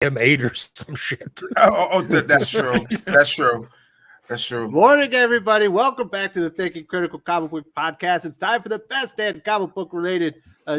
8 or some shit. That's true. That's true. That's true. Morning, everybody. Welcome back to the Thinking Critical Comic Book Podcast. It's time for the best damn comic book related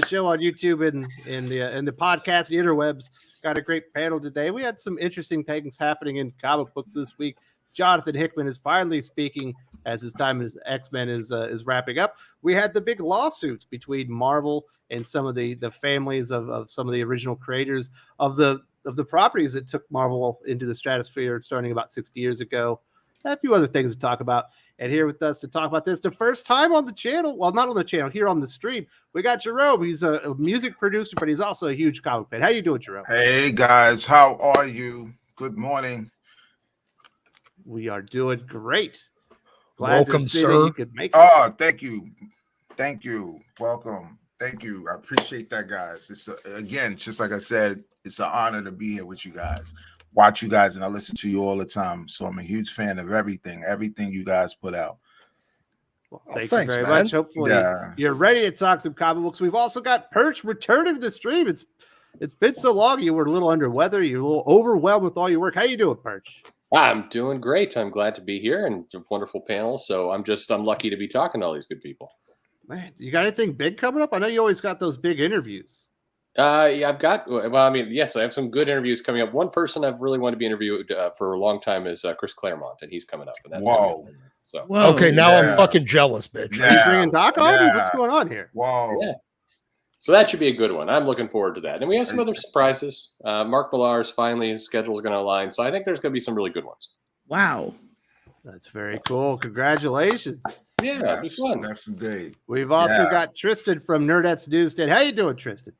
show on YouTube and the podcast, the interwebs. Got a great panel today. We had some interesting things happening in comic books this week. Jonathan Hickman is finally speaking as his time as X-Men is wrapping up. We had the big lawsuits between Marvel and some of the families of some of the original creators of the properties that took Marvel into the stratosphere starting about 60 years ago. A few other things to talk about. And here with us to talk about this, the first time on the channel, well, not on the channel, here on the stream, we got Jerome. He's a music producer, but he's also a huge comic fan. How you doing, Jerome? Hey, guys. How are you? Good morning. We are doing great. Glad welcome, sir. You could make it. Oh, thank you. Thank you. Welcome. Thank you. I appreciate that, guys. It's again, just like I said, it's an honor to be here with you guys. Watch you guys, and I listen to you all the time. So I'm a huge fan of everything you guys put out. Well, thanks, you very much. Hopefully you're ready to talk some comic books. We've also got Perch returning to the stream. It's been so long. You were a little under weather. You're a little overwhelmed with all your work. How you doing, Perch? I'm doing great. I'm glad to be here and a wonderful panel. So I'm lucky to be talking to all these good people. Man, you got anything big coming up? I know you always got those big interviews. Yeah, I've got. Well, I mean, yes, I have some good interviews coming up. One person I've really wanted to be interviewed for a long time is Chris Claremont, and he's coming up. And that's so. Whoa, okay, now I'm fucking jealous, bitch. Are you bringing Doc on? What's going on here? Wow. Yeah. So that should be a good one. I'm looking forward to that. And we have some other surprises. Mark Millar's finally, his schedule is going to align. So I think there's going to be some really good ones. Wow. That's very cool. Congratulations. Yeah, it'll be fun. That's the day. We've also got Tristen from Nerdette's Newsstand. How you doing, Tristen?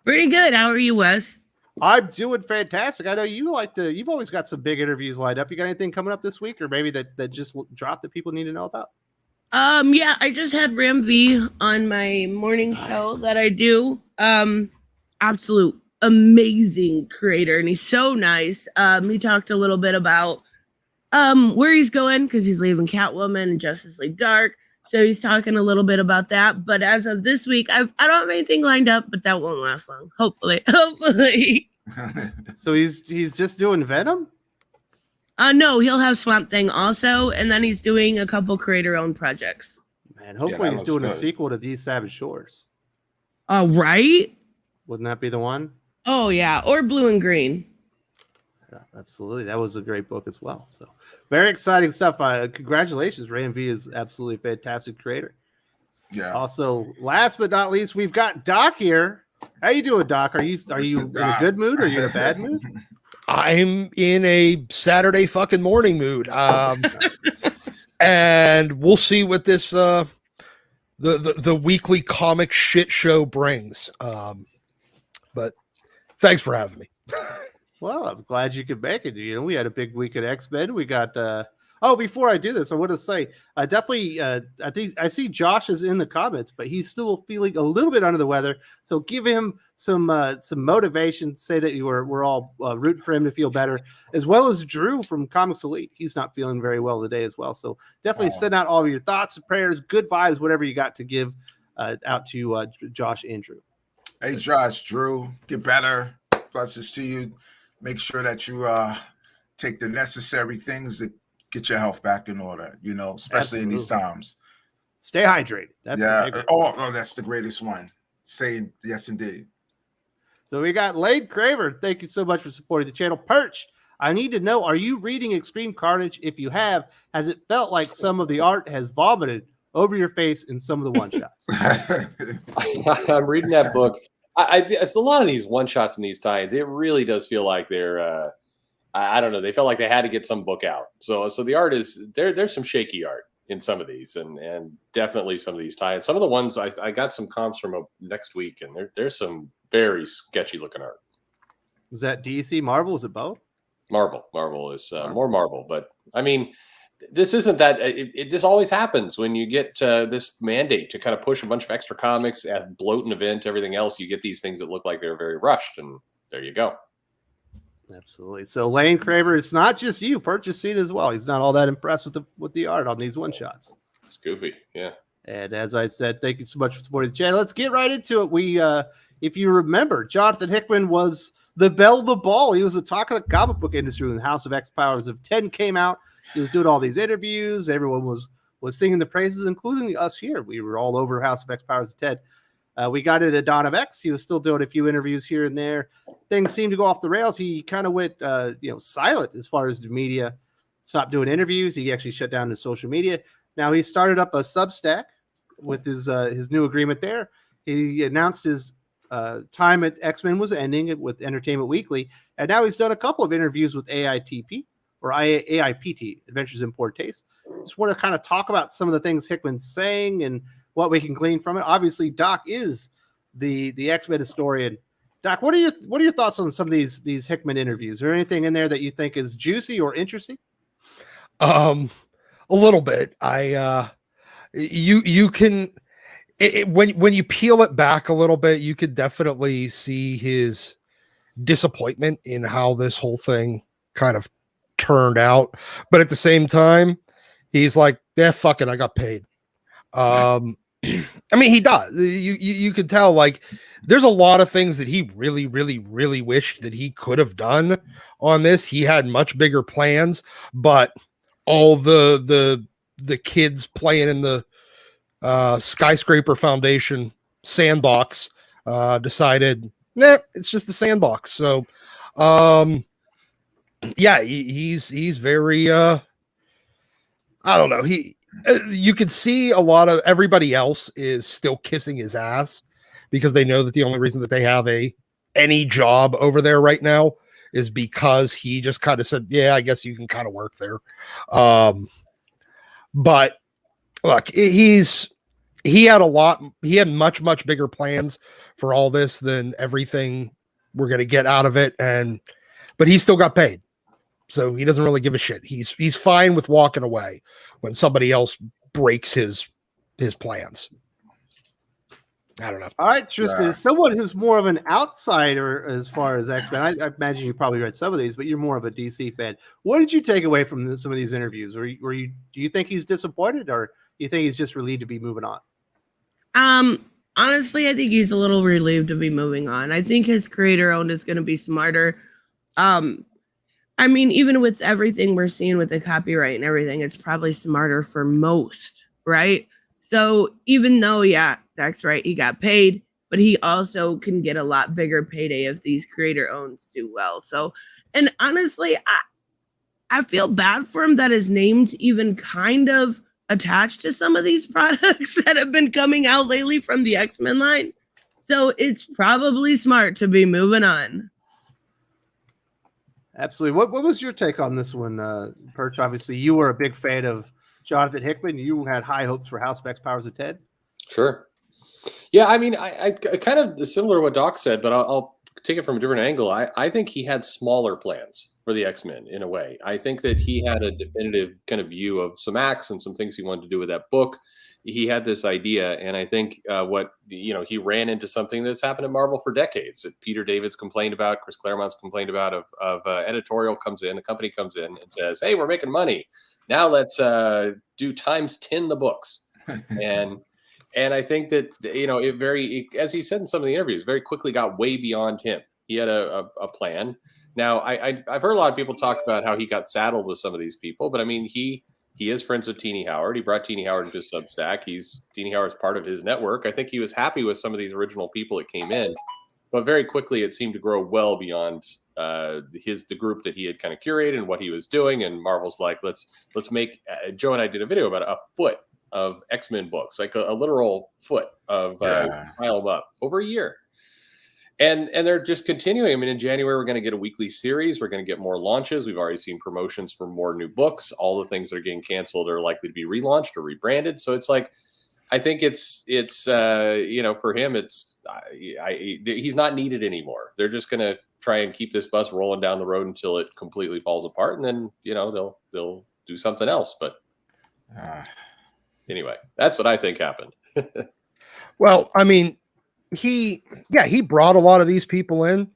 Pretty good. How are you, Wes? I'm doing fantastic. I know you've always got some big interviews lined up. You got anything coming up this week or maybe that just dropped that people need to know about? Yeah, I just had Ram V on my morning show that I do. Absolute amazing creator, and he's so nice. He talked a little bit about where he's going because he's leaving Catwoman and Justice League Dark. So he's talking a little bit about that. But as of this week, I don't have anything lined up, but that won't last long. Hopefully. So he's just doing Venom? No, he'll have Swamp Thing also, and then he's doing a couple creator-owned projects. Man, hopefully he's doing a sequel to These Savage Shores. Right? Wouldn't that be the one? Oh, yeah. Or Blue and Green. Yeah, absolutely. That was a great book as well. So very exciting stuff. Congratulations. Ram V is absolutely a fantastic creator. Yeah. Also, last but not least, we've got Doc here. How you doing, Doc? Are you in a good mood or are you in a bad mood? I'm in a Saturday fucking morning mood. And we'll see what this the weekly comic shit show brings. But thanks for having me. Well, I'm glad you could make it. You know, we had a big week at X-Men. We got before I do this, I want to say definitely I think I see Josh is in the comments, but he's still feeling a little bit under the weather. So give him some motivation. Say that we're all rooting for him to feel better, as well as Drew from Comics Elite. He's not feeling very well today as well. So definitely send out all of your thoughts and prayers, good vibes, whatever you got to give out to Josh and Drew. Hey, Josh, Drew, get better. Blessings to you. Make sure that you take the necessary things to get your health back in order, especially in these times. Stay hydrated. That's that's the greatest one. Say yes, indeed. So we got Lane Craver. Thank you so much for supporting the channel. Perch, I need to know, are you reading Extreme Carnage? If you have, has it felt like some of the art has vomited over your face in some of the one-shots? I'm reading that book. It's a lot of these one-shots and these tie-ins. It really does feel like they're I don't know. They felt like they had to get some book out. So the art is there's some shaky art in some of these, and definitely some of these tie-ins. Some of the ones I got some comps from next week, and there's some very sketchy looking art. Is that DC, Marvel? Is it both? Marvel is more Marvel, but I mean, this isn't that. It just always happens when you get this mandate to kind of push a bunch of extra comics, bloat an event, everything else. You get these things that look like they're very rushed, and there you go. Absolutely. So Lane Craver, it's not just you. Perch has seen it as well. He's not all that impressed with the art on these one shots. It's goofy, yeah. And as I said, thank you so much for supporting the channel. Let's get right into it. We, if you remember, Jonathan Hickman was the belle, the ball. He was the talk of the comic book industry when the House of X Powers of 10 came out. He was doing all these interviews. Everyone was singing the praises, including us here. We were all over House of X Powers of 10. We got into Dawn of X. He was still doing a few interviews here and there. Things seemed to go off the rails. He kind of went, silent as far as the media. Stopped doing interviews. He actually shut down his social media. Now he started up a Substack with his new agreement there. He announced his time at X-Men was ending with Entertainment Weekly, and now he's done a couple of interviews with AITP or AIPT, Adventures in Poor Taste. Just want to kind of talk about some of the things Hickman's saying and what we can glean from it. Obviously, Doc is the X-Men historian. Doc, what are your thoughts on some of these Hickman interviews? Is there anything in there that you think is juicy or interesting? A little bit. You can when you peel it back a little bit, you could definitely see his disappointment in how this whole thing kind of turned out. But at the same time, he's like, "Yeah, fuck it, I got paid." I mean, he does. You could tell, like, there's a lot of things that he really, really, really wished that he could have done on this. He had much bigger plans, but all the kids playing in the Skyscraper Foundation sandbox decided, nah, it's just the sandbox. So, yeah, he's very, I don't know. You can see a lot of everybody else is still kissing his ass because they know that the only reason that they have any job over there right now is because he just kind of said, yeah, I guess you can kind of work there. But look, he had much, much bigger plans for all this than everything we're going to get out of it. But he still got paid. So he doesn't really give a shit. He's fine with walking away when somebody else breaks his plans. I don't know. All right, Tristen, as someone who's more of an outsider as far as X-Men, I imagine you probably read some of these, but you're more of a DC fan. What did you take away from some of these interviews? Do you think he's disappointed, or do you think he's just relieved to be moving on? Honestly, I think he's a little relieved to be moving on. I think his creator-owned is going to be smarter. I mean, even with everything we're seeing with the copyright and everything, it's probably smarter for most, right? So even though, yeah, that's right, he got paid, but he also can get a lot bigger payday if these creator-owns do well. So, and honestly, I feel bad for him that his name's even kind of attached to some of these products that have been coming out lately from the X-Men line. So it's probably smart to be moving on. Absolutely. What was your take on this one, Perch? Obviously, you were a big fan of Jonathan Hickman. You had high hopes for House of X Powers of 10. Sure. Yeah, I mean, I kind of similar to what Doc said, but I'll take it from a different angle. I think he had smaller plans for the X-Men in a way. I think that he had a definitive kind of view of some acts and some things he wanted to do with that book. He had this idea, and I think he ran into something that's happened at Marvel for decades that Peter David's complained about, Chris Claremont's complained about of editorial comes in, the company comes in and says, hey, we're making money. Now let's do times 10 the books. And I think that, as he said in some of the interviews, very quickly got way beyond him. He had a plan. Now, I've heard a lot of people talk about how he got saddled with some of these people, but I mean, he is friends with Teenie Howard. He brought Teenie Howard into his Substack. Teenie Howard's part of his network. I think he was happy with some of these original people that came in, but very quickly it seemed to grow well beyond the group that he had kind of curated and what he was doing. And Marvel's like, let's make. Joe and I did a video about a foot of X-Men books, like a literal foot of pile them up over a year. And they're just continuing. I mean, in January, we're going to get a weekly series. We're going to get more launches. We've already seen promotions for more new books. All the things that are getting canceled are likely to be relaunched or rebranded. So it's like, I think it's for him, he's not needed anymore. They're just going to try and keep this bus rolling down the road until it completely falls apart. And then, they'll do something else. But anyway, that's what I think happened. Well, I mean, he brought a lot of these people in,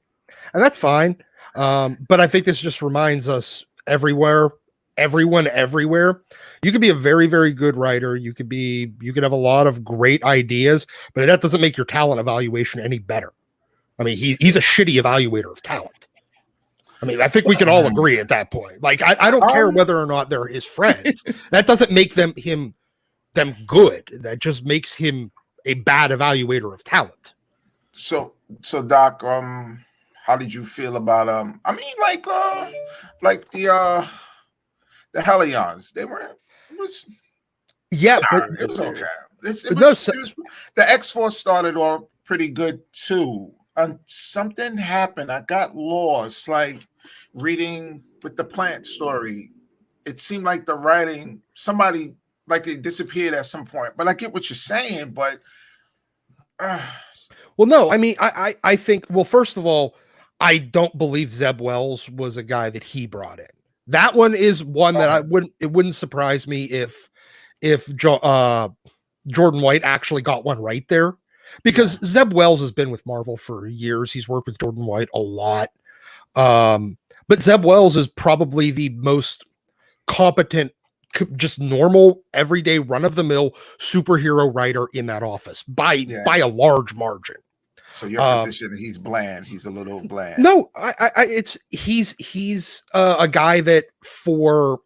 and that's fine. But I think this just reminds us everyone everywhere. You could be a very, very good writer. You could have a lot of great ideas, but that doesn't make your talent evaluation any better. I mean, he's a shitty evaluator of talent. I mean, I think we can all agree at that point. Like, I don't care whether or not they're his friends. That doesn't make them good. That just makes him a bad evaluator of talent. So Doc, how did you feel about I mean, like the Hellions? They were it was it was okay. The X-Force started off pretty good too. Something happened. I got lost. Like reading with the plant story, it seemed like the writing somebody like it disappeared at some point. But I get what you're saying. But well, no, I mean, I think. Well, first of all, I don't believe Zeb Wells was a guy that he brought in. That one is one that it wouldn't surprise me if Jordan White actually got one right there, because Zeb Wells has been with Marvel for years. He's worked with Jordan White a lot. But Zeb Wells is probably the most competent, just normal, everyday, run-of-the-mill superhero writer in that office by a large margin. So your position, he's bland. He's a little bland. No, he's a guy that for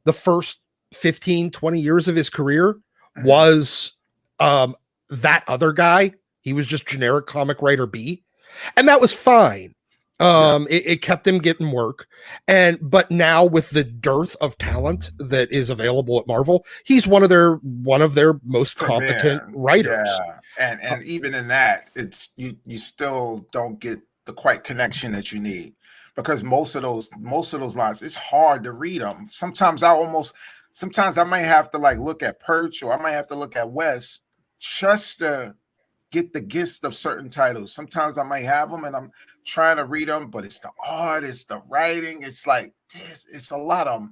the first 15, 20 years of his career was that other guy. He was just generic comic writer B, and that was fine. It kept him getting work. But now with the dearth of talent that is available at Marvel, he's one of their most competent writers. Yeah. And even in that, it's you still don't get the quite connection that you need, because most of those lines, it's hard to read them. Sometimes I might have to like look at Perch, or I might have to look at West just to get the gist of certain titles. Sometimes I might have them and I'm trying to read them, but it's the art, it's the writing, it's like this, it's a lot of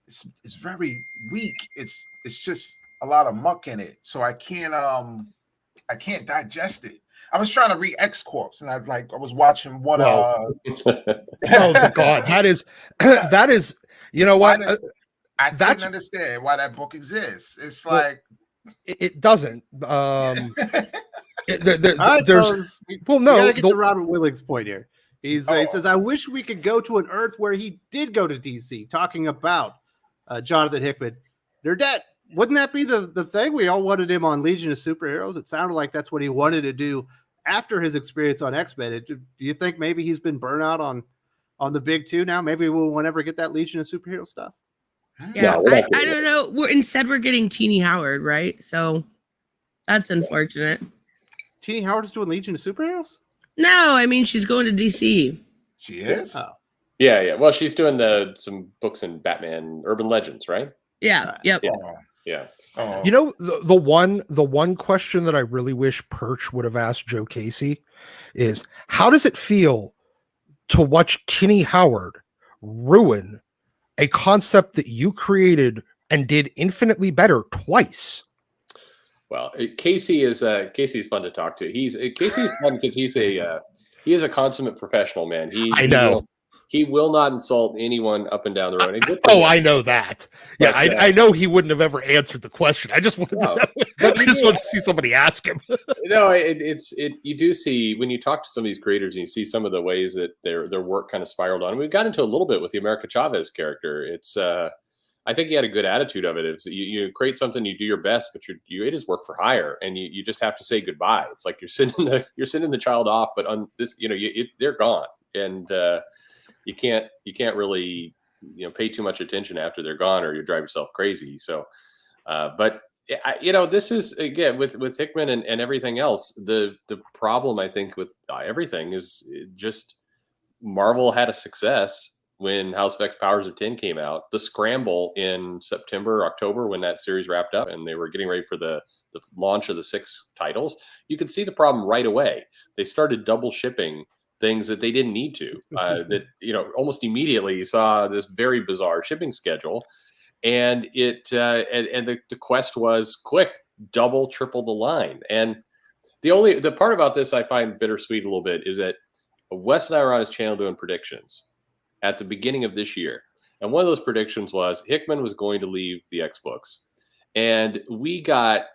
it's very weak. It's just a lot of muck in it. So I can't digest it. I was trying to read X Corps, and I was watching one. Oh God, that is. You know what? I couldn't understand why that book exists. It's like it doesn't. There's well, no. Gotta get to Robert Willing's point here. He says, "I wish we could go to an Earth where he did go to DC." Talking about Jonathan Hickman, Nerdette. Wouldn't that be the thing? We all wanted him on Legion of Superheroes. It sounded like that's what he wanted to do after his experience on X-Men. Do you think maybe he's been burnt out on the big two now? Maybe we won't ever get that Legion of Superhero stuff. Yeah, I don't know. Instead, we're getting Teenie Howard, right? So that's unfortunate. Teenie Howard is doing Legion of Superheroes? No, I mean she's going to DC. She is? Oh. Yeah. Well, she's doing some books in Batman Urban Legends, right? Yeah. Yep. Yeah. You know, the one question that I really wish Perch would have asked Joe Casey is, how does it feel to watch Teenie Howard ruin a concept that you created and did infinitely better twice? Well, Casey's fun to talk to. Casey's fun because he is a consummate professional, man. I know. He will not insult anyone up and down the road. And I know that. Yeah, I know he wouldn't have ever answered the question. I just wanted to see somebody ask him. No, you do see when you talk to some of these creators and you see some of the ways that their work kind of spiraled on. And we've got into a little bit with the America Chavez character. It's I think he had a good attitude of it. It's you create something, you do your best, but it is work for hire, and you just have to say goodbye. It's like you're sending the child off, but on this, they're gone, and you can't really pay too much attention after they're gone, or you drive yourself crazy. So, but this is again with Hickman and everything else. The problem I think with everything is just Marvel had a success when House of X Powers of 10 came out. The scramble in September, October, when that series wrapped up and they were getting ready for the launch of the 6 titles, you could see the problem right away. They started double shipping things that they didn't need to. Almost immediately you saw this very bizarre shipping schedule, and the quest was quick, double, triple the line. And the part about this I find bittersweet a little bit is that Wes and I were on his channel doing predictions at the beginning of this year. And one of those predictions was Hickman was going to leave the X books. And we got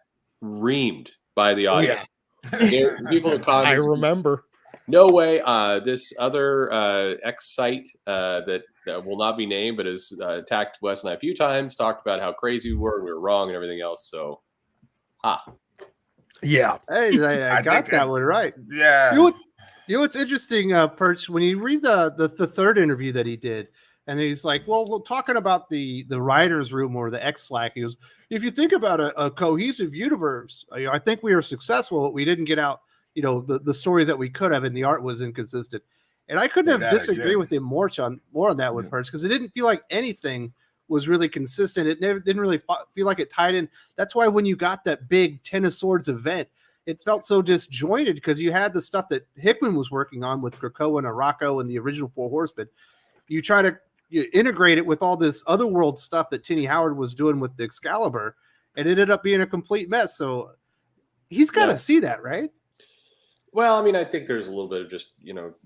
reamed by the audience. Yeah. People in comments. I remember. No way. This other X site that will not be named, but has attacked Wes and I a few times, talked about how crazy we were and we were wrong and everything else. So, Yeah. Hey, I got that one right. Yeah. You know what's interesting, Perch, when you read the third interview that he did, and he's like, well, we're talking about the writer's room or the X Slack. He goes, if you think about a cohesive universe, I think we were successful, but we didn't get out, the stories that we could have, and the art was inconsistent. And I couldn't have disagreed with him more on that with Perch, because it didn't feel like anything was really consistent. It didn't really feel like it tied in. That's why when you got that big Ten of Swords event, it felt so disjointed, because you had the stuff that Hickman was working on with Krakoa and Araco and the original Four Horsemen. You try to integrate it with all this otherworld stuff that Tini Howard was doing with the Excalibur, and it ended up being a complete mess. So he's got to see that, right? Well, I mean, I think there's a little bit of just,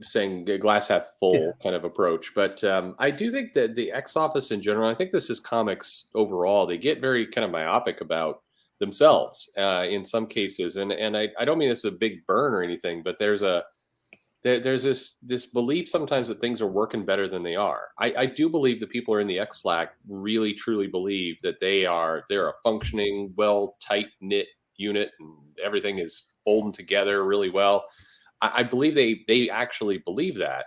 saying glass half full kind of approach. But I do think that the X Office in general, I think this is comics overall, they get very kind of myopic about themselves in some cases. And I don't mean this is a big burn or anything, but there's this belief sometimes that things are working better than they are. I do believe that people are in the X Slack really truly believe that they're a functioning, well, tight knit unit and everything is holding together really well. I believe they actually believe that.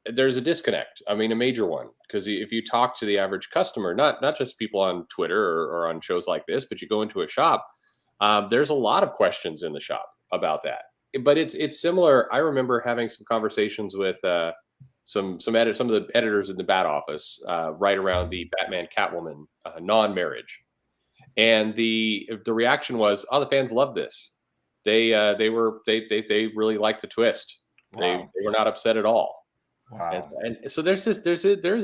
There's a disconnect. I mean, a major one, because if you talk to the average customer, not just people on Twitter or on shows like this, but you go into a shop, there's a lot of questions in the shop about that. But it's similar. I remember having some conversations with some of the editors in the Bat Office right around the Batman Catwoman non-marriage, and the reaction was, "Oh, the fans love this. They really liked the twist. Wow. They were not upset at all." Wow. And so there's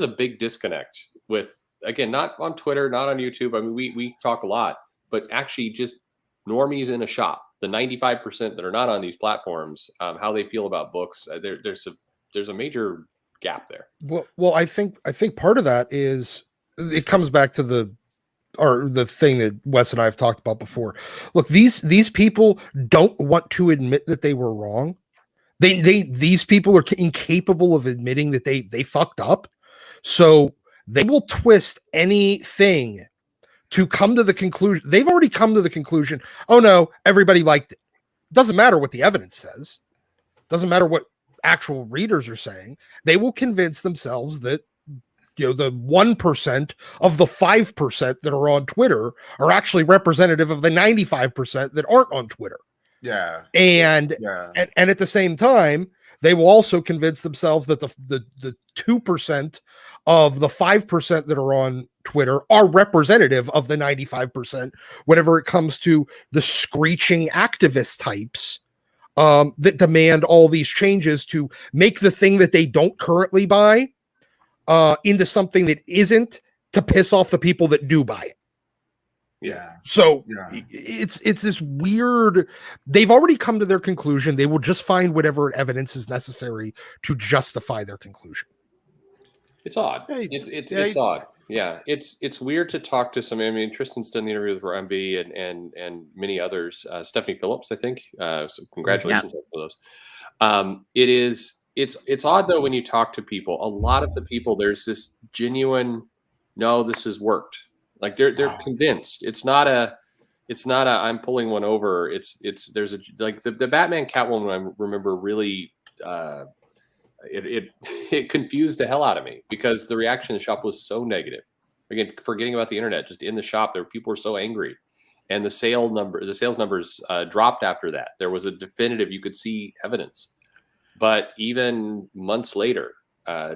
a big disconnect with, again, not on Twitter, not on YouTube. I mean, we talk a lot, but actually just normies in a shop, the 95% that are not on these platforms, how they feel about books. There's a major gap there. Well, I think part of that is it comes back to the thing that Wes and I have talked about before. Look, these people don't want to admit that they were wrong. These people are incapable of admitting that they fucked up. So they will twist anything to come to the conclusion. They've already come to the conclusion, oh no, everybody liked it. Doesn't matter what the evidence says. Doesn't matter what actual readers are saying. They will convince themselves that the 1% of the 5% that are on Twitter are actually representative of the 95% that aren't on Twitter. Yeah. And at the same time, they will also convince themselves that the 2% of the 5% that are on Twitter are representative of the 95%, whenever it comes to the screeching activist types that demand all these changes to make the thing that they don't currently buy into something that isn't, to piss off the people that do buy it. Yeah. So it's this weird, they've already come to their conclusion. They will just find whatever evidence is necessary to justify their conclusion. It's odd. It's odd. Yeah. It's weird to talk to somebody. I mean, Tristan's done the interview with MB and many others. Stephanie Phillips, I think. So congratulations on those. It's odd though when you talk to people. A lot of the people, there's this genuine, no, this has worked. Like they're convinced. It's not a I'm pulling one over. There's the Batman Catwoman, I remember really it confused the hell out of me, because the reaction in the shop was so negative. Again, forgetting about the internet, just in the shop, people were so angry. And the sales numbers dropped after that. There was a definitive, you could see evidence. But even months later,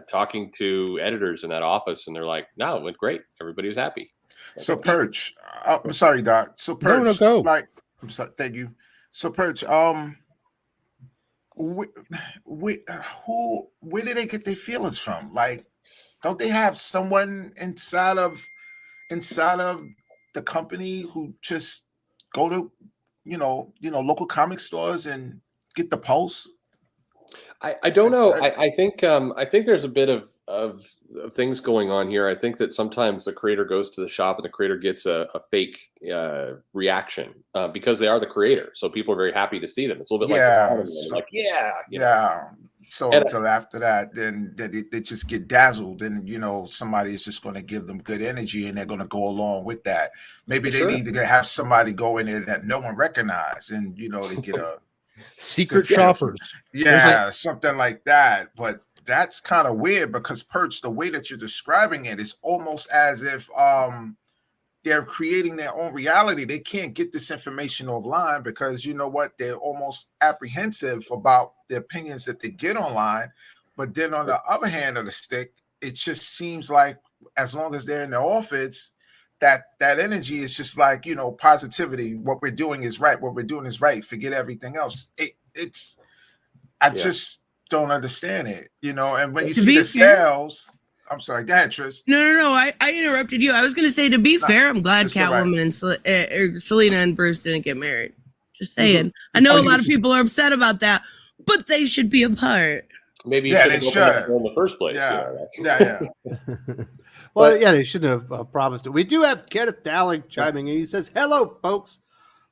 talking to editors in that office, and they're like, no, it went great. Everybody was happy. So Perch, I'm sorry, Doc. So Perch, no, go. I'm sorry, thank you. So Perch, where do they get their feelings from? Like, don't they have someone inside of the company who just go to local comic stores and get the pulse? I don't know. I think there's a bit of things going on here. I think that sometimes the creator goes to the shop and the creator gets a fake reaction because they are the creator. So people are very happy to see them. It's a little bit like you know. So And- until after that, then they just get dazzled, and somebody is just going to give them good energy, and they're going to go along with that. Maybe they need to have somebody go in there that no one recognized, and they get a secret shoppers. Yeah, something like that. But that's kind of weird because Perch, the way that you're describing it is almost as if they're creating their own reality. They can't get this information offline because you know what? They're almost apprehensive about the opinions that they get online. But then on the other hand of the stick, it just seems like as long as they're in the office, that energy is just like, positivity. What we're doing is right. What we're doing is right. Forget everything else. I just don't understand it, and when you see the sales, I'm sorry, go ahead, Tris. No. I interrupted you. I was going to say, to be fair, I'm glad Catwoman and Selena and Bruce didn't get married. Just saying. I know a lot of people are upset about that, but they should be apart. Maybe you should have opened in the first place. Yeah. Well, they shouldn't have promised it. We do have Kenneth Dowling chiming in. He says, "Hello, folks.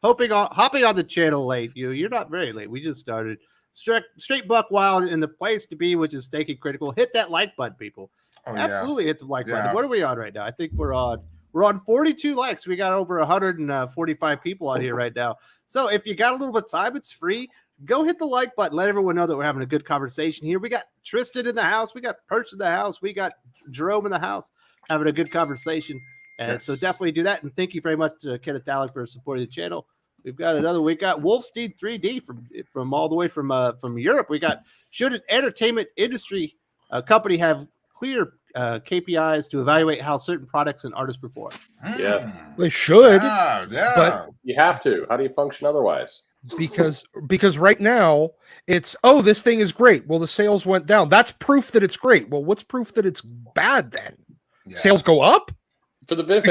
Hopping on the channel late. You're not very late. We just started. Straight buck wild in the place to be, which is Thinking Critical. Hit that like button, people. Absolutely hit the like button. What are we on right now? I think we're on 42 likes. We got over 145 people on here right now. So if you got a little bit of time, it's free. Go hit the like button. Let everyone know that we're having a good conversation here. We got Tristen in the house. We got Perch in the house. We got Jerome in the house having a good conversation. And so definitely do that. And thank you very much to Kenneth Dowling for supporting the channel. We've got another. We got Wolfstein 3D from all the way from Europe. We got, should an entertainment industry company have clear KPIs to evaluate how certain products and artists perform? Yeah, they should. But you have to. How do you function otherwise? Because right now it's, this thing is great. Well, the sales went down. That's proof that it's great. Well, what's proof that it's bad then? Sales go up? For the benefit,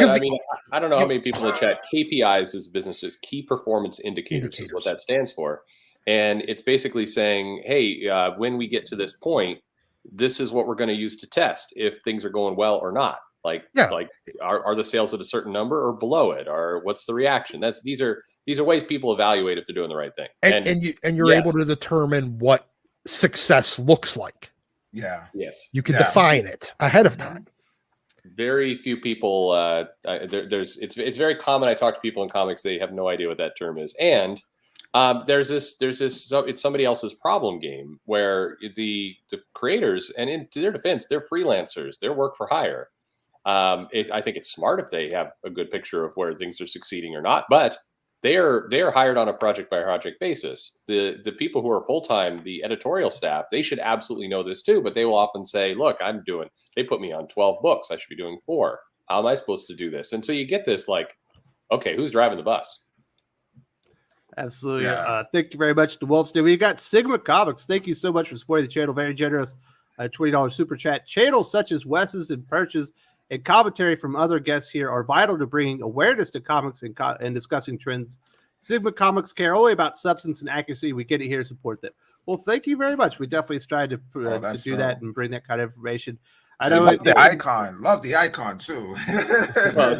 I don't know how many people in the chat. KPIs is businesses, key performance indicators is what that stands for. And it's basically saying, hey, when we get to this point, this is what we're going to use to test if things are going well or not. Like are the sales at a certain number or below it, or what's the reaction? These are ways people evaluate if they're doing the right thing. And you're able to determine what success looks like. Yeah. Yes. You can define it ahead of time. Very few people. It's very common. I talk to people in comics; they have no idea what that term is. And there's this. It's somebody else's problem game where the creators, and in their defense, they're freelancers. They're work for hire. I think it's smart if they have a good picture of where things are succeeding or not. But they are hired on a project by project basis. The people who are full time, the editorial staff, they should absolutely know this too. But they will often say, "Look, they put me on 12 books. I should be doing 4. How am I supposed to do this?" And so you get this like, okay, who's driving the bus? Absolutely. Thank you very much to Wolfstein. We've got Sigma Comics. Thank you so much for supporting the channel. Very generous. $20 super chat. Channels such as Wes's and Perch's and commentary from other guests here are vital to bringing awareness to comics and discussing trends. Sigma Comics care only about substance and accuracy. We get it here, support them. Well, thank you very much. We definitely strive to do that and bring that kind of information. I know the icon. Love the icon too.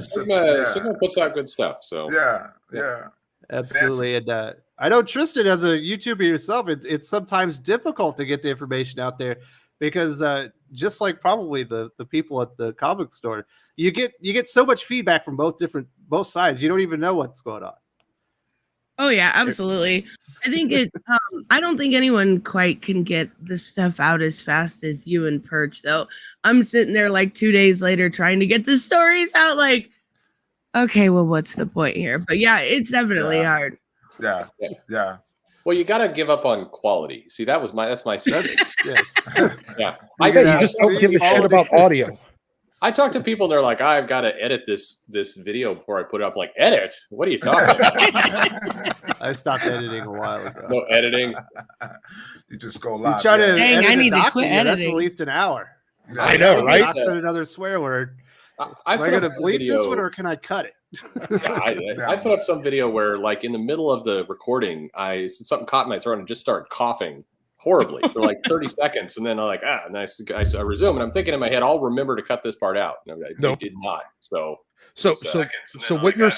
Sigma puts out good stuff. So yeah. Absolutely. And I know, Tristen, as a YouTuber yourself, it's sometimes difficult to get the information out there because just like probably the people at the comic store, you get so much feedback from both sides. You don't even know what's going on. Oh yeah, absolutely. I think I don't think anyone quite can get this stuff out as fast as you and Perch, though. I'm sitting there like 2 days later trying to get the stories out. Like, okay, well, what's the point here? But yeah, it's definitely hard. Yeah. Well, you got to give up on quality. See, that's my secret. Yes. Yeah. You just don't give a shit about audio. I talk to people and they're like, I've got to edit this video before I put it up. I'm like, edit? What are you talking about? I stopped editing a while ago. No editing. You just go live. You try to Dang, I need to quit editing. That's at least an hour. I know, right? Not said another swear word. Am I going to bleep this one or can I cut it? I put up some video where, like, in the middle of the recording, something caught in my throat and just started coughing horribly for like 30 seconds, and then I'm like, nice. I resume, and I'm thinking in my head, I'll remember to cut this part out. No, I did not. So what you're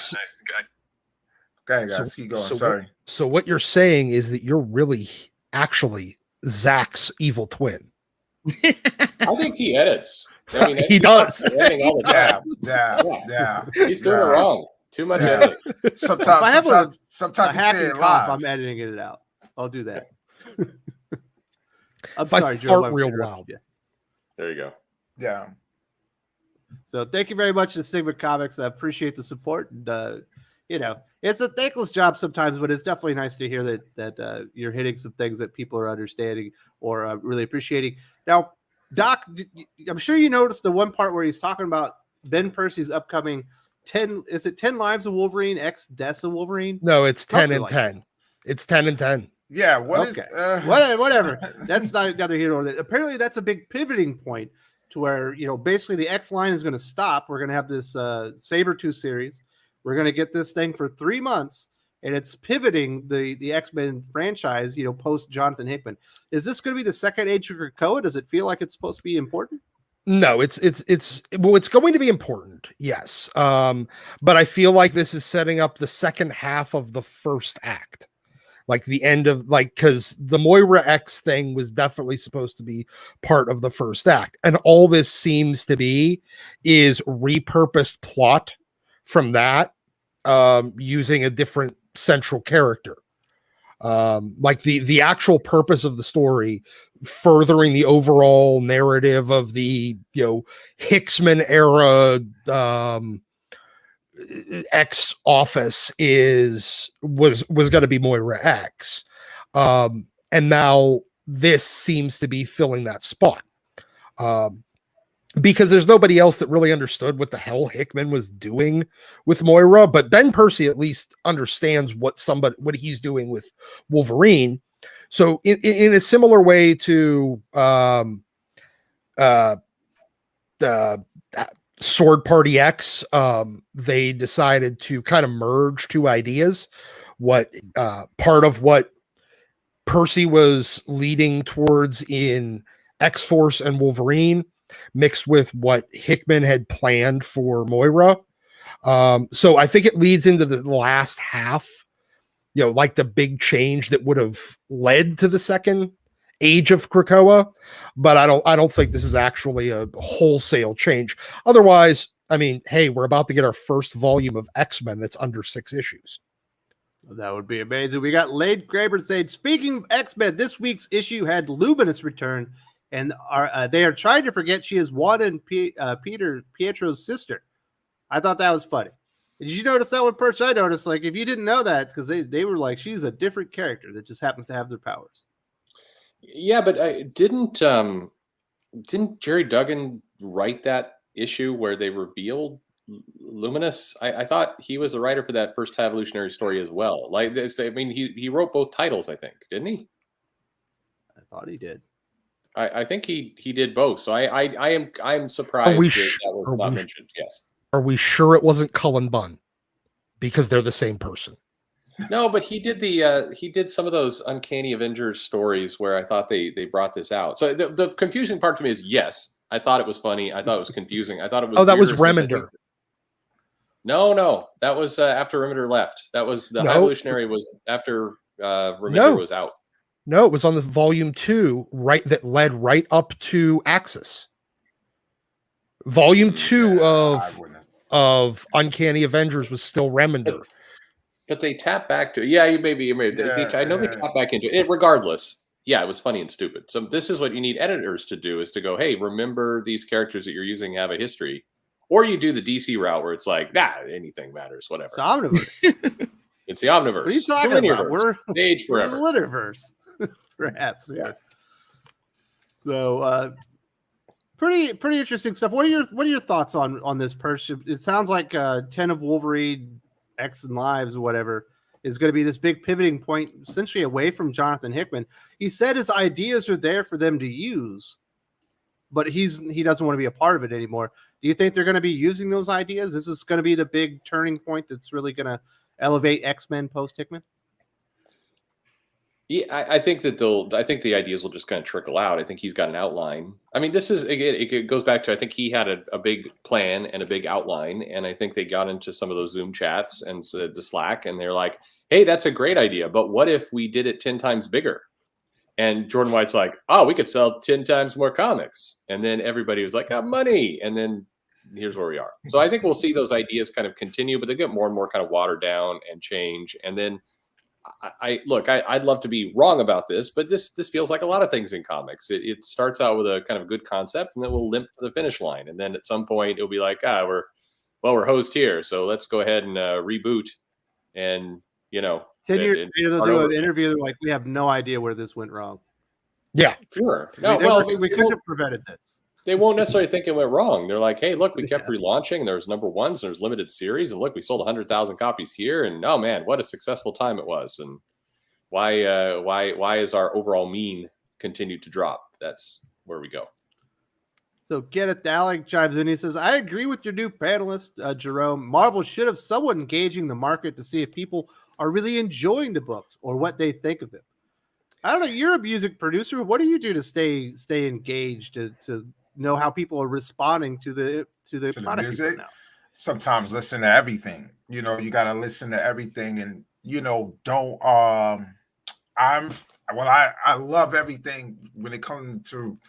Go ahead, guys. Keep going. Sorry. So what you're saying is that you're really actually Zach's evil twin. I think he edits. I mean, he does. Yeah. He's doing it wrong. Too much editing. Sometimes a he say it cough, live. I'm editing it out. I'll do that. I'm If I sorry, fart Jerome, real loud. Yeah. There you go. Yeah. So thank you very much to Sigma Comics. I appreciate the support. And, it's a thankless job sometimes, but it's definitely nice to hear that you're hitting some things that people are understanding or really appreciating. Now, Doc, I'm sure you noticed the one part where he's talking about Ben Percy's upcoming 10 Lives of Wolverine, X Deaths of Wolverine? No, it's 10 Something and like 10. It's 10 and 10. Yeah. Whatever. That's not neither here nor there. Apparently, that's a big pivoting point to where, basically the X line is going to stop. We're going to have this Sabretooth series. We're going to get this thing for 3 months, and it's pivoting the X-Men franchise, post Jonathan Hickman. Is this going to be the second age of Krakoa? Does it feel like it's supposed to be important? No, it's going to be important. Yes. But I feel like this is setting up the second half of the first act. Like the end of because the Moira X thing was definitely supposed to be part of the first act. And all this seems to be is repurposed plot from that, using a different central character. Like the actual purpose of the story, furthering the overall narrative of the Hickman era X office was going to be Moira X, and now this seems to be filling that spot. Because there's nobody else that really understood what the hell Hickman was doing with Moira, but Ben Percy at least understands what he's doing with Wolverine. So in a similar way to the Sword Party X, they decided to kind of merge two ideas. Part of what Percy was leading towards in X-Force and Wolverine, mixed with what Hickman had planned for Moira. So I think it leads into the last half, like the big change that would have led to the second age of Krakoa. But I don't think this is actually a wholesale change. Otherwise, I mean, hey, we're about to get our first volume of X-Men that's under 6 issues. That would be amazing. We got Lade Graber saying, speaking of X-Men, this week's issue had Luminous return, and they are trying to forget she is Juan and Pietro's sister. I thought that was funny. Did you notice that one, Perch? I noticed, like, if you didn't know that, because they were like, she's a different character that just happens to have their powers. Yeah, but didn't Jerry Duggan write that issue where they revealed Luminous? I thought he was the writer for that first evolutionary story as well. Like, I mean, he wrote both titles, I think, didn't he? I thought he did. I think he did both. So I'm surprised that was not mentioned. Yes. Are we sure it wasn't Cullen Bunn? Because they're the same person. No, but he did some of those Uncanny Avengers stories where I thought they brought this out. So the confusing part to me is, yes, I thought it was funny. I thought it was confusing. I thought it was. Oh, that was Remender. No, that was after Remender left. That was the High Evolutionary was after Remender was out. No, it was on the volume 2, right, that led right up to Axis. Volume 2 of Uncanny Avengers was still Remender. But they tap back to maybe I know they tap back into it. Regardless, yeah, it was funny and stupid. So this is what you need editors to do, is to go, hey, remember these characters that you're using have a history. Or you do the DC route where it's like, anything matters, whatever. It's Omniverse. It's the Omniverse. What are you talking about? We're forever. The Linerverse, perhaps. Yeah. So pretty interesting stuff. What are your thoughts on this, Perch? It sounds like 10 of Wolverine, X and Lives or whatever is going to be this big pivoting point, essentially away from Jonathan Hickman. He said his ideas are there for them to use, but he doesn't want to be a part of it anymore. Do you think they're going to be using those ideas? Is this going to be the big turning point that's really going to elevate X-Men post Hickman? Yeah, I think that I think the ideas will just kind of trickle out. I think he's got an outline. I mean, this is again, it goes back to I think he had a big plan and a big outline, and I think they got into some of those Zoom chats and said to Slack, and they're like, "Hey, that's a great idea, but what if we did it 10 times bigger?" And Jordan White's like, "Oh, we could sell 10 times more comics," and then everybody was like, "Money," and then here's where we are. So I think we'll see those ideas kind of continue, but they get more and more kind of watered down and change, and then. I'd love to be wrong about this, but this feels like a lot of things in comics. It starts out with a kind of good concept, and then we'll limp to the finish line, and then at some point it'll be like, we're hosed here, so let's go ahead and reboot, and 10 years later, they'll do an interview. They're like, we have no idea where this went wrong. Yeah, sure. We couldn't have prevented this. They won't necessarily think it went wrong. They're like, hey, look, we kept relaunching. There's number ones. There's limited series. And look, we sold 100,000 copies here. And oh, man, what a successful time it was. And why is our overall mean continued to drop? That's where we go. So Get It Dalek chimes in. He says, I agree with your new panelist, Jerome. Marvel should have someone engaging the market to see if people are really enjoying the books or what they think of them. I don't know. You're a music producer. What do you do to stay engaged, to know how people are responding to the product music? Now? Sometimes listen to everything. You got to listen to everything, and don't. I love everything when it comes to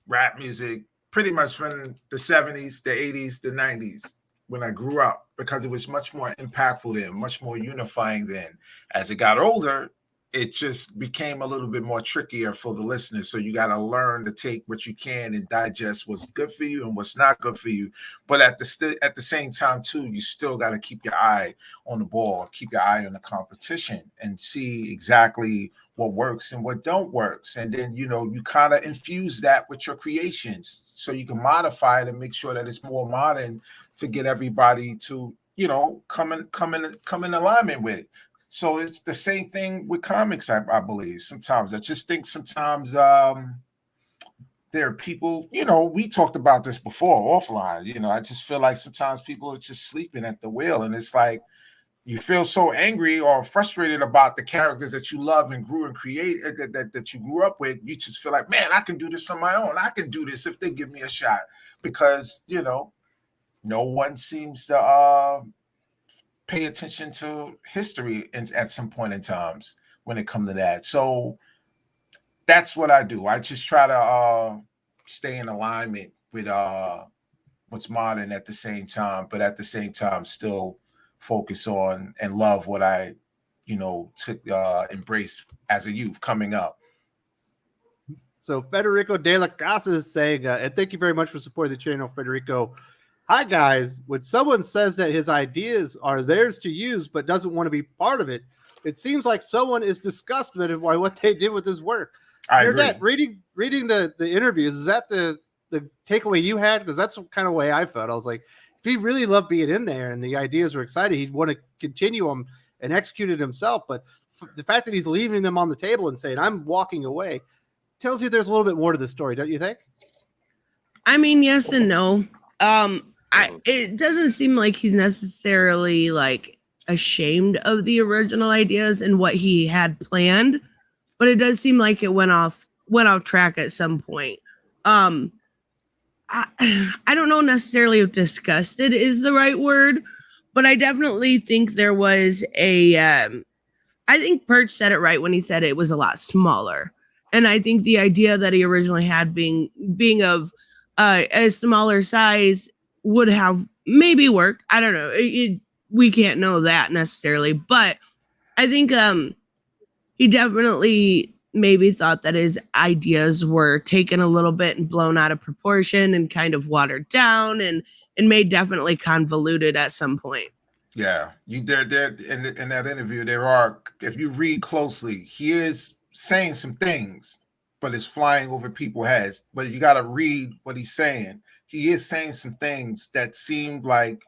rap music. Pretty much from the 70s, the 80s, the 90s, when I grew up, because it was much more impactful then, much more unifying then. As it got older, it just became a little bit more trickier for the listeners. So you got to learn to take what you can and digest what's good for you and what's not good for you. But at the same time, too, you still got to keep your eye on the ball, keep your eye on the competition, and see exactly what works and what don't works. And then, you kind of infuse that with your creations so you can modify it and make sure that it's more modern to get everybody to, come in alignment with it. So it's the same thing with comics, I believe. Sometimes I just think there are people, we talked about this before offline. I just feel like sometimes people are just sleeping at the wheel, and it's like you feel so angry or frustrated about the characters that you love and grew and create that you grew up with. You just feel like, man, I can do this on my own. I can do this if they give me a shot, because no one seems to pay attention to history at some point in times when it comes to that. So that's what I do. I just try to stay in alignment with what's modern at the same time, but at the same time still focus on and love what I embrace as a youth coming up. So Federico De La Casa is saying, and thank you very much for supporting the channel, Federico. Hi, guys. When someone says that his ideas are theirs to use but doesn't want to be part of it, it seems like someone is disgusted by what they did with his work. Nerdette, reading the interviews, is that the takeaway you had? Because that's kind of the way I felt. I was like, if he really loved being in there and the ideas were excited, he'd want to continue them and execute it himself. But the fact that he's leaving them on the table and saying, I'm walking away, tells you there's a little bit more to the story, don't you think? I mean, yes and no. It doesn't seem like he's necessarily like ashamed of the original ideas and what he had planned, but it does seem like it went off track at some point. I don't know necessarily if disgusted is the right word, but I definitely think there was I think Perch said it right when he said it was a lot smaller. And I think the idea that he originally had being of a smaller size would have maybe worked. I don't know. We can't know that necessarily, but I think he definitely maybe thought that his ideas were taken a little bit and blown out of proportion and kind of watered down and made definitely convoluted at some point. Yeah, you there in that interview, there are, if you read closely, he is saying some things, but it's flying over people's heads. But you got to read what he's saying. He is saying some things that seem like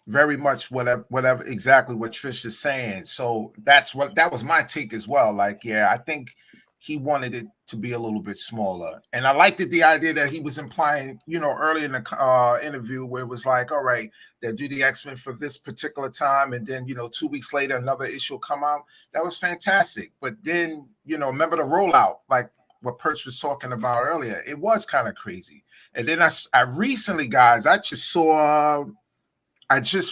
very much whatever exactly what Trish is saying. So that was my take as well. Like, yeah, I think he wanted it to be a little bit smaller. And I liked the idea that he was implying, early in the interview where it was like, all right, they'll do the X-Men for this particular time. And then, 2 weeks later, another issue will come out. That was fantastic. But then, remember the rollout, like what Perch was talking about earlier. It was kind of crazy. And then I recently, guys, I just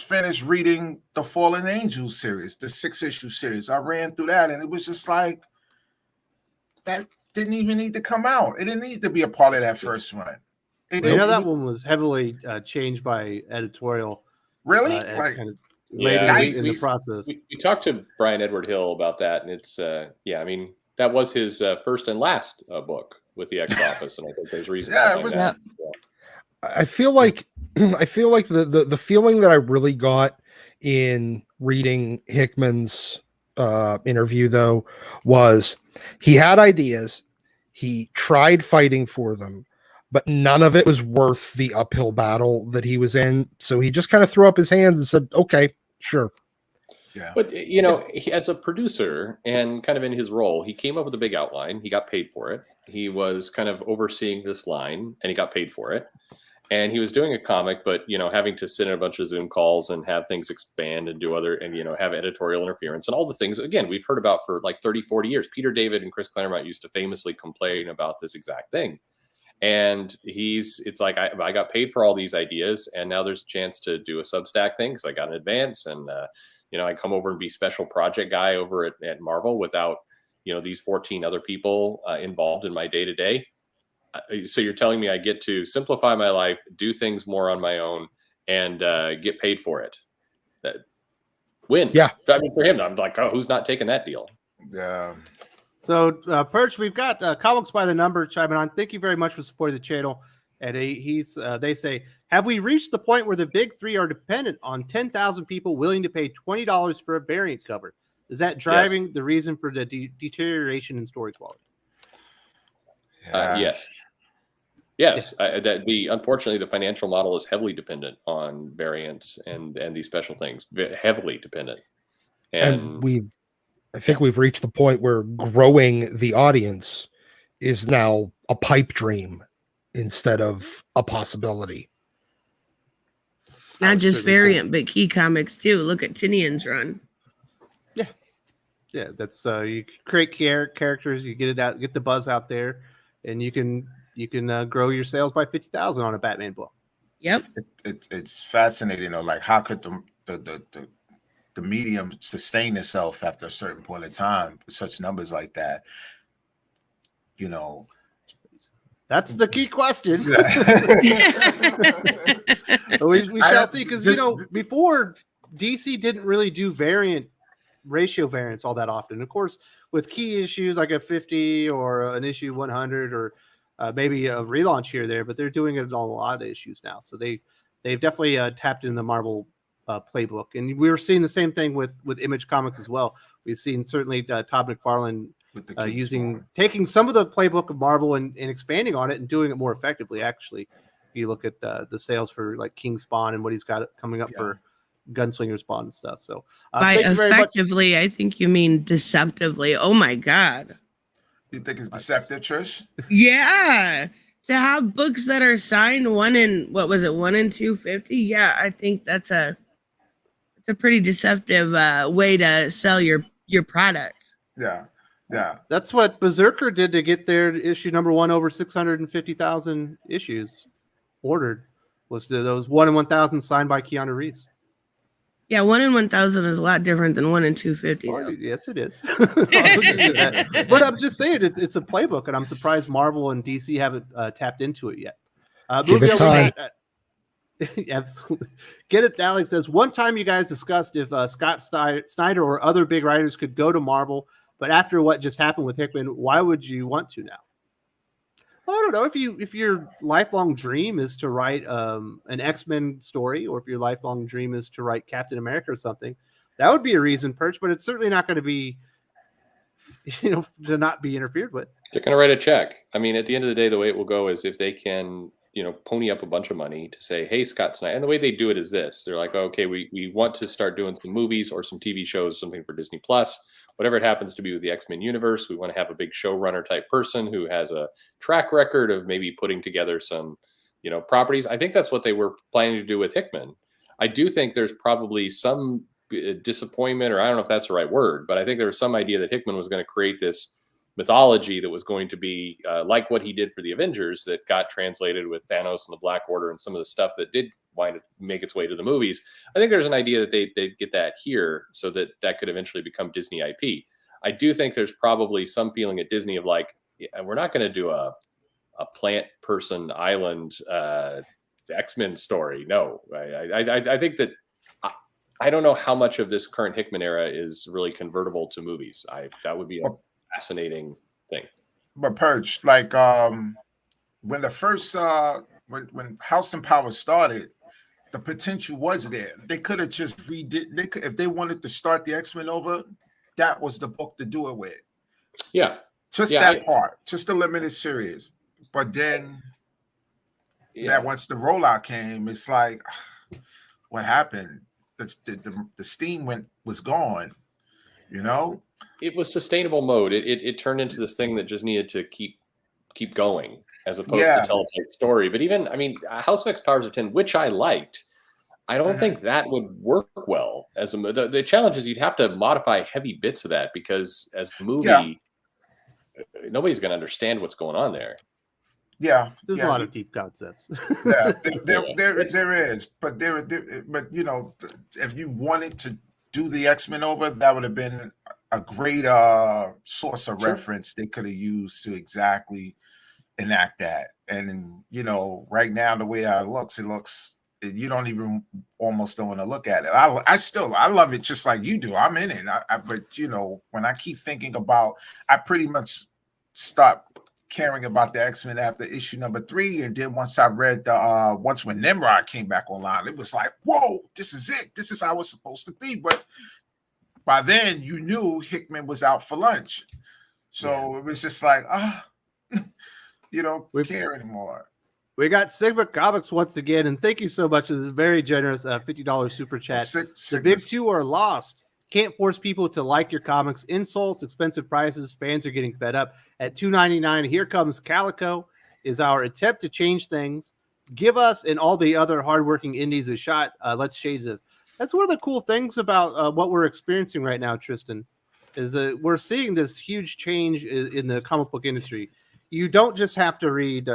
finished reading the Fallen Angels series, the 6-issue series. I ran through that, and it was just like, that didn't even need to come out. It didn't need to be a part of that first run. That one was heavily changed by editorial. Really? Kind of later in the process. We talked to Brian Edward Hill about that, and it's that was his first and last book with the X Office, and I think there's reasons. Yeah, it was. That. I feel like the feeling that I really got in reading Hickman's interview, though, was he had ideas, he tried fighting for them, but none of it was worth the uphill battle that he was in. So he just kind of threw up his hands and said, okay, sure. Yeah. But, as a producer and kind of in his role, he came up with a big outline. He got paid for it. He was kind of overseeing this line, and he got paid for it. And he was doing a comic, but, having to sit in a bunch of Zoom calls and have things expand and do have editorial interference and all the things, again, we've heard about for like 30, 40 years. Peter David and Chris Claremont used to famously complain about this exact thing. And it's like, I got paid for all these ideas, and now there's a chance to do a Substack thing because I got an advance, and, I come over and be special project guy over at Marvel without, these 14 other people involved in my day-to-day. So you're telling me I get to simplify my life, do things more on my own, and get paid for it. That win. Yeah. I mean, for him, I'm like, who's not taking that deal? Yeah. So, Perch, we've got Comics by the Number chiming on. Thank you very much for supporting the channel. And they say, have we reached the point where the big three are dependent on 10,000 people willing to pay $20 for a variant cover? Is that driving the reason for the deterioration in story quality? Yes. Unfortunately, the financial model is heavily dependent on variants and these special things, heavily dependent. And I think we've reached the point where growing the audience is now a pipe dream instead of a possibility. Not just variant, but key comics too. Look at Tinian's run. Yeah, that's you create characters, you get it out, get the buzz out there, and you can grow your sales by 50,000 on a Batman book. Yep. It's fascinating though. Like, how could the medium sustain itself after a certain point of time with such numbers like that? That's the key question. we shall see, because before, DC didn't really do ratio variants all that often. Of course, with key issues like a 50 or an issue 100 or maybe a relaunch here or there, but they're doing it on a lot of issues now. So they've definitely tapped into the Marvel playbook, and we were seeing the same thing with Image Comics as well. We've seen certainly Todd McFarlane taking some of the playbook of Marvel and expanding on it and doing it more effectively. Actually, if you look at the sales for like King Spawn and what he's got coming up for Gunslinger Spawn and stuff. So by effectively, I think you mean deceptively. Oh my God. You think it's deceptive, Trish? Yeah. To have books that are signed 1 in 250. Yeah, I think it's a pretty deceptive way to sell your product. Yeah. That's what Berserker did to get their issue number 1 over 650,000 issues ordered. Was those 1 in 1,000 signed by Keanu Reeves? Yeah, 1 in 1,000 is a lot different than 1 in 250. Yes, it is. But I'm just saying, it's a playbook, and I'm surprised Marvel and DC haven't tapped into it yet. Give it time. Absolutely. Get it. Alex says, one time you guys discussed if Scott Snyder or other big writers could go to Marvel, but after what just happened with Hickman, why would you want to now? Well, I don't know, if your lifelong dream is to write an X-Men story, or if your lifelong dream is to write Captain America or something, that would be a reason, Perch, but it's certainly not going to be, to not be interfered with. They're going to write a check. I mean, at the end of the day, the way it will go is if they can, pony up a bunch of money to say, hey, Scott Snyder. And the way they do it is this. They're like, okay, we want to start doing some movies or some TV shows, something for Disney Plus. whatever it happens to be with the X-Men universe, we want to have a big showrunner type person who has a track record of maybe putting together some, properties. I think that's what they were planning to do with Hickman. I do think there's probably some disappointment, or I don't know if that's the right word, but I think there was some idea that Hickman was going to create this mythology that was going to be like what he did for the Avengers that got translated with Thanos and the Black Order and some of the stuff that did wind up make its way to the movies. I think there's an idea that they'd get that here so that could eventually become Disney IP. I do think there's probably some feeling at Disney of like, we're not going to do a plant person island X-Men story. No, I think that I don't know how much of this current Hickman era is really convertible to movies. That would be a fascinating thing. But Perch, like when the first when House and Power started, the potential was there. They could have just redid. If they wanted to start the X-Men over, that was the book to do it with. Yeah, just that part, just the limited series. But then, that once the rollout came, it's like, what happened? The steam was gone. It was sustainable mode. It turned into this thing that just needed to keep going as opposed to tell a tight story. But even, House of X Powers of 10, which I liked, I don't think that would work well as the challenge is you'd have to modify heavy bits of that because as a movie, nobody's going to understand what's going on there. Yeah, there's a lot of deep concepts. there is, but if you wanted to do the X-Men over, that would have been a great source of reference they could have used to exactly enact that. And right now the way it looks, you don't almost don't want to look at it. I love it just like you do. I'm in it. But when I keep thinking about, I pretty much stopped caring about the X-Men after issue number 3, and then once I read once when Nimrod came back online, it was like, whoa, this is it. This is how it's supposed to be. But by then, you knew Hickman was out for lunch, so it was just like, you don't care anymore. We got Sigma Comics once again, and thank you so much. This is a very generous $50 super chat. The big two are lost. Can't force people to like your comics. Insults, expensive prices. Fans are getting fed up. At $2.99, here comes Calico. Is our attempt to change things. Give us and all the other hardworking indies a shot. Let's change this. That's one of the cool things about what we're experiencing right now, Tristen, is that we're seeing this huge change in the comic book industry. You don't just have to read,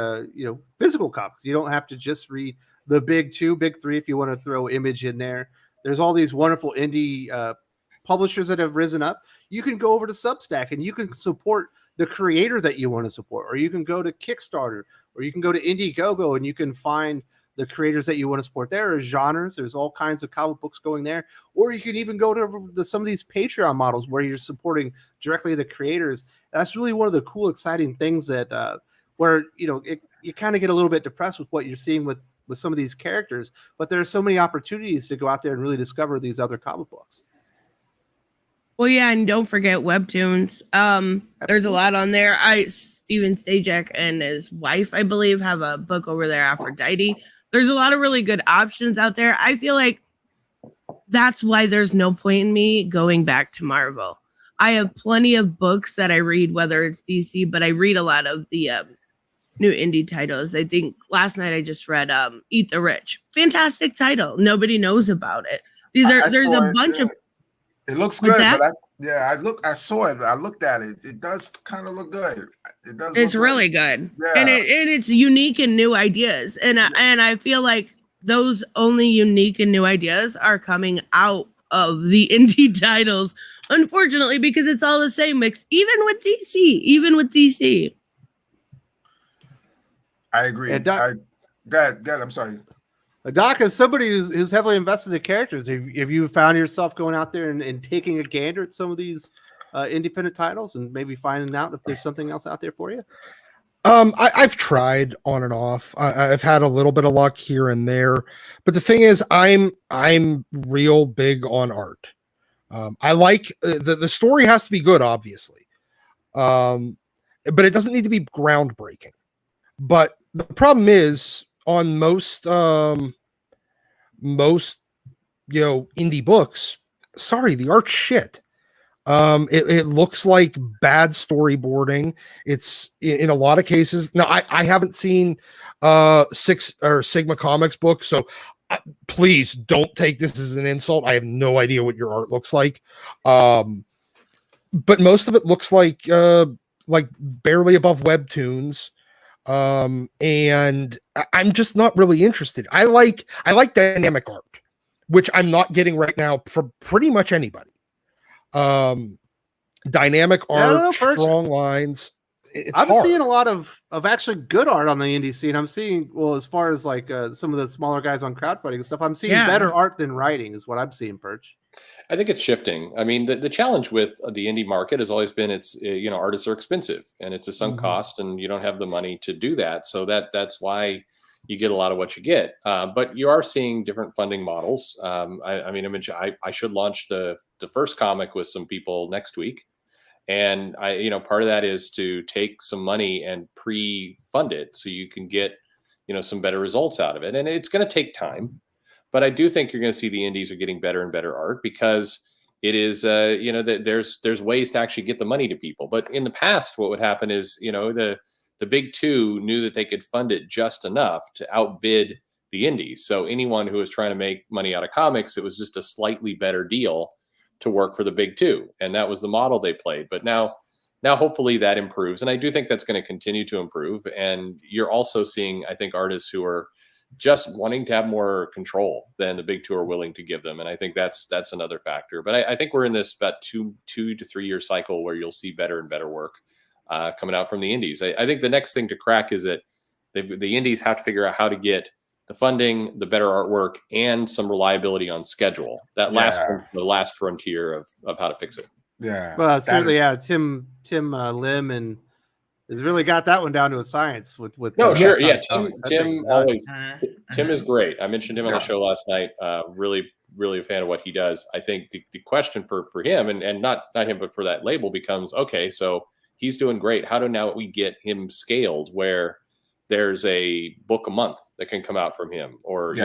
physical comics. You don't have to just read the big 2, big 3 if you want to throw Image in there. There's all these wonderful indie publishers that have risen up. You can go over to Substack and you can support the creator that you want to support, or you can go to Kickstarter, or you can go to Indiegogo and you can find the creators that you want to support. There are genres. There's all kinds of comic books going there, or you can even go to some of these Patreon models where you're supporting directly the creators. That's really one of the cool, exciting things that where you kind of get a little bit depressed with what you're seeing with some of these characters, but there are so many opportunities to go out there and really discover these other comic books. Well, yeah, and don't forget Webtoons. There's a lot on there. Steven Stajak and his wife, I believe, have a book over there, Aphrodite. There's a lot of really good options out there. I feel like that's why there's no point in me going back to Marvel. I have plenty of books that I read, whether it's DC, but I read a lot of the new indie titles. I think last night I just read Eat the Rich. Fantastic title. Nobody knows about it. There's a bunch of. It looks good, but I saw it. I looked at it. It does kind of look good. It's really good, and it's unique and new ideas. And I feel like those only unique and new ideas are coming out of the indie titles, unfortunately, because it's all the same mix. Even with DC. I agree. Go ahead. I'm sorry. Doc, as somebody who's heavily invested in characters, have you found yourself going out there and taking a gander at some of these independent titles and maybe finding out if there's something else out there for you? I've tried on and off. I've had a little bit of luck here and there, but the thing is, I'm real big on art. I like the story has to be good, obviously, but it doesn't need to be groundbreaking. But the problem is, on most indie books, sorry, the art's shit. It looks like bad storyboarding. It's in a lot of cases. Now, I haven't seen Sigma Comics books, so please don't take this as an insult. I have no idea what your art looks like. But most of it looks like barely above webtoons. And I'm just not really interested. I like dynamic art, which I'm not getting right now for pretty much anybody. Dynamic art, strong lines. I'm seeing a lot of actually good art on the indie scene. I'm seeing, well, as far as like some of the smaller guys on crowdfunding and stuff, I'm seeing better art than writing is what I'm seeing, Perch. I think it's shifting. I mean, the challenge with the indie market has always been it's, artists are expensive and it's a sunk cost and you don't have the money to do that. So that's why you get a lot of what you get. But you are seeing different funding models. I should launch the first comic with some people next week. And part of that is to take some money and pre-fund it so you can get, some better results out of it. And it's going to take time, but I do think you're going to see the indies are getting better and better art because it is, there's ways to actually get the money to people. But in the past, what would happen is, the big two knew that they could fund it just enough to outbid the indies. So anyone who was trying to make money out of comics, it was just a slightly better deal to work for the big two. And that was the model they played. But now hopefully that improves. And I do think that's going to continue to improve. And you're also seeing, I think, artists who are just wanting to have more control than the big two are willing to give them. And I think that's another factor. But I think we're in this about two to 3 year cycle where you'll see better and better work coming out from the indies. I think the next thing to crack is that the indies have to figure out how to get the funding, the better artwork, and some reliability on schedule. The last frontier of how to fix it. Yeah. Well, certainly, Tim Lim and has really got that one down to a science with sure. Yeah. Tim is great. I mentioned him on the show last night. Really, really a fan of what he does. I think the question for him and not him, but for that label becomes, okay, so he's doing great. How do now we get him scaled where there's a book a month that can come out from him or,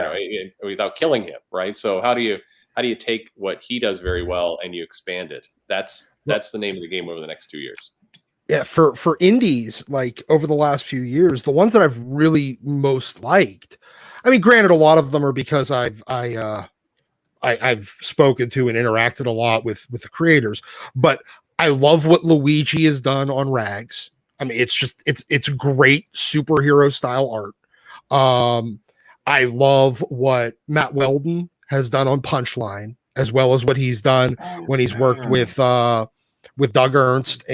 without killing him. Right. So how do you take what he does very well and you expand it? That's the name of the game over the next 2 years. Yeah. For indies, like over the last few years, the ones that I've really most liked, I mean, granted, a lot of them are because I've spoken to and interacted a lot with the creators, but I love what Luigi has done on Rags. I mean, it's great superhero style art. I love what Matt Weldon has done on Punchline, as well as what he's done when he's worked with Doug Ernst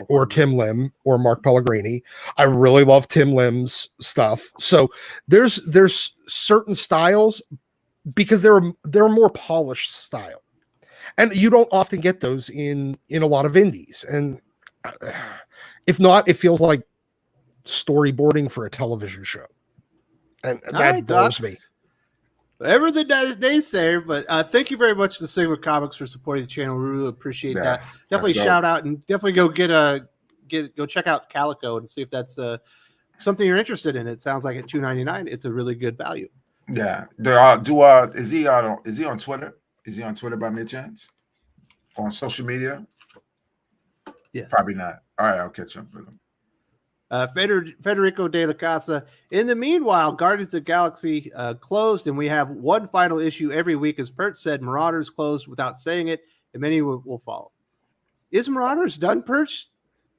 or Tim Lim or Mark Pellegrini. I really love Tim Lim's stuff. So there's certain styles because they're a more polished style, and you don't often get those in a lot of indies. And if not, it feels like storyboarding for a television show. And that bores me. Everything they say, but thank you very much to the Sigma Comics for supporting the channel. We really appreciate that. Definitely shout out and definitely go check out Calico and see if that's something you're interested in. It sounds like at $2.99, it's a really good value. Yeah. Is he on Twitter? Is he on Twitter by any chance? On social media? Yes. Probably not. All right, I'll catch up with him. Federico de la Casa. In the meanwhile, Guardians of the Galaxy closed, and we have one final issue every week. As Perch said, Marauders closed without saying it, and many will follow. Is Marauders done, Perch?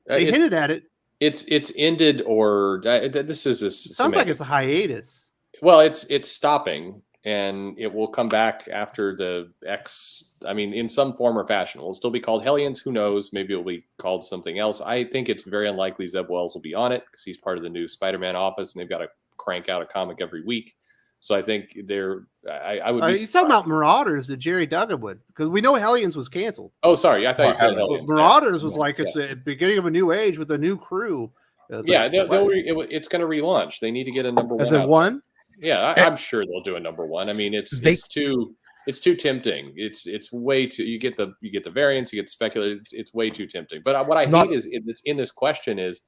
They hinted at it. It's ended, or this is a sounds like it's a hiatus. Well, it's stopping, and it will come back after the X. I mean, in some form or fashion. Will it still be called Hellions? Who knows? Maybe it'll be called something else. I think it's very unlikely Zeb Wells will be on it because he's part of the new Spider-Man office, and they've got to crank out a comic every week. So I think I would. Are you talking about Marauders that Jerry Duggan would? Because we know Hellions was canceled. Oh, sorry, I thought you said Hellions. Marauders was it's the beginning of a new age with a new crew. It's going to relaunch. They need to get a number one. Is it one? Yeah, I'm sure they'll do a number one. I mean, it's too tempting. It's way too. You get the variants, you get the speculative. It's way too tempting. But what I hate is in this question is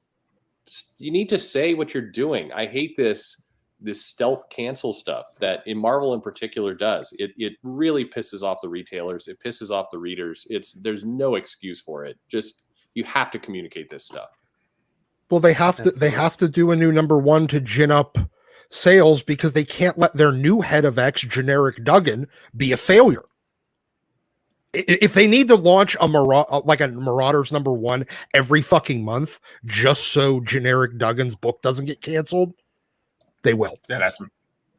you need to say what you're doing. I hate this this stealth cancel stuff that in Marvel in particular does. It really pisses off the retailers. It pisses off the readers. There's no excuse for it. Just you have to communicate this stuff. Well, they have to do a new #1 to gin up sales because they can't let their new head of X, generic Duggan, be a failure. If they need to launch a Marauders #1 every fucking month just so generic Duggan's book doesn't get canceled, they will. Yeah,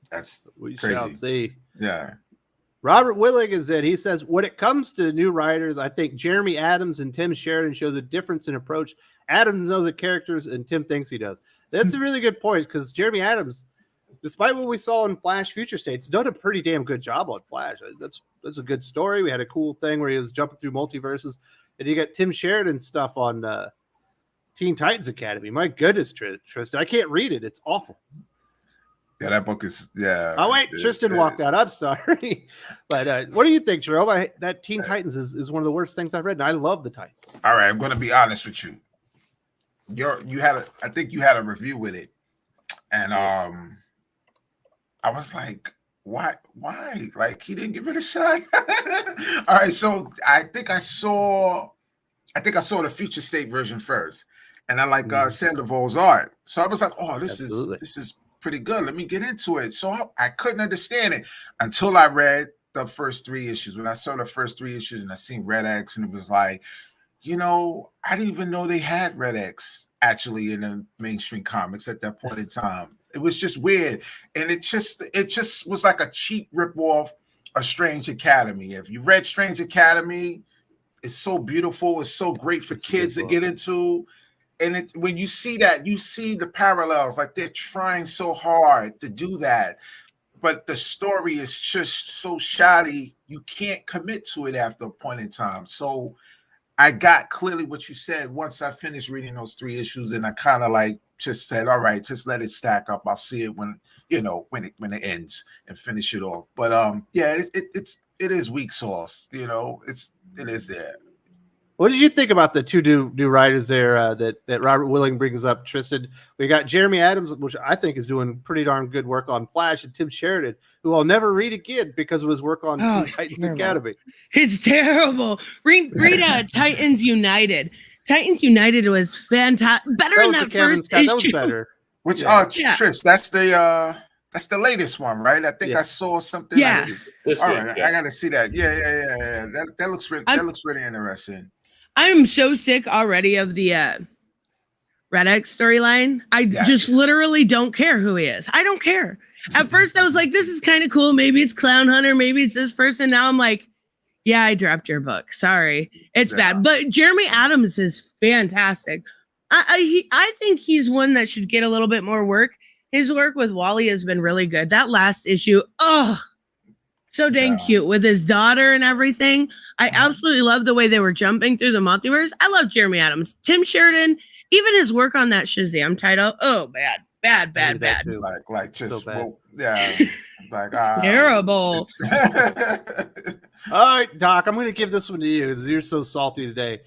that's We crazy. shall see. Yeah. Robert Willig is it. He says, when it comes to new writers, I think Jeremy Adams and Tim Sheridan show the difference in approach. Adams knows the characters and Tim thinks he does. That's a really good point because Jeremy Adams, despite what we saw in Flash Future State's done a pretty damn good job on Flash. That's a good story. We had a cool thing where he was jumping through multiverses. And you got Tim Sheridan stuff on Teen Titans Academy. My goodness, Tristan. I can't read it. It's awful. Yeah, that book is, yeah. Oh, wait, Tristan walked out. I'm sorry. But what do you think, Jerome? That Teen Titans is one of the worst things I've read, and I love the Titans. All right, I'm going to be honest with you. I think you had a review with it. And I was like, why? Like, he didn't give it a shot? All right, so I think I saw the Future State version first. And I like Sandoval's art. So I was like, oh, this is pretty good. Let me get into it. So I couldn't understand it until I read the first 3 issues. When I saw the first 3 issues and I seen Red X, and it was like, I didn't even know they had Red X actually in the mainstream comics at that point in time. It was just weird. And it just was like a cheap ripoff of Strange Academy. If you read Strange Academy, it's so beautiful. It's so great for kids to get into. And when you see that, you see the parallels. Like, they're trying so hard to do that, but the story is just so shoddy. You can't commit to it after a point in time. So I got clearly what you said once I finished reading those 3 issues, and I kind of like just said, all right, just let it stack up. I'll see it when it ends and finish it off. But yeah, it is weak sauce. It is there. What did you think about the 2 new writers there that Robert Willing brings up, Tristan? We got Jeremy Adams, which I think is doing pretty darn good work on Flash, and Tim Sheridan, who I'll never read again because of his work on Titans Academy. It's terrible. Read Titans United. Titans United was fantastic. Better than that first issue. That was better. Which Tris, that's the latest one, right? I think I saw something. Yeah. All right, I gotta see that. Yeah. That looks really interesting. I'm so sick already of the Red X storyline. I just literally don't care who he is. I don't care. At first, I was like, this is kind of cool. Maybe it's Clown Hunter. Maybe it's this person. Now I'm like, yeah, I dropped your book. Sorry. It's bad. But Jeremy Adams is fantastic. I think he's one that should get a little bit more work. His work with Wally has been really good. That last issue, so dang cute with his daughter and everything. I absolutely love the way they were jumping through the multiverse. I love Jeremy Adams. Tim Sheridan, even his work on that Shazam title. Oh, bad. Like just, so bad. Well, yeah. Like, terrible. All right, Doc, I'm going to give this one to you because you're so salty today.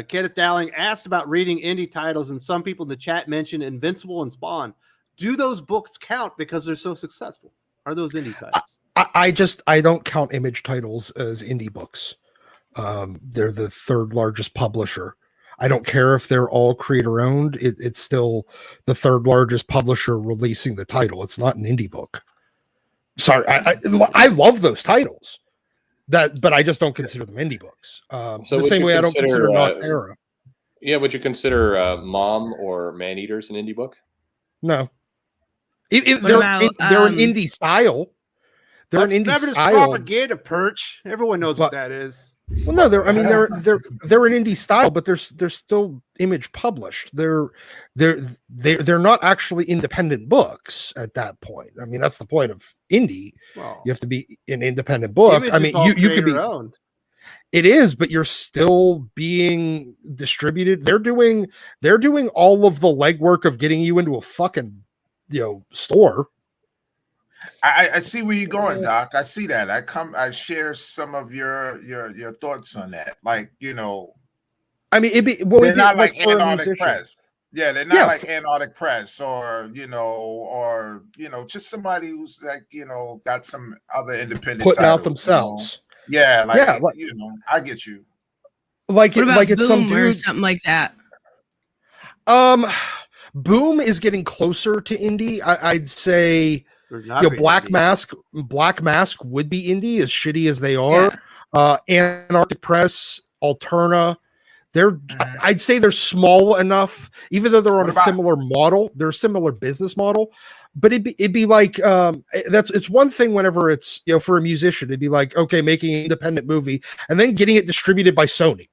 Kenneth Dowling asked about reading indie titles, and some people in the chat mentioned Invincible and Spawn. Do those books count because they're so successful? Are those indie titles? I don't count Image titles as indie books. They're the 3rd largest publisher. I don't care if they're all creator owned. It's still the 3rd largest publisher releasing the title. It's not an indie book. Sorry, I love those titles. But I just don't consider them indie books. So the same way I don't consider Noctera. Yeah, would you consider Mom or Maneaters an indie book? No. They're an indie style. They're an indie style. Propaganda, Perch. Everyone knows what that is. Well, no, they're an indie style, but they're still Image published. They're not actually independent books at that point. I mean, that's the point of indie. Well, you have to be an independent book. I mean, you could be owned. It is, but you're still being distributed. They're doing all of the legwork of getting you into a fucking store. I see where you're going, Doc. I see that. I share some of your thoughts on that. Like, I mean, they're not like Antarctic Press. Yeah, they're not Yeah, like Antarctic Press or just somebody who's like, got some other independent putting out titles. themselves. Yeah, like Yeah, I get you. like What about it's some Boom or dude. something like that? Boom is getting closer to indie. I'd say Or not being Black indie. Mask would be indie, as shitty as they are. Antarctic Press, Alterna, I'd say they're small enough, even though they're on a similar model, they're a similar business model. But it'd be like it's one thing whenever it's for a musician, it'd be like, okay, making an independent movie and then getting it distributed by Sony.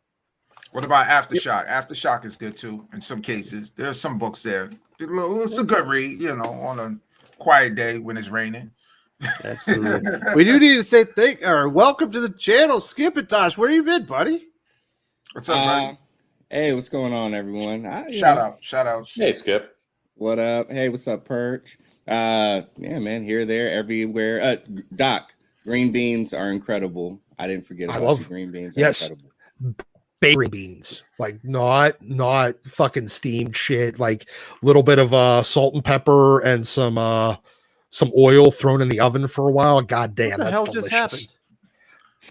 What about Aftershock? Aftershock is good too. In some cases, there's some books there. It's a good read, on a quiet day when it's raining. Absolutely. We do need to say welcome to the channel, Skipitosh. Where you been, buddy? What's up, buddy? Hey, what's going on, everyone? Shout out. Hey, Skip. What up? Hey, what's up, Perch? Yeah, man, here, there, everywhere. Doc, green beans are incredible. I didn't forget about you. Green beans are incredible. Green beans, like not fucking steamed shit, like a little bit of salt and pepper and some oil thrown in the oven for a while. God damn, What the that's hell delicious. just happened?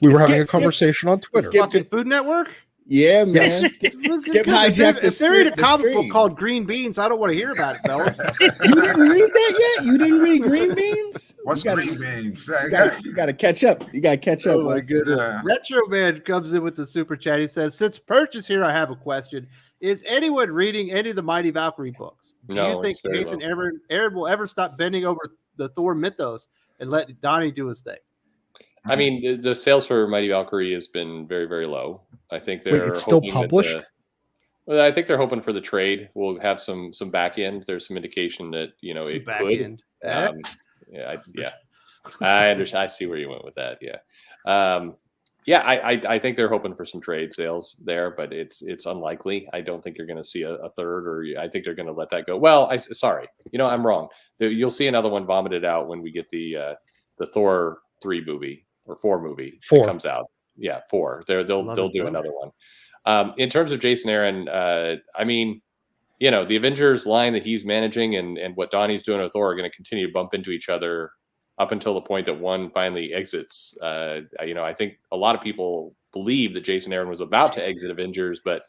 We were having a conversation on Twitter. Watching Food Network? Yeah, man. Skip hijacked if they're in a comic book called Green Beans, I don't want to hear about it, fellas. You didn't read that yet? You didn't read Green Beans? What's Green Beans? You got to catch up. You got to catch up. Oh my goodness. Retro Man comes in with the super chat. He says, since Perch is here, I have a question. Is anyone reading any of the Mighty Valkyrie books? Do you think Jason Aaron will ever stop bending over the Thor mythos and let Donnie do his thing? I mean, the sales for Mighty Valkyrie has been very, very low. I think they're it's still published. I think they're hoping for the trade. We'll have some back end. There's some indication that it back could. end. I understand. I see where you went with that. Yeah. I think they're hoping for some trade sales there, but it's unlikely. I don't think you're going to see a third, or I think they're going to let that go. Well, sorry, I'm wrong. You'll see another one vomited out when we get the Thor 3 movie or 4 movie that comes out. Yeah, 4. They'll do another one. In terms of Jason Aaron, I mean, the Avengers line that he's managing and what Donnie's doing with Thor are going to continue to bump into each other up until the point that one finally exits. I think a lot of people believe that Jason Aaron was about to exit Avengers, but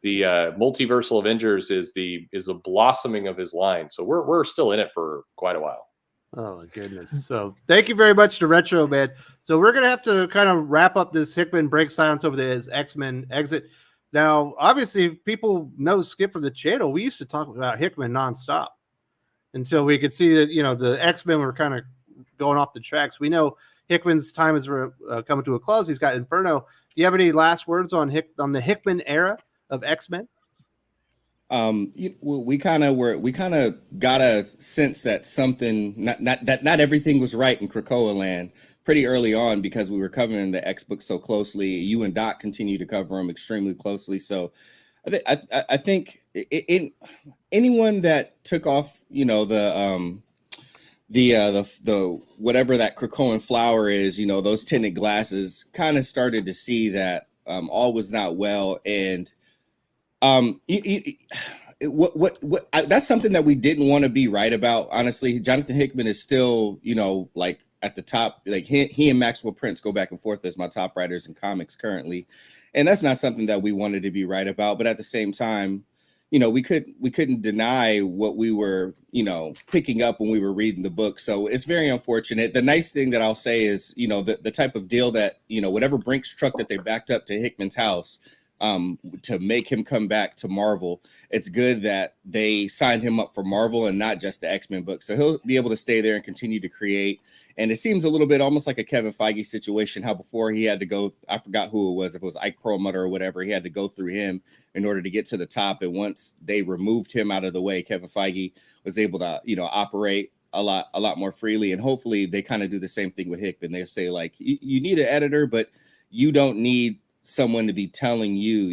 the multiversal Avengers is the blossoming of his line. So we're still in it for quite a while. Oh my goodness. So thank you very much to Retro Man. So we're gonna have to kind of wrap up this Hickman break silence over his X-Men exit. Now, obviously, if people know Skip from the channel, we used to talk about Hickman nonstop until we could see that the X-Men were kind of going off the tracks. We know Hickman's time is coming to a close. He's got Inferno. Do you have any last words on the Hickman era of X-Men? We kind of got a sense that something not everything was right in Krakoa land pretty early on, because we were covering the X books so closely. You and Doc continue to cover them extremely closely. So I think anyone that took off, the whatever that Krakoan flower is, those tinted glasses, kind of started to see that all was not well. And that's something that we didn't want to be right about. Honestly, Jonathan Hickman is still, like at the top. Like he and Maxwell Prince go back and forth as my top writers in comics currently, and that's not something that we wanted to be right about. But at the same time, we couldn't deny what we were, picking up when we were reading the book. So it's very unfortunate. The nice thing that I'll say is, the type of deal that, whatever Brinks truck that they backed up to Hickman's house to make him come back to Marvel, it's good that they signed him up for Marvel and not just the X-Men book. So he'll be able to stay there and continue to create. And it seems a little bit almost like a Kevin Feige situation, how before he had to go, I forgot who it was, if it was Ike Perlmutter or whatever, he had to go through him in order to get to the top. And once they removed him out of the way, Kevin Feige was able to, operate a lot more freely. And hopefully they kind of do the same thing with Hickman. They say, like, you need an editor, but you don't need someone to be telling you,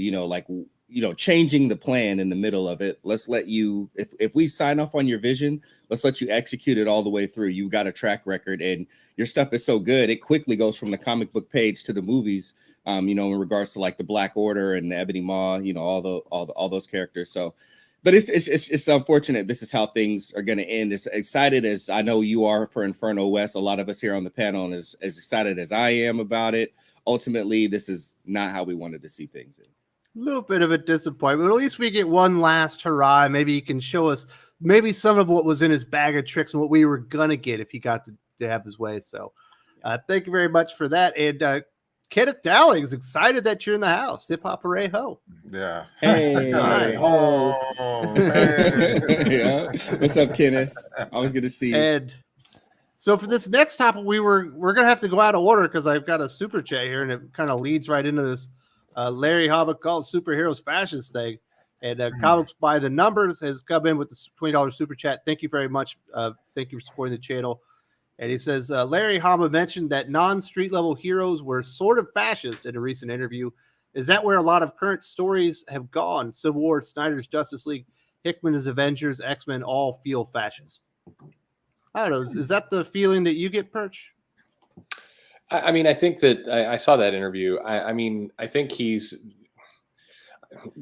changing the plan in the middle of it. Let's let you, if we sign off on your vision, let's let you execute it all the way through. You've got a track record and your stuff is so good. It quickly goes from the comic book page to the movies, in regards to like the Black Order and the Ebony Maw, all those characters. So But it's unfortunate. This is how things are going to end. As excited as I know you are for Inferno West, a lot of us here on the panel, and as excited as I am about it, ultimately, this is not how we wanted to see things. A little bit of a disappointment, but at least we get one last hurrah. Maybe he can show us maybe some of what was in his bag of tricks and what we were going to get if he got to have his way. So thank you very much for that. And Kenneth Dowling is excited that you're in the house. Hip hop hooray ho. Yeah. Hey. Nice. Hey. Yeah. What's up, Kenneth? Always good to see you. And so for this next topic, we're gonna have to go out of order because I've got a super chat here, and it kind of leads right into this Larry Hama called Superheroes Fascist thing. And Comics by the Numbers has come in with the $20 super chat. Thank you very much. Thank you for supporting the channel. And he says, Larry Hama mentioned that non-street level heroes were sort of fascist in a recent interview. Is that where a lot of current stories have gone? Civil War, Snyder's Justice League, Hickman's Avengers, X-Men all feel fascist. I don't know. Is that the feeling that you get, Perch? I mean, I think that I saw that interview. I mean, I think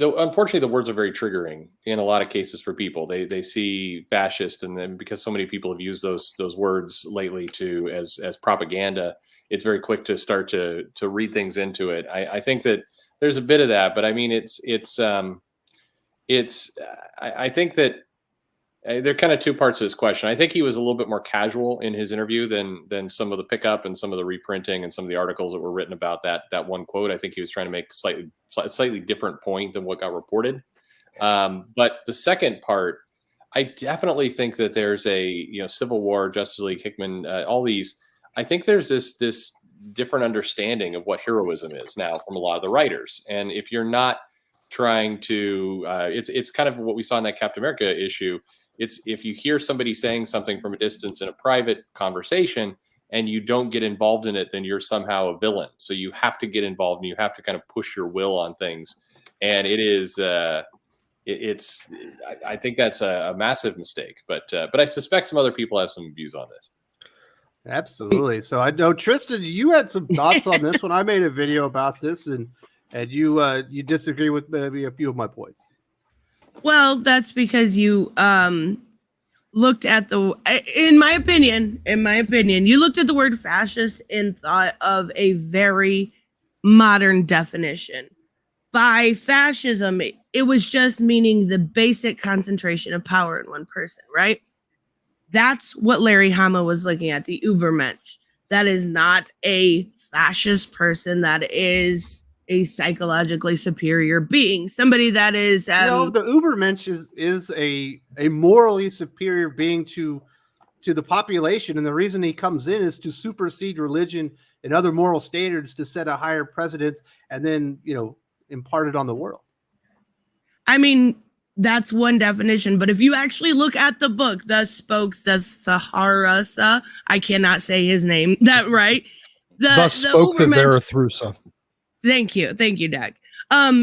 unfortunately, the words are very triggering in a lot of cases for people. They see fascist, and then because so many people have used those words lately as propaganda, it's very quick to start to read things into it. I think that there's a bit of that, but I mean, I think that there are kind of two parts to this question. I think he was a little bit more casual in his interview than some of the pickup and some of the reprinting and some of the articles that were written about that one quote. I think he was trying to make slightly different point than what got reported. But the second part, I definitely think that there's a Civil War, Justice League, Hickman, all these. I think there's this different understanding of what heroism is now from a lot of the writers, and if you're not trying to, it's kind of what we saw in that Captain America issue. It's if you hear somebody saying something from a distance in a private conversation and you don't get involved in it, then you're somehow a villain. So you have to get involved and you have to kind of push your will on things. And it is, I think that's a massive mistake. But I suspect some other people have some views on this. Absolutely. So I know, Tristen, you had some thoughts on this when I made a video about this, and you disagree with maybe a few of my points. Well, that's because you looked at in my opinion, you looked at the word fascist and thought of a very modern definition. By fascism, it was just meaning the basic concentration of power in one person, right? That's what Larry Hama was looking at, the Ubermensch. That is not a fascist person. That is a psychologically superior being, somebody that is the Ubermensch is a morally superior being to the population, and the reason he comes in is to supersede religion and other moral standards to set a higher precedence and then impart it on the world. I mean, that's one definition, but if you actually look at the book, the Saharasa, I cannot say his name that right. The spoke the Zarathustra. Thank you, Doug.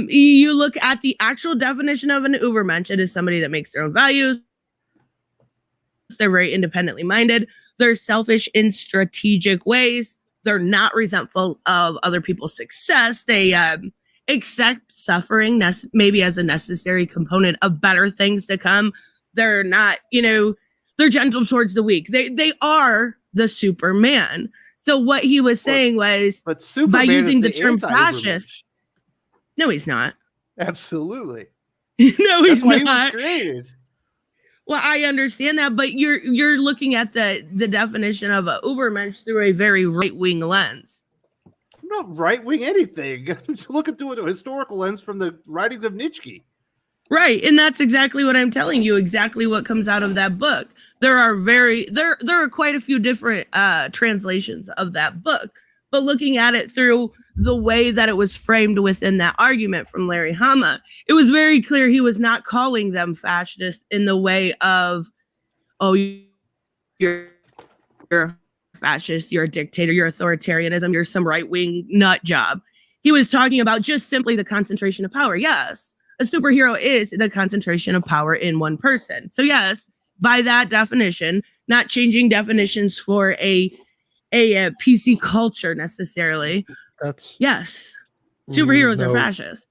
You look at the actual definition of an Ubermensch. It is somebody that makes their own values. They're very independently minded. They're selfish in strategic ways. They're not resentful of other people's success. They accept suffering maybe as a necessary component of better things to come. They're not, they're gentle towards the weak. They are the Superman. So what he was saying was, but Superman by using the term fascist. No, he's not. Absolutely. No, he's That's why not. He was created. Well, I understand that, but you're looking at the definition of a Ubermensch through a very right-wing lens. I'm not right-wing anything. Just look at a historical lens from the writings of Nietzsche. Right, and that's exactly what I'm telling you. Exactly what comes out of that book. There are quite a few different translations of that book, but looking at it through the way that it was framed within that argument from Larry Hama, it was very clear he was not calling them fascists in the way of, oh, you're a fascist, you're a dictator, you're authoritarianism, you're some right-wing nut job. He was talking about just simply the concentration of power. Yes. A superhero is the concentration of power in one person. So yes, by that definition, not changing definitions for a PC culture necessarily. Yes, superheroes are fascist.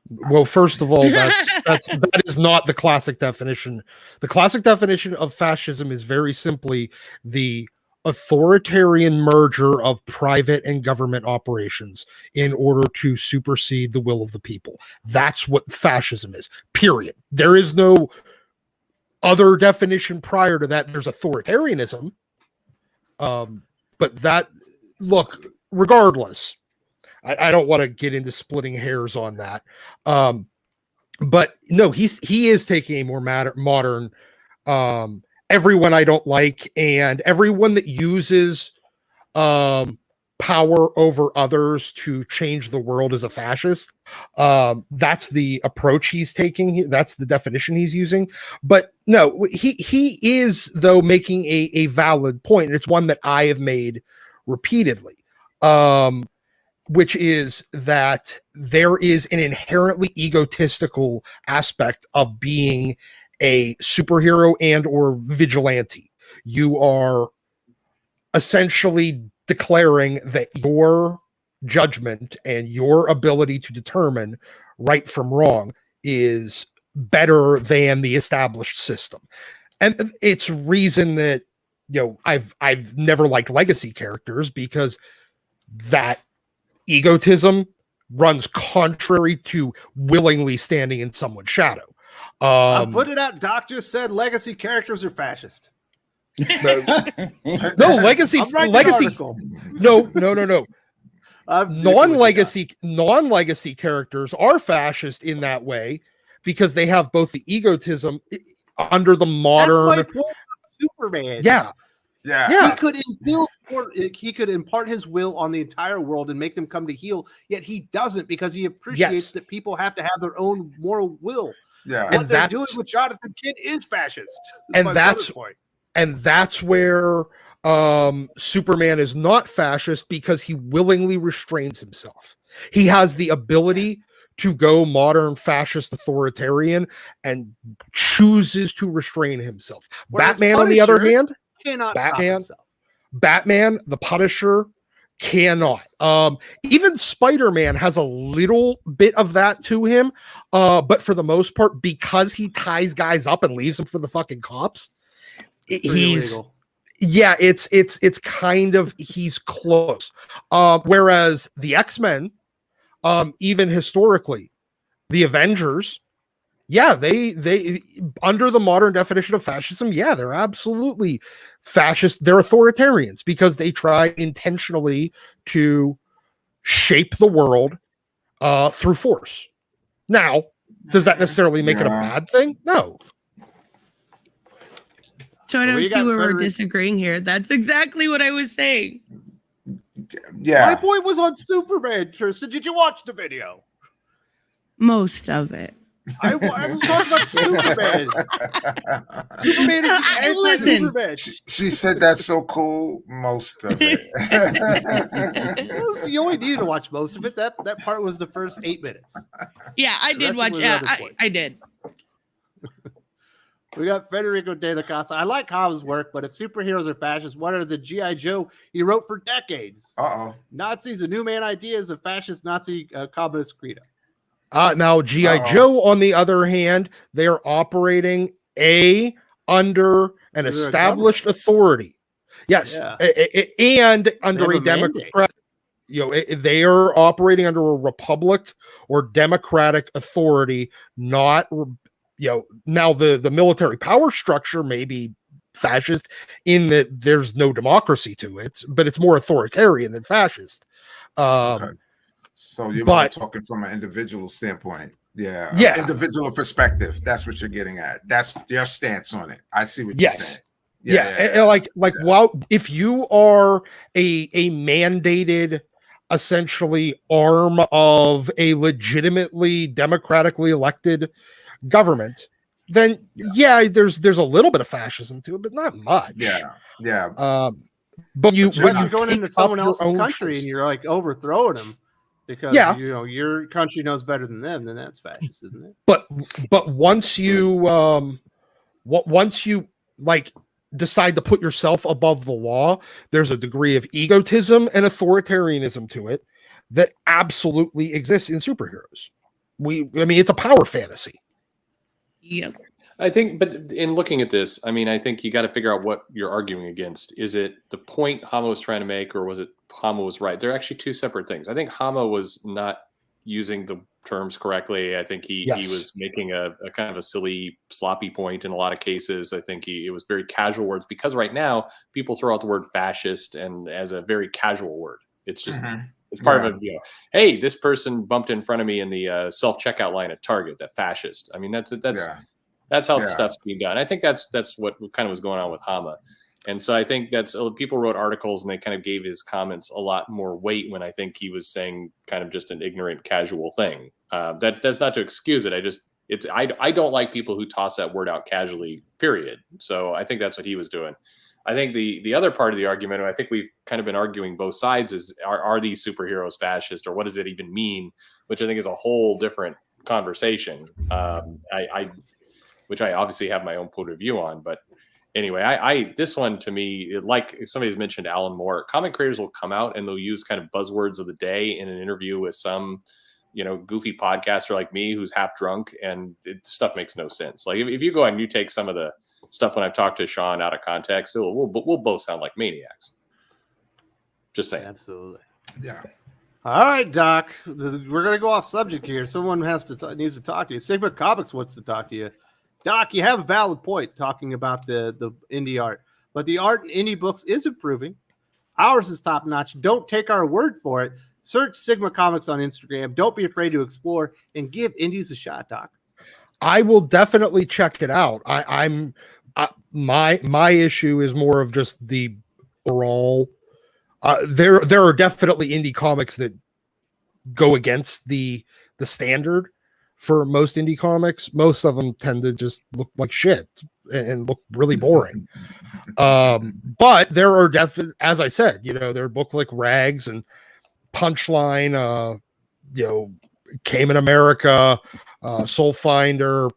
Well, first of all, that is not the classic definition. The classic definition of fascism is very simply the authoritarian merger of private and government operations in order to supersede the will of the people. That's what fascism is. Period. There is no other definition prior to that. There's authoritarianism. But that, look, regardless, I don't want to get into splitting hairs on that. But no, he is taking a more modern, everyone I don't like, and everyone that uses power over others to change the world is a fascist. That's the approach he's taking. That's the definition he's using. But no, he is, though, making a valid point. And it's one that I have made repeatedly. Which is that there is an inherently egotistical aspect of being a superhero and or vigilante. You are essentially declaring that your judgment and your ability to determine right from wrong is better than the established system. And it's reason that, I've never liked legacy characters, because that egotism runs contrary to willingly standing in someone's shadow. I'm putting it out. Doc just said legacy characters are fascist. No, legacy. No. Non-legacy characters are fascist in that way because they have both the egotism under the modern. That's my point with Superman. Yeah. He could impart his will on the entire world and make them come to heel, yet he doesn't, because he appreciates that people have to have their own moral will. Yeah. What they're doing with Jonathan Kent is fascist. And that's where Superman is not fascist, because he willingly restrains himself. He has the ability to go modern fascist authoritarian and chooses to restrain himself. Whereas Batman, on the other hand, cannot stop himself. Batman, the Punisher, cannot. Even Spider-Man has a little bit of that to him, but for the most part, because he ties guys up and leaves them for the fucking cops, it's kind of, he's close. Whereas the X-Men, even historically, the Avengers, they under the modern definition of fascism, they're absolutely fascist. They're authoritarians because they try intentionally to shape the world through force. Now, does that necessarily make it a bad thing? No. So I don't see where we're disagreeing here. That's exactly what I was saying. Yeah. My point was on Superman, Tristen. Did you watch the video? Most of it. I was talking about Superman. Superman is Listen. She said that's so cool. Most of it. You only needed to watch most of it. That part was the first 8 minutes. Yeah, I did watch. Yeah, I did. We got Federico De La Casa. I like Hama's work, but if superheroes are fascist, what are the G.I. Joe he wrote for decades? Nazis, a new man idea is a fascist Nazi communist credo. Now, G.I. Joe, on the other hand, they are operating under an established authority. Yes, and under a democratic. They are operating under a republic or democratic authority, not. Now the military power structure may be fascist in that there's no democracy to it, but it's more authoritarian than fascist. Okay. So you're talking from an individual standpoint. Yeah. Individual perspective. That's what you're getting at. That's your stance on it. I see what you're saying. Well, if you are a mandated, essentially, arm of a legitimately democratically elected government, then there's a little bit of fascism to it, but not much. But you're going into someone else's country and you're like overthrowing them because your country knows better than them, then that's fascist, isn't it? But once you like decide to put yourself above the law, there's a degree of egotism and authoritarianism to it that absolutely exists in superheroes. it's a power fantasy. Yep. I think, but in looking at this, I mean, I think you got to figure out what you're arguing against. Is it the point Hama was trying to make, or was it Hama was right? They're actually two separate things. I think Hama was not using the terms correctly. I think he was making a kind of a silly, sloppy point in a lot of cases. I think it was very casual words, because right now people throw out the word fascist and as a very casual word. It's just it's part of a hey, this person bumped in front of me in the self-checkout line at Target. That fascist. I mean, that's how stuff's being done. I think that's what kind of was going on with Hama. And so I think that's people wrote articles and they kind of gave his comments a lot more weight when I think he was saying kind of just an ignorant, casual thing. That's not to excuse it. I don't like people who toss that word out casually, period. So I think that's what he was doing. I think the other part of the argument, and I think we've kind of been arguing both sides, is are these superheroes fascist, or what does it even mean? Which I think is a whole different conversation. Which I obviously have my own point of view on, but anyway, this one to me, like somebody's mentioned Alan Moore, comic creators will come out and they'll use kind of buzzwords of the day in an interview with some, goofy podcaster like me who's half drunk, and stuff makes no sense. Like if you go and you take some of the stuff when I've talked to Sean out of context, we'll both sound like maniacs. Just saying. Absolutely. Yeah. All right, Doc. We're gonna go off subject here. Someone needs to talk to you. Sigma Comics wants to talk to you. Doc, you have a valid point talking about the indie art, but the art in indie books is improving. Ours is top notch. Don't take our word for it. Search Sigma Comics on Instagram. Don't be afraid to explore and give indies a shot, Doc. I will definitely check it out. My issue is more of just the overall. There are definitely indie comics that go against the standard. For most indie comics, most of them tend to just look like shit and look really boring. But there are definitely, as I said, there are books like Rags and Punchline, Came in America, Soul Finder,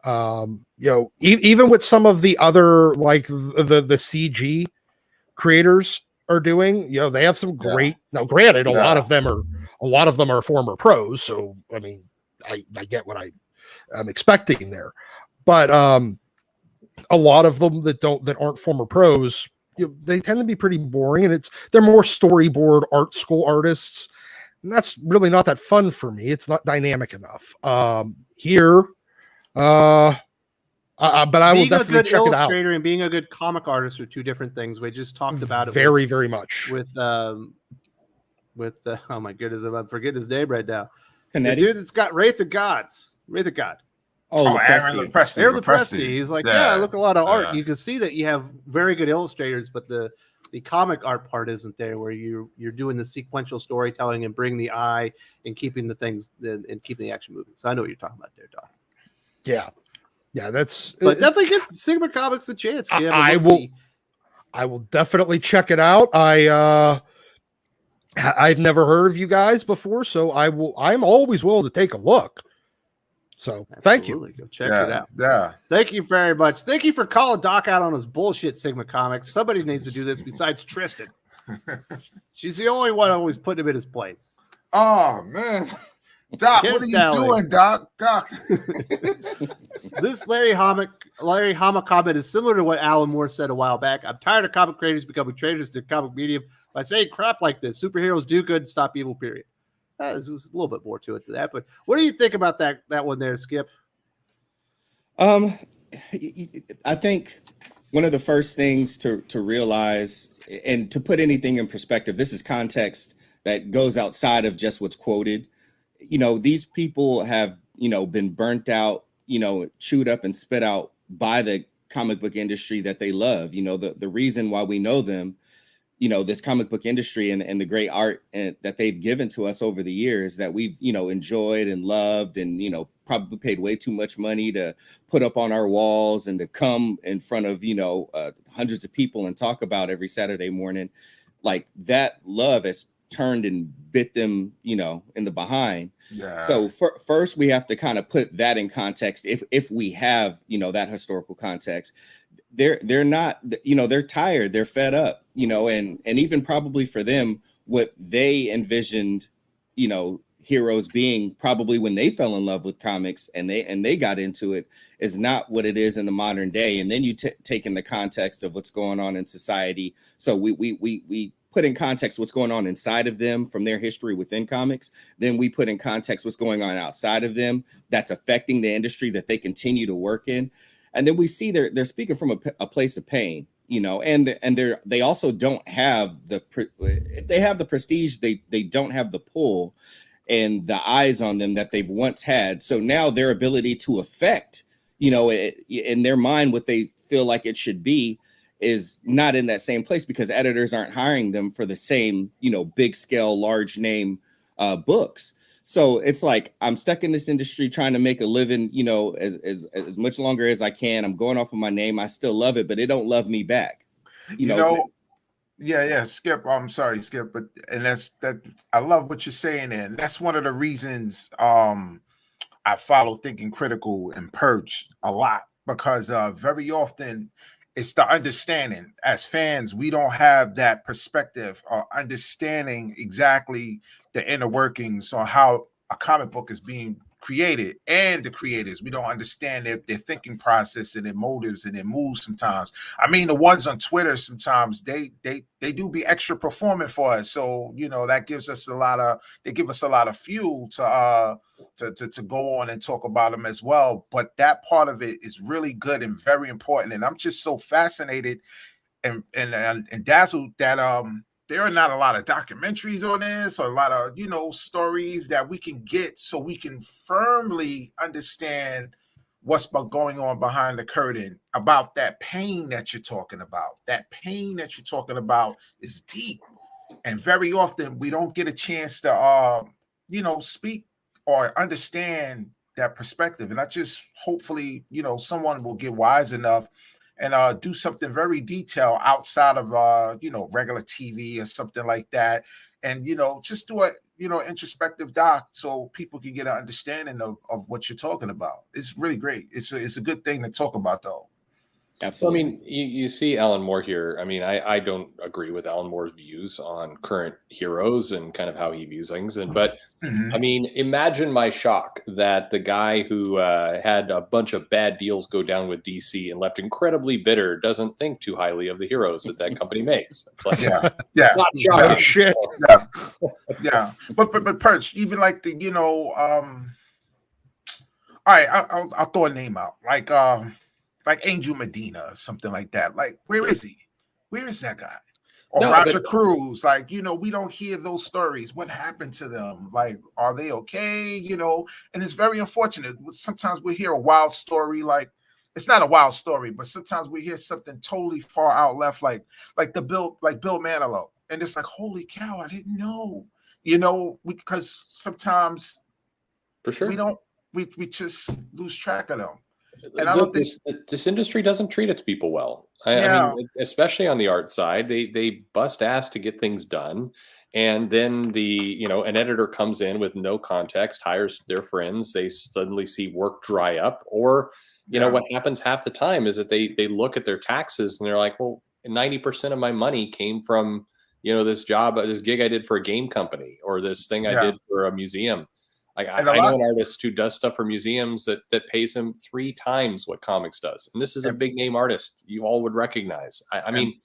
even with some of the other, like the CG creators are doing, they have some great, now granted, a lot of them are former pros. So, I mean, I get what I'm expecting there, but a lot of them that aren't former pros, they tend to be pretty boring, and they're more storyboard art school artists, and that's really not that fun for me. It's not dynamic enough here. But I will definitely check it out. Being a good illustrator and being a good comic artist are two different things. We just talked about it very much with oh my goodness, I'm forgetting his name right now. Canetti? The dude that's got Wraith the Gods. Wraith the God. Oh, Aaron Lepresti. Aaron Lepresti. He's like, I look a lot of art. You can see that you have very good illustrators, but the comic art part isn't there, where you're doing the sequential storytelling and bring the eye and keeping the things and keeping the action moving. So I know what you're talking about there, Doc. Yeah, that's. But definitely give Sigma Comics a chance. I will definitely check it out. I've never heard of you guys before, so I'm always willing to take a look. So thank you. Go check it out. Yeah. Thank you very much. Thank you for calling Doc out on his bullshit, Sigma Comics. Somebody needs to do this besides Tristen. She's the only one always putting him in his place. Oh man. Doc, what are you doing, Doc? This Larry Hama comment is similar to what Alan Moore said a while back. I'm tired of comic creators becoming traders to comic medium by saying crap like this. Superheroes do good and stop evil, period. There's a little bit more to it to that. But what do you think about that one there, Skip? I think one of the first things to realize, and to put anything in perspective, this is context that goes outside of just what's quoted. These people have, been burnt out, chewed up and spit out by the comic book industry that they love. The reason why we know them, this comic book industry and the great art that they've given to us over the years that we've, enjoyed and loved and, probably paid way too much money to put up on our walls and to come in front of, hundreds of people and talk about every Saturday morning. Like that love has turned and bit them, in the behind. Yeah. So first we have to kind of put that in context. If we have, that historical context, they're not, they're tired, they're fed up, and even probably for them, what they envisioned, heroes being probably when they fell in love with comics and they got into it is not what it is in the modern day. And then you take in the context of what's going on in society. So we put in context what's going on inside of them from their history within comics. Then we put in context what's going on outside of them that's affecting the industry that they continue to work in. And then we see they're speaking from a place of pain, you know, and they also don't have if they have the prestige, they don't have the pull and the eyes on them that they've once had. So now their ability to affect, you know, in their mind, what they feel like it should be is not in that same place because editors aren't hiring them for the same, you know, big scale, large name books. So it's like, I'm stuck in this industry trying to make a living, you know, as much longer as I can. I'm going off of my name. I still love it, but it don't love me back. You know, yeah, Skip. I'm sorry, Skip, but that. I love what you're saying, and that's one of the reasons I follow Thinking Critical and Perch a lot because very often it's the understanding. As fans, we don't have that perspective or understanding exactly the inner workings on how a comic book is being created and the creators. We don't understand their thinking process and their motives and their moves sometimes. I mean, the ones on Twitter sometimes they do be extra performing for us. So, you know, that gives us they give us a lot of fuel to go on and talk about them as well. But that part of it is really good and very important. And I'm just so fascinated and dazzled that there are not a lot of documentaries on this or a lot of, you know, stories that we can get so we can firmly understand what's going on behind the curtain about that pain that you're talking about. That pain that you're talking about is deep. And very often we don't get a chance to, you know, speak or understand that perspective. And I just hopefully, you know, someone will get wise enough and do something very detailed outside of you know, regular TV or something like that, and you know, just do a, you know, introspective doc so people can get an understanding of what you're talking about. It's really great. It's a good thing to talk about, though. absolutely. I mean, you see Alan Moore here. I mean, I don't agree with Alan Moore's views on current heroes and kind of how he views things. But I mean, imagine my shock that the guy who had a bunch of bad deals go down with DC and left incredibly bitter doesn't think too highly of the heroes that company makes. It's like, yeah, not shocking. No shit. yeah. But Perch, even like the, you know, all right, I'll throw a name out like Angel Medina or something like that. Like, where is he? Where is that guy? Or Roger Cruz? Like, you know, we don't hear those stories. What happened to them? Like, are they okay? You know, and it's very unfortunate. Sometimes we hear a wild story, like it's not a wild story, but sometimes we hear something totally far out left, like Bill Manilow, and it's like, holy cow, I didn't know. You know, because sometimes For sure. we just lose track of them. And I don't think this industry doesn't treat its people well. I mean, especially on the art side, they bust ass to get things done, and then an editor comes in with no context, hires their friends. They suddenly see work dry up, or what happens half the time is that they look at their taxes and they're like, well, 90% of my money came from this gig I did for a game company, or this thing I did for a museum. Like, I know an artist who does stuff for museums that pays him 3 times what comics does. And this is a big name artist you all would recognize. I mean,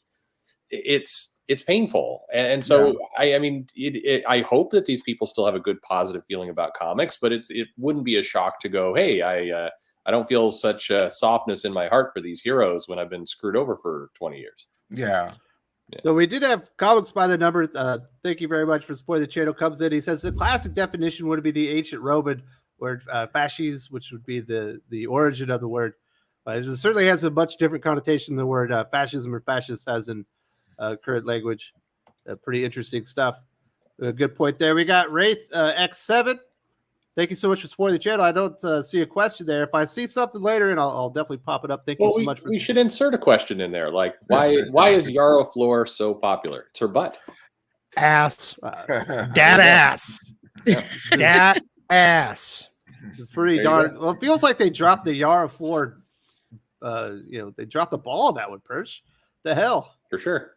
it's painful. And so, I hope that these people still have a good positive feeling about comics, but it wouldn't be a shock to go, hey, I don't feel such softness in my heart for these heroes when I've been screwed over for 20 years. Yeah. So we did have Comics by the Number. Thank you very much for supporting the channel. Comes in. He says the classic definition would be the ancient Roman word fasces, which would be the origin of the word. It certainly has a much different connotation than the word fascism or fascist has in current language. Pretty interesting stuff. Good point there. We got Wraith X7. Thank you so much for supporting the channel. I don't see a question there. If I see something later, and I'll definitely pop it up. Thank you so much. We should insert a question in there. Like, why is Yarrow Floor so popular? It's her butt. Ass. Dat ass. Dat ass. Pretty darn. Well, it feels like they dropped the Yarrow Floor. They dropped the ball on that one, Perch. The hell? For sure.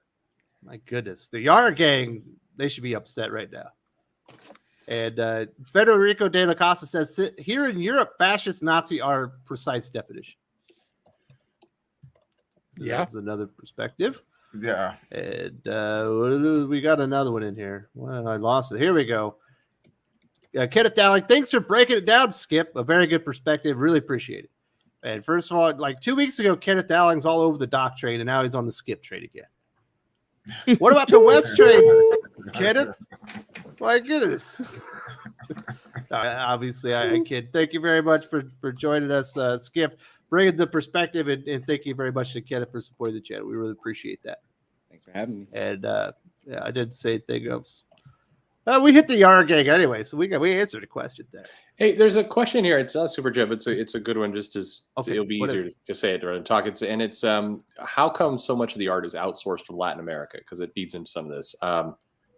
My goodness. The Yara gang, they should be upset right now. And Federico de la Casa says, here in Europe, fascist Nazi are precise definition. Yeah. That's another perspective. Yeah. And we got another one in here. Well, I lost it. Here we go. Kenneth Dowling, thanks for breaking it down, Skip. A very good perspective. Really appreciate it. And first of all, like 2 weeks ago, Kenneth Dowling's all over the Doc train, and now he's on the Skip train again. What about the West train, Kenneth? My goodness. Obviously, I kid. Thank you very much for joining us, Skip. Bringing the perspective, and thank you very much to Kenneth for supporting the channel. We really appreciate that. Thanks for having me. And yeah, I didn't say anything else. We hit the Yar gang anyway, so we answered a question there. Hey, there's a question here. It's not super chat, but it's a good one. Just as Okay, it'll be easier to say it rather than talk. It's how come so much of the art is outsourced from Latin America? Because it feeds into some of this.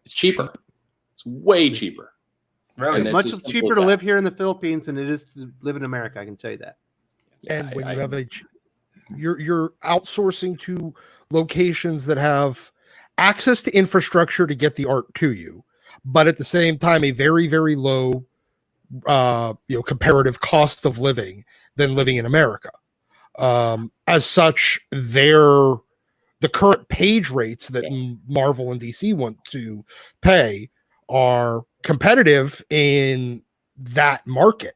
It's cheaper. It's way cheaper. Really? It's much cheaper to live here in the Philippines than it is to live in America. I can tell you that. And when you have you're outsourcing to locations that have access to infrastructure to get the art to you, but at the same time a very, very low comparative cost of living than living in America. As such, the current page rates that Marvel and DC want to pay are competitive in that market.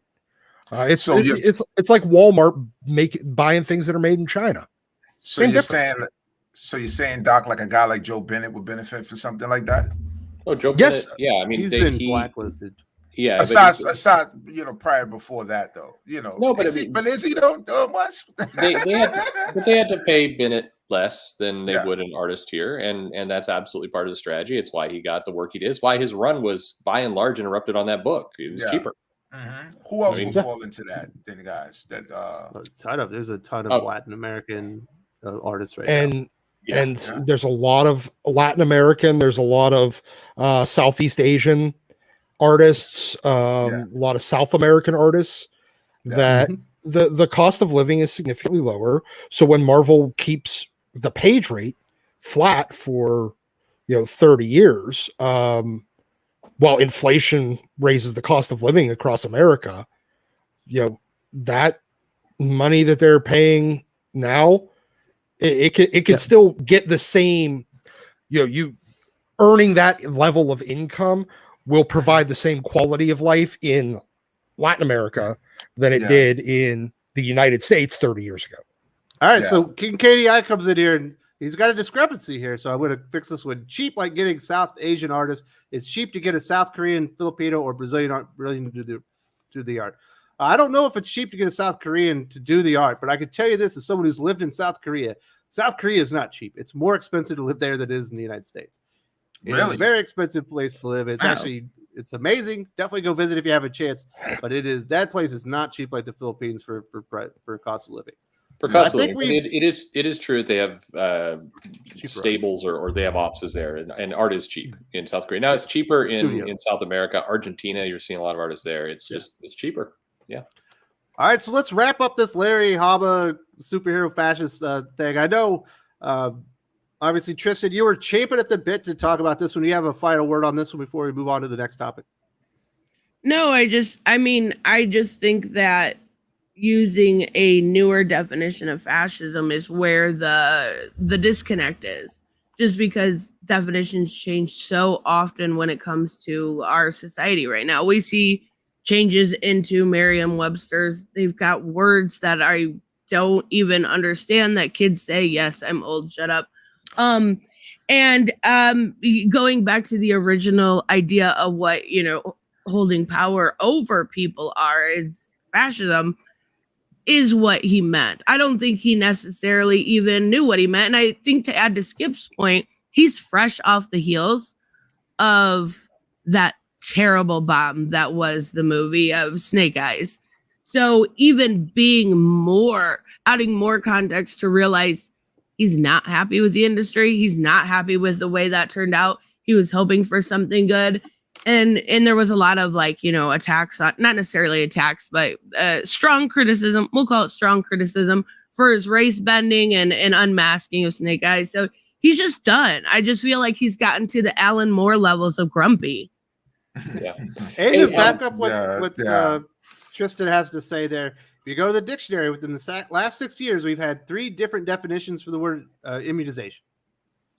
It's like Walmart buying things that are made in China. So you're saying, Doc, like a guy like Joe Bennett would benefit for something like that? Oh, Joe Bennett. Yeah, I mean, he's been blacklisted. Yeah. Aside, prior before that, though, No, but is he though? Much? they had to pay Bennett less than they would an artist here, and that's absolutely part of the strategy. It's why he got the work he did. It's why his run was by and large interrupted on that book. It was cheaper. Mm-hmm. Who else will fall into that then, guys? There's a ton of Latin American artists right now. And there's a lot of Latin American, there's a lot of Southeast Asian artists, a lot of South American artists that the cost of living is significantly lower. So when Marvel keeps the page rate flat for 30 years, while inflation raises the cost of living across America, that money that they're paying now, it could still get the same, you earning that level of income will provide the same quality of life in Latin America than it did in the United States 30 years ago. All right, so King KDI comes in here and he's got a discrepancy here, so I'm going to fix this one. Cheap, like getting South Asian artists. It's cheap to get a South Korean, Filipino, or Brazilian to do the art. I don't know if it's cheap to get a South Korean to do the art, but I can tell you this as someone who's lived in South Korea. South Korea is not cheap. It's more expensive to live there than it is in the United States. It's a very expensive place to live. It's amazing. Definitely go visit if you have a chance. But that place is not cheap like the Philippines for cost of living. For cost of living, it is true that they have stables or they have offices there, and art is cheap in South Korea. Now it's cheaper in South America, Argentina. You're seeing a lot of artists there. It's cheaper. Yeah. All right, so let's wrap up this Larry Hama superhero fascist thing. I know, obviously, Tristen, you were champing at the bit to talk about this one. Do you have a final word on this one before we move on to the next topic? No, I just think that using a newer definition of fascism is where the disconnect is. Just because definitions change so often when it comes to our society right now. We see changes into Merriam-Webster's. They've got words that I don't even understand that kids say. Yes, I'm old. Shut up. And going back to the original idea of what, holding power over people is fascism is what he meant. I don't think he necessarily even knew what he meant. And I think to add to Skip's point, he's fresh off the heels of that terrible bomb that was the movie of Snake Eyes. So even adding more context to realize he's not happy with the industry. He's not happy with the way that turned out. He was hoping for something good. And there was a lot of attacks, not necessarily attacks, but strong criticism. We'll call it strong criticism for his race bending and unmasking of Snake Eyes. So he's just done. I just feel like he's gotten to the Alan Moore levels of grumpy. Yeah. And to back up what yeah. Tristan has to say there, if you go to the dictionary, within the last 6 years, we've had 3 different definitions for the word immunization.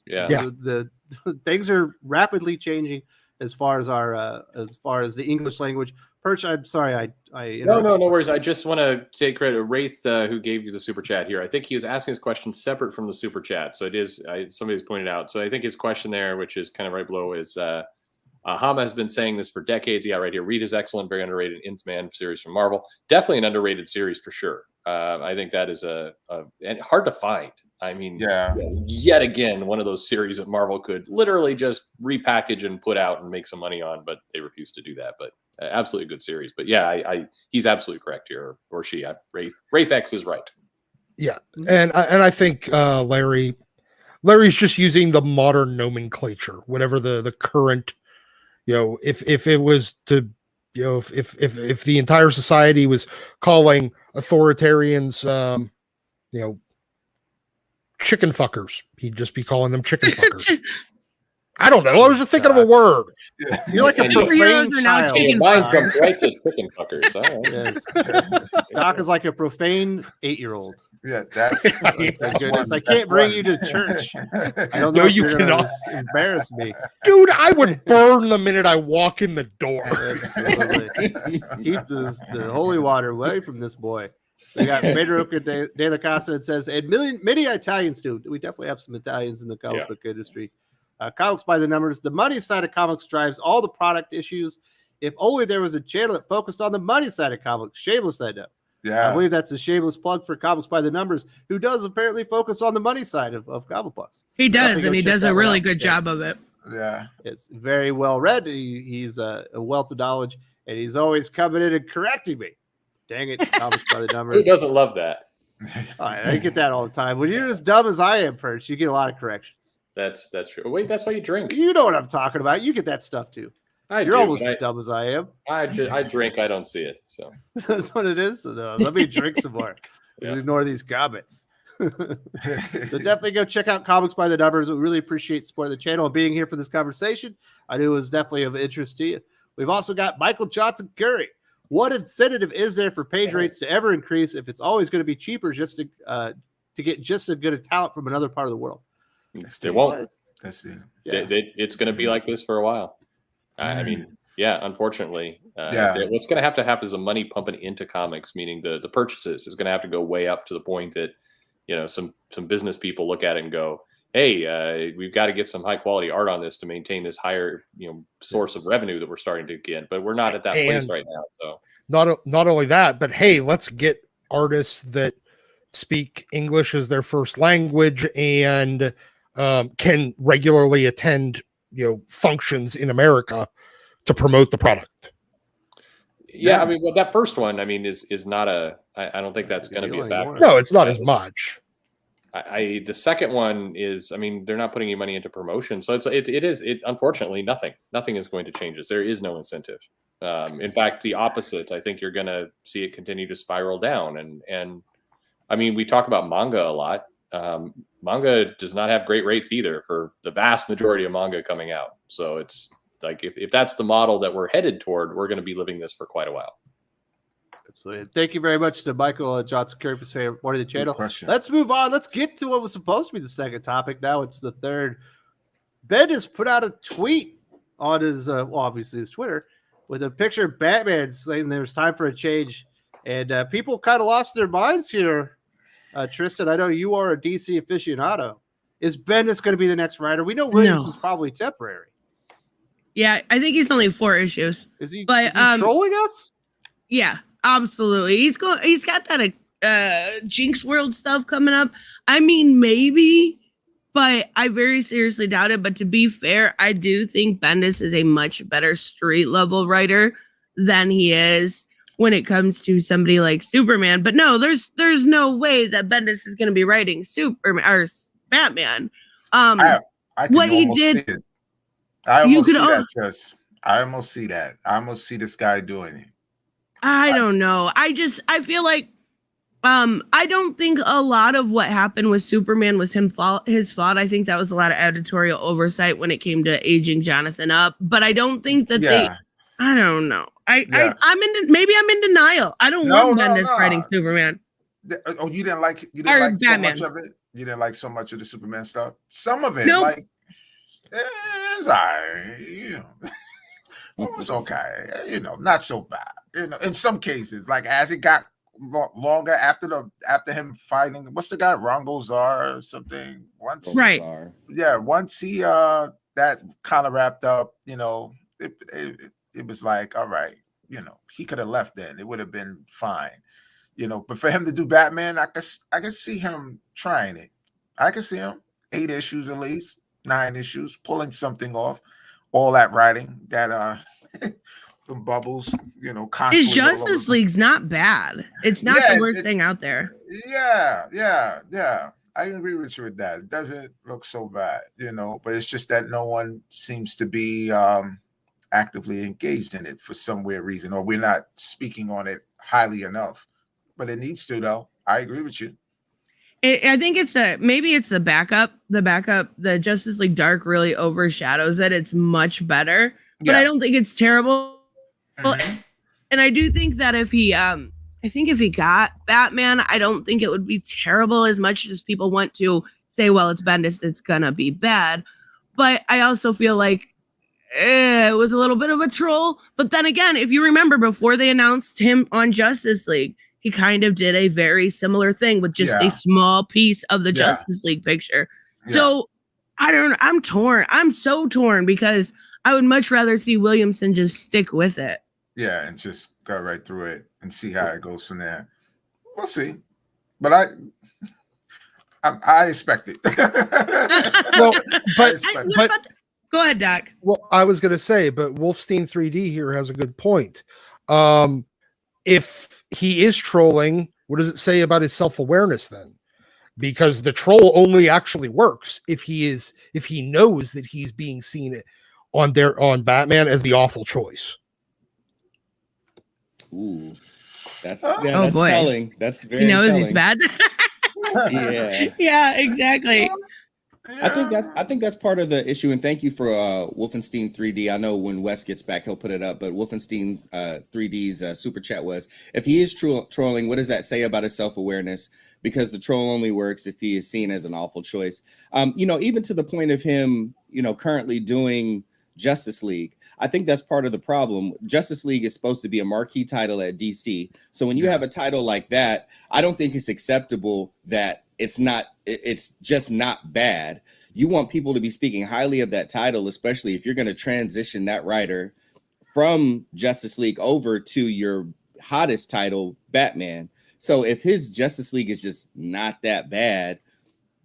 Yeah. The things are rapidly changing as far as the English language. Perch, I'm sorry, No worries. I just want to take credit to Wraith, who gave you the super chat here. I think he was asking his question separate from the super chat, so it is somebody's pointed out. So I think his question there, which is kind of right below, is Hama has been saying this for decades. Yeah, right here. Read is excellent, very underrated Ant-Man series from Marvel. Definitely an underrated series for sure. I think that is and hard to find. I mean, yet again, one of those series that Marvel could literally just repackage and put out and make some money on, but they refuse to do that. But absolutely good series. But yeah, he's absolutely correct here, or she. Wraith X is right. Yeah, and I think Larry's just using the modern nomenclature, whatever the current, if it was to, if the entire society was calling authoritarians, chicken fuckers, he'd just be calling them chicken fuckers. I don't know. I was just thinking of a word. You're like a profane child. Mine comes right to chicken fuckers. All right. Yes. Doc is like a profane 8-year-old. Yeah, that's goodness. I can't bring you to church. I don't know. No, you cannot embarrass me, dude. I would burn the minute I walk in the door. Keep the holy water away from this boy. We got Federico De La Casa that says, and many Italians do. We definitely have some Italians in the comic book industry. Comics by the numbers. The money side of comics drives all the product issues. If only there was a channel that focused on the money side of comics. Shameless, I know. Yeah, I believe that's a shameless plug for Comics by the Numbers, who does apparently focus on the money side of comic books. He does, and he does a really good job of it. Yeah, it's very well read. He's a wealth of knowledge, and he's always coming in and correcting me. Dang it, Comics by the Numbers. Who doesn't love that? I get that all the time. When you're as dumb as I am, Perch, you get a lot of corrections. That's true. Wait, that's why you drink. You know what I'm talking about. You get that stuff too. You're almost as dumb as I am. I drink. I don't see it. So that's what it is. So, let me drink some more. Ignore these comments. So definitely go check out Comics by the Numbers. We really appreciate supporting the channel and being here for this conversation. I knew it was definitely of interest to you. We've also got Michael Johnson Curry. What incentive is there for page rates to ever increase if it's always going to be cheaper just to get just as good a talent from another part of the world? They won't. Yeah. It's going to be like this for a while. I mean, unfortunately, what's going to happen is the money pumping into comics, meaning the purchases, is going to have to go way up to the point that, some business people look at it and go, hey, we've got to get some high quality art on this to maintain this higher, source of revenue that we're starting to get. But we're not at that place right now. So not only that, but hey, let's get artists that speak English as their first language and can regularly attend functions in America to promote the product. Yeah, I mean, well, that first one, I mean, is not I don't think that's going to be a factor. No, it's not as much. The second one is, I mean, they're not putting any money into promotion, so it unfortunately nothing is going to change this. There is no incentive. In fact, the opposite. I think you're going to see it continue to spiral down. And I mean, we talk about manga a lot. Manga does not have great rates either for the vast majority of manga coming out. So it's like, if that's the model that we're headed toward, we're going to be living this for quite a while. Absolutely. Thank you very much to Michael Johnson Curry for supporting the channel. Let's move on. Let's get to what was supposed to be the second topic. Now it's the third. Bendis put out a tweet on his, obviously his Twitter, with a picture of Batman saying there's time for a change. And people kind of lost their minds here. Tristen, I know you are a DC aficionado. Is Bendis going to be the next writer? We know Williamson's probably temporary. Yeah, I think he's only 4 issues. Is he trolling us? Yeah, absolutely. He's got that Jinx World stuff coming up. I mean, maybe, but I very seriously doubt it. But to be fair, I do think Bendis is a much better street level writer than he is when it comes to somebody like Superman. But no, there's no way that Bendis is going to be writing Superman or Batman. I what he did, I almost see that, Tress. I almost see that. I almost see this guy doing it. I don't know. I feel like I don't think a lot of what happened with Superman was his fault. I think that was a lot of editorial oversight when it came to aging Jonathan up. But I don't think that I don't know. Yeah. I'm in denial. I don't No, want no, Bendis no. writing Superman Oh, you didn't like or so much Batman. of it. You didn't like so much of the Superman stuff. Some of it, Nope. like, it's all right, you know. It was okay, you know, not so bad. You know, in some cases, like as it got longer after him fighting, what's the guy, Rongo Czar or something? Once, Right. yeah, once he that kind of wrapped up, you know, it was like, all right, you know, he could have left then. It would have been fine, you know. But for him to do Batman, I could see him trying it. I could see him 8 issues at least, 9 issues, pulling something off. All that writing, that the bubbles, you know, His constantly. Justice League's not bad. It's not the worst thing out there. Yeah. I agree with you with that. It doesn't look so bad, you know, but it's just that no one seems to be actively engaged in it for some weird reason, or we're not speaking on it highly enough. But it needs to, though. I agree with you. I think maybe it's the backup. The Justice League Dark really overshadows it. It's much better, but I don't think it's terrible. Mhm. And I do think that if he got Batman, I don't think it would be terrible as much as people want to say, well, it's Bendis, it's gonna be bad. But I also feel like it was a little bit of a troll. But then again, if you remember, before they announced him on Justice League, he kind of did a very similar thing with just a small piece of the Justice League picture. Yeah. So I'm torn. I'm so torn because I would much rather see Williamson just stick with it. Yeah, and just go right through it and see how it goes from there. We'll see. But I expect it. Well, but go ahead, Doc. Well, I was going to say, but Wolfstein 3D here has a good point. If he is trolling, what does it say about his self-awareness then? Because the troll only actually works if he knows that he's being seen on Batman as the awful choice. Ooh, that's telling. That's very. He knows telling. He's bad. Yeah, exactly. I think that's part of the issue, and thank you for Wolfenstein 3D. I know when Wes gets back, he'll put it up. But Wolfenstein 3D's super chat was, if he is trolling, what does that say about his self-awareness? Because the troll only works if he is seen as an awful choice. You know, even to the point of him, you know, currently doing Justice League. I think that's part of the problem. Justice League is supposed to be a marquee title at DC. So when you have a title like that, I don't think it's acceptable that it's just not bad. You want people to be speaking highly of that title, especially if you're going to transition that writer from Justice League over to your hottest title, Batman. So if his Justice League is just not that bad,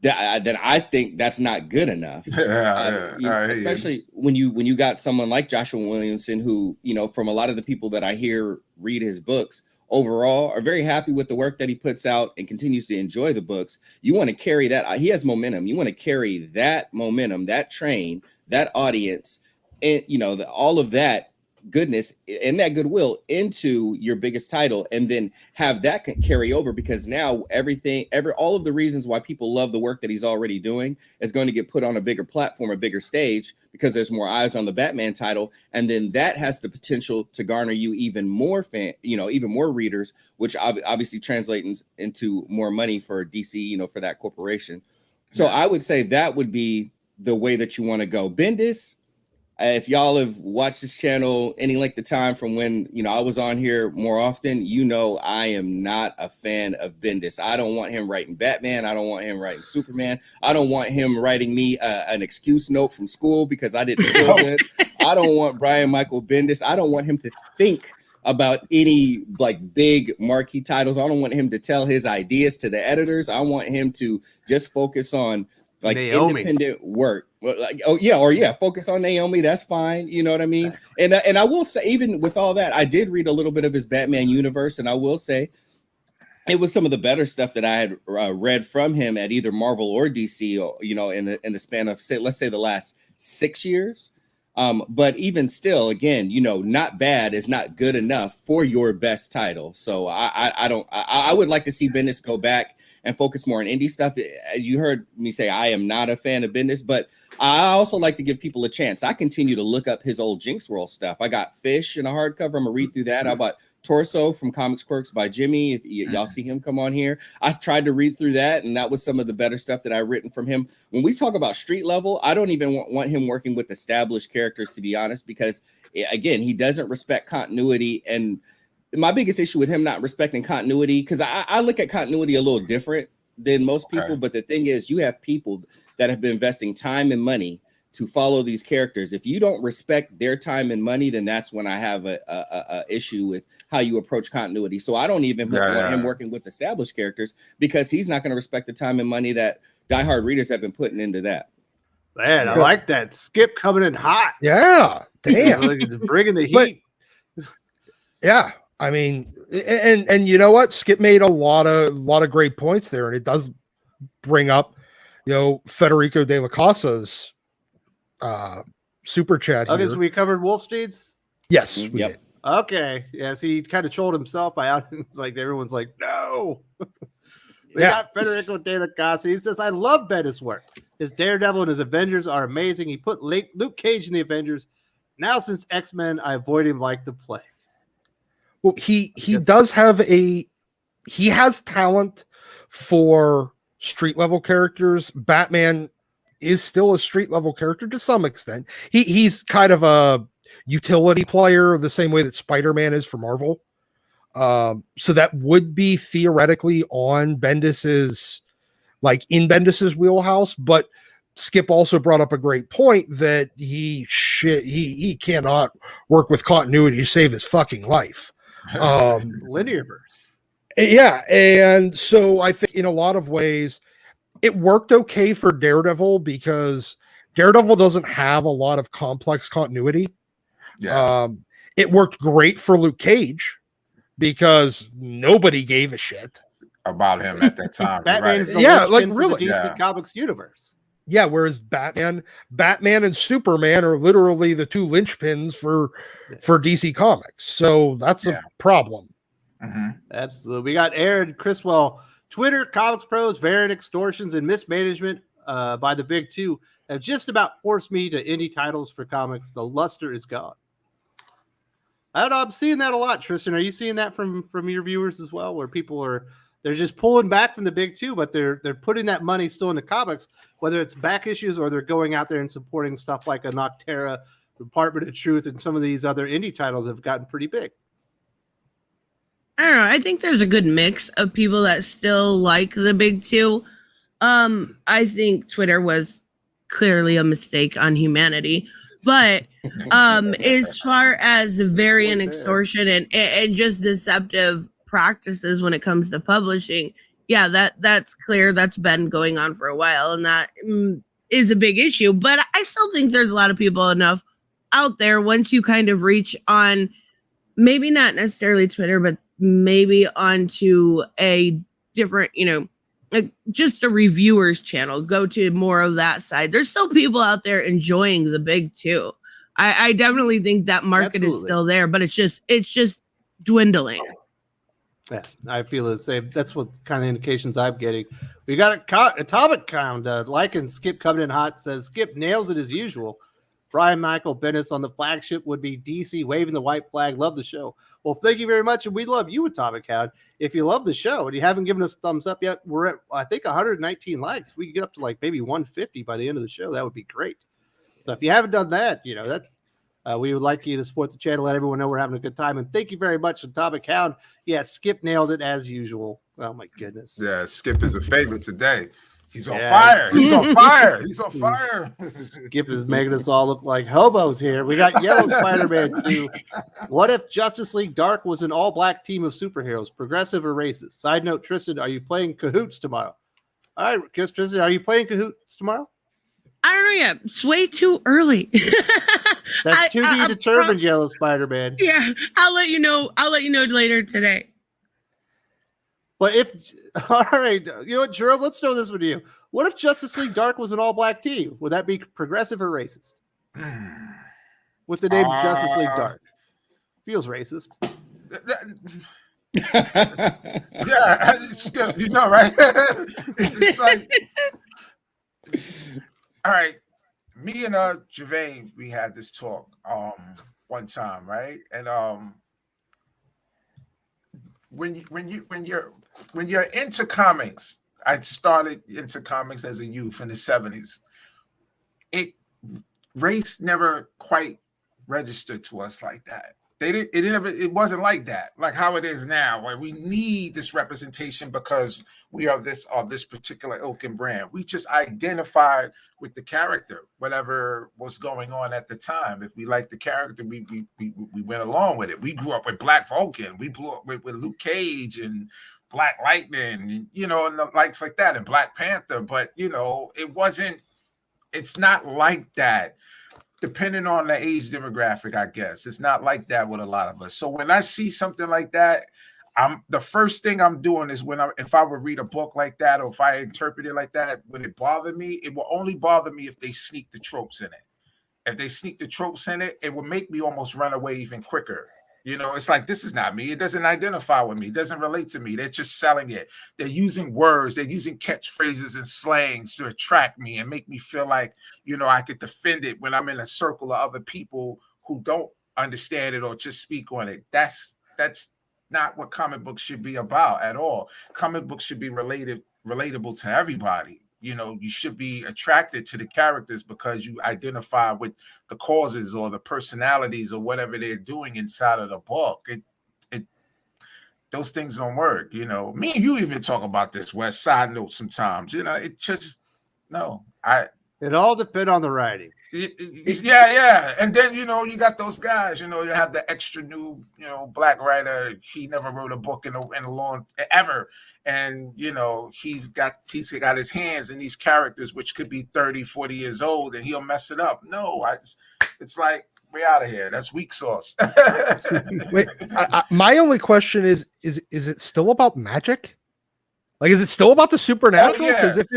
then I think that's not good enough. Especially when you got someone like Joshua Williamson, who, you know, from a lot of the people that I hear read his books, overall are very happy with the work that he puts out and continues to enjoy the books. You want to carry that. He has momentum. You want to carry that momentum, that train, that audience, and, you know, all of that goodness and that goodwill into your biggest title, and then have that carry over, because now all of the reasons why people love the work that he's already doing is going to get put on a bigger platform, a bigger stage, because there's more eyes on the Batman title, and then that has the potential to garner you even more even more readers, which obviously translates into more money for DC, you know, for that corporation. So I would say that would be the way that you want to go. Bendis, if y'all have watched this channel any length of time from when, you know, I was on here more often, you know, I am not a fan of Bendis. I don't want him writing Batman. I don't want him writing Superman. I don't want him writing me an excuse note from school because I didn't feel good. I don't want Brian Michael Bendis. I don't want him to think about any like big marquee titles. I don't want him to tell his ideas to the editors. I want him to just focus on like Naomi. Independent work. Like, focus on Naomi. That's fine. You know what I mean? Exactly. And I will say, even with all that, I did read a little bit of his Batman universe, and I will say it was some of the better stuff that I had read from him at either Marvel or DC, or, you know, in the span of let's say the last 6 years. But even still, again, you know, not bad is not good enough for your best title. So I would like to see Bendis go back and focus more on indie stuff. As you heard me say, I am not a fan of Bendis, but I also like to give people a chance. I continue to look up his old Jinx World stuff. I got Fish in a hardcover. I'm gonna read through that. I bought Torso from Comics Quirks by Jimmy. If y'all see him come on here, I tried to read through that, and that was some of the better stuff that I've written from him. When we talk about street level, I don't even want him working with established characters, to be honest, because again, he doesn't respect continuity. And my biggest issue with him not respecting continuity, because I look at continuity a little different than most people, but the thing is, you have people that have been investing time and money to follow these characters. If you don't respect their time and money, then that's when I have a issue with how you approach continuity. So I don't even want him working with established characters, because he's not going to respect the time and money that diehard readers have been putting into that. Man, I like that. Skip coming in hot. Yeah, damn. It's bringing the heat. Yeah, I mean, and you know what? Skip made a lot of great points there, and it does bring up, Federico de la Casa's super chat here. Okay, so we covered Wolfsteeds? Yes, we did. Okay. Yes, he kind of trolled himself by out. It's like everyone's like, no. We got Federico de la Casa. He says, I love Bendis' work. His Daredevil and his Avengers are amazing. He put Luke Cage in the Avengers. Now, since X-Men, I avoid him like the plague. Well, he has talent for street level characters. Batman is still a street level character to some extent. He's kind of a utility player the same way that Spider-Man is for Marvel. So that would be theoretically on Bendis's, like in Bendis's wheelhouse, but Skip also brought up a great point that he cannot work with continuity to save his fucking life. Linearverse. Yeah, and so I think in a lot of ways it worked okay for Daredevil, because Daredevil doesn't have a lot of complex continuity. Yeah. It worked great for Luke Cage because nobody gave a shit about him at that time. Batman is the really the DC Comics universe. Yeah, whereas Batman and Superman are literally the two linchpins for DC Comics. So that's a problem. Mm-hmm. Absolutely. We got Aaron Criswell. Twitter, Comics Pros, variant extortions, and mismanagement by the big two have just about forced me to indie titles for comics. The luster is gone. I don't know. I'm seeing that a lot, Tristen. Are you seeing that from your viewers as well, where people they're just pulling back from the big two, but they're putting that money still into comics, whether it's back issues or they're going out there and supporting stuff like a Noctera, Department of Truth, and some of these other indie titles have gotten pretty big. I don't know. I think there's a good mix of people that still like the big two. I think Twitter was clearly a mistake on humanity. But as far as variant extortion and just deceptive practices when it comes to publishing, that's clear. That's been going on for a while, and that is a big issue. But I still think there's a lot of people enough out there, once you kind of reach on, maybe not necessarily Twitter, but maybe onto a different, like just a reviewers channel, go to more of that side. There's still people out there enjoying the big two. I definitely think that market is still there, but it's just dwindling. Yeah, I feel the same. That's what kind of indications I'm getting. We got Atomic Count. Like and Skip coming in hot says Skip nails it as usual. Brian Michael Bendis on the flagship would be DC waving the white flag. Love the show. Well, thank you very much. And we love you, Atomic Hound. If you love the show and you haven't given us a thumbs up yet, we're at, I think, 119 likes. If we could get up to like maybe 150 by the end of the show, that would be great. So if you haven't done that, we would like you to support the channel, let everyone know we're having a good time. And thank you very much, Atomic Hound. Yeah, Skip nailed it as usual. Oh, my goodness. Yeah, Skip is a favorite today. He's on fire. He's on fire. He's on fire. Skip is making us all look like hobos here. We got Yellow Spider-Man 2. What if Justice League Dark was an all-black team of superheroes, progressive or racist? Side note, Tristen, are you playing Cahoots tomorrow? All right, Tristen, are you playing Cahoots tomorrow? I don't know yet. It's way too early. That's to be determined, Yellow Spider-Man. Yeah, I'll let you know. I'll let you know later today. But all right, you know what, Jerome, let's know this with you. What if Justice League Dark was an all-black team? Would that be progressive or racist? With the name Justice League Dark. Feels racist. Yeah, it's good. You know, right? It's just like, all right. Me and Jerome, we had this talk one time, right? And when you're into comics, I started into comics as a youth in the 70s. It race never quite registered to us like that. It wasn't like that, like how it is now, where we need this representation because we are this particular ilk and brand. We just identified with the character, whatever was going on at the time. If we liked the character, we went along with it. We grew up with Black Vulcan, we grew up with Luke Cage and Black Lightning, and, and the likes like that, and Black Panther. But it's not like that. Depending on the age demographic, I guess it's not like that with a lot of us. So when I see something like that, the first thing I'm doing is if I would read a book like that, or if I interpret it like that, would it bother me? It will only bother me if they sneak the tropes in it. If they sneak the tropes in it, it will make me almost run away even quicker. It's like, this is not me. It doesn't identify with me. It doesn't relate to me. They're just selling it. They're using words. They're using catchphrases and slangs to attract me and make me feel like, I could defend it when I'm in a circle of other people who don't understand it or just speak on it. That's not what comic books should be about at all. Comic books should be relatable to everybody. You should be attracted to the characters because you identify with the causes or the personalities or whatever they're doing inside of the book. Those things don't work. Me and you even talk about this, Wes, side note sometimes. It just, no. It all depends on the writing. Yeah. And then, you got those guys, you have the extra new, black writer. He never wrote a book in a long ever. And, he's got his hands in these characters, which could be 30, 40 years old, and he'll mess it up. No, it's like, we're out of here. That's weak sauce. Wait, my only question is it still about magic? Like, is it still about the supernatural? Because if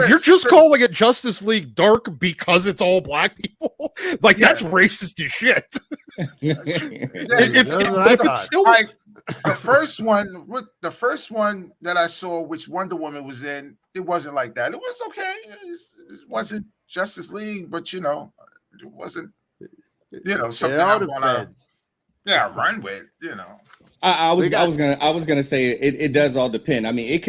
you're just calling it Justice League Dark because it's all black people, that's racist as shit. if it's still like the first one that I saw, which Wonder Woman was in, it wasn't like that. It was okay. It wasn't Justice League, but it wasn't something I'm gonna run with. I was gonna say it does all depend. I mean,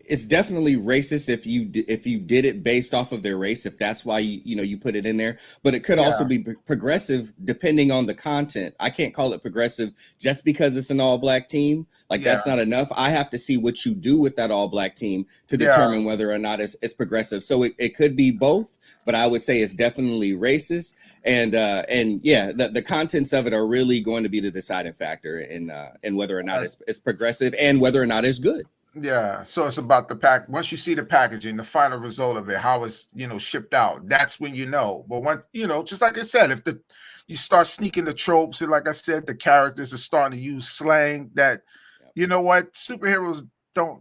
it's definitely racist if you did it based off of their race, if that's why you put it in there. But it could also be progressive depending on the content. I can't call it progressive just because it's an all black team. That's not enough. I have to see what you do with that all black team to determine whether or not it's progressive. So it could be both, but I would say it's definitely racist. And the contents of it are really going to be the deciding factor in whether or not it's progressive and whether or not it's good. Yeah, so it's about the pack. Once you see the packaging, the final result of it, how it's shipped out, that's when you know. But when just like I said, if you start sneaking the tropes, and like I said, the characters are starting to use slang that, superheroes don't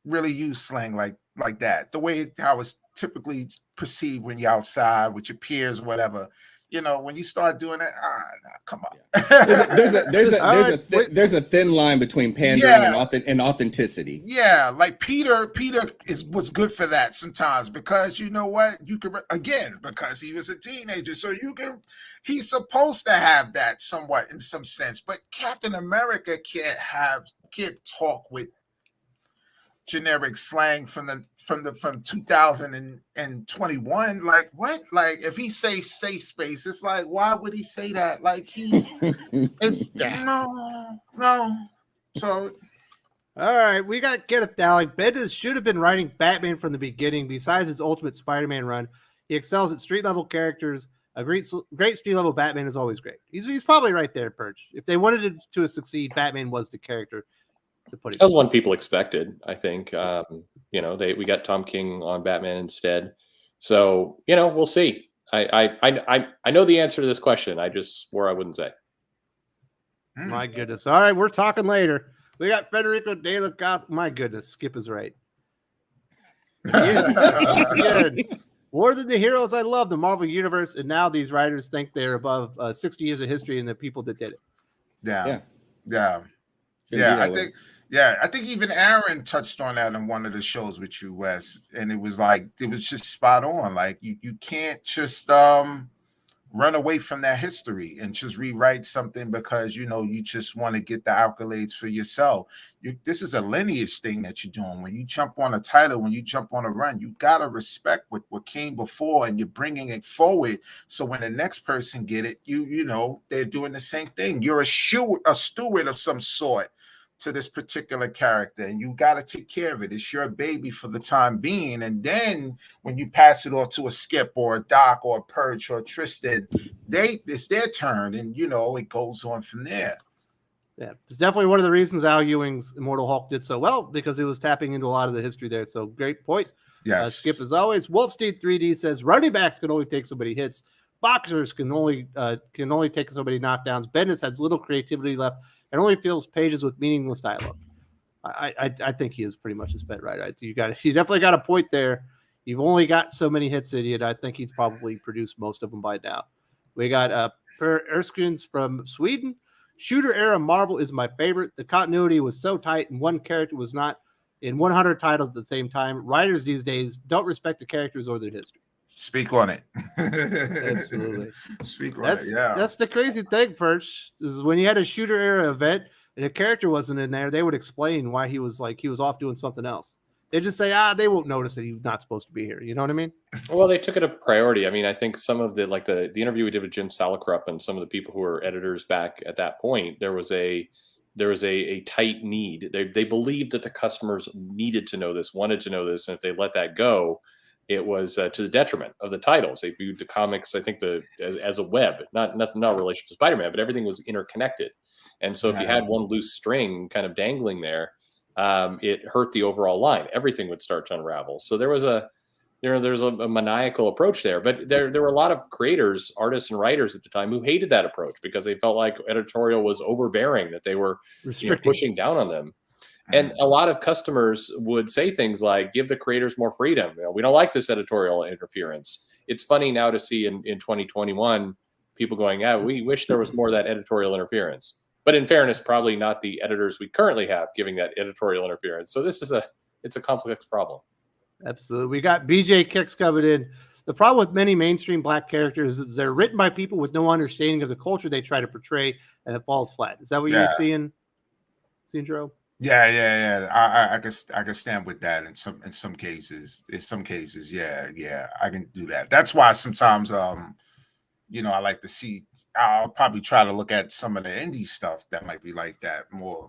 really use slang like that. The way how it's typically perceived when you're outside with your peers, whatever. When you start doing it, come on. There's a thin line between pandering and authenticity. Yeah, like Peter was good for that sometimes because you know what, you could because he was a teenager, so he's supposed to have that somewhat in some sense. But Captain America can't talk with generic slang from 2021. Like what? Like if he say safe space, it's like, why would he say that? Like no. So all right, we got to get it down. Like Bendis should have been writing Batman from the beginning. Besides his Ultimate Spider-Man run, he excels at street level characters. A great street level Batman is always great. He's probably right there, Perch. If they wanted it to succeed, Batman was the character. That was one people expected, I think. We got Tom King on Batman instead, so we'll see. I know the answer to this question. I just swore I wouldn't say. My goodness! All right, we're talking later. We got Federico De La Casa. My goodness, Skip is right. Again, more than the heroes I love, the Marvel Universe, and now these writers think they're above 60 years of history and the people that did it. Yeah. Yeah. Shouldn't be Yeah, that way. I think even Aaron touched on that in one of the shows with you, Wes, and it was just spot on. Like you can't just run away from that history and just rewrite something because you just want to get the accolades for yourself. This is a lineage thing that you're doing. When you jump on a title, when you jump on a run, you gotta respect what came before, and you're bringing it forward. So when the next person get it, they're doing the same thing. You're a steward of some sort to this particular character, and you got to take care of it. It's your baby for the time being, and then when you pass it off to a Skip or a Doc or a Perch or a Tristen, it's their turn, and it goes on from there. Yeah, it's definitely one of the reasons Al Ewing's Immortal Hulk did so well, because it was tapping into a lot of the history there. So great point. Yes. Skip, as always. Wolfstein 3D says running backs can only take so many hits. Boxers can only take so many knockdowns. Bendis has little creativity left and only fills pages with meaningless dialogue. I think he is pretty much a spent right. You definitely got a point there. You've only got so many hits in you, and I think he's probably produced most of them by now. We got Per Erskines from Sweden. Shooter era Marvel is my favorite. The continuity was so tight, and one character was not in 100 titles at the same time. Writers these days don't respect the characters or their history. Speak on it. Absolutely. Speak on it. Yeah. That's the crazy thing, Perch, is when you had a shooter era event and a character wasn't in there, they would explain why he was off doing something else. They just say, they won't notice that he's not supposed to be here. You know what I mean? Well, they took it a priority. I mean, I think some of the interview we did with Jim Salicrup and some of the people who were editors back at that point, there was a tight need. They believed that the customers needed to know this, wanted to know this, and if they let that go, it was to the detriment of the titles. They viewed the comics, I think, as a web, not relation to Spider-Man, but everything was interconnected. And so if you had one loose string kind of dangling there, it hurt the overall line. Everything would start to unravel. So there's a maniacal approach there. But there were a lot of creators, artists, and writers at the time who hated that approach because they felt like editorial was overbearing, that they were pushing down on them. And a lot of customers would say things like, give the creators more freedom. We don't like this editorial interference. It's funny now to see in 2021, people going, we wish there was more of that editorial interference. But in fairness, probably not the editors we currently have giving that editorial interference. So it's a complex problem. Absolutely. We got BJ Kicks coming in. The problem with many mainstream Black characters is they're written by people with no understanding of the culture they try to portray, and it falls flat. Is that what you're seeing, Jerome? Yeah. I can stand with that in some cases. In some cases, yeah, I can do that. That's why sometimes I like to see. I'll probably try to look at some of the indie stuff that might be like that more.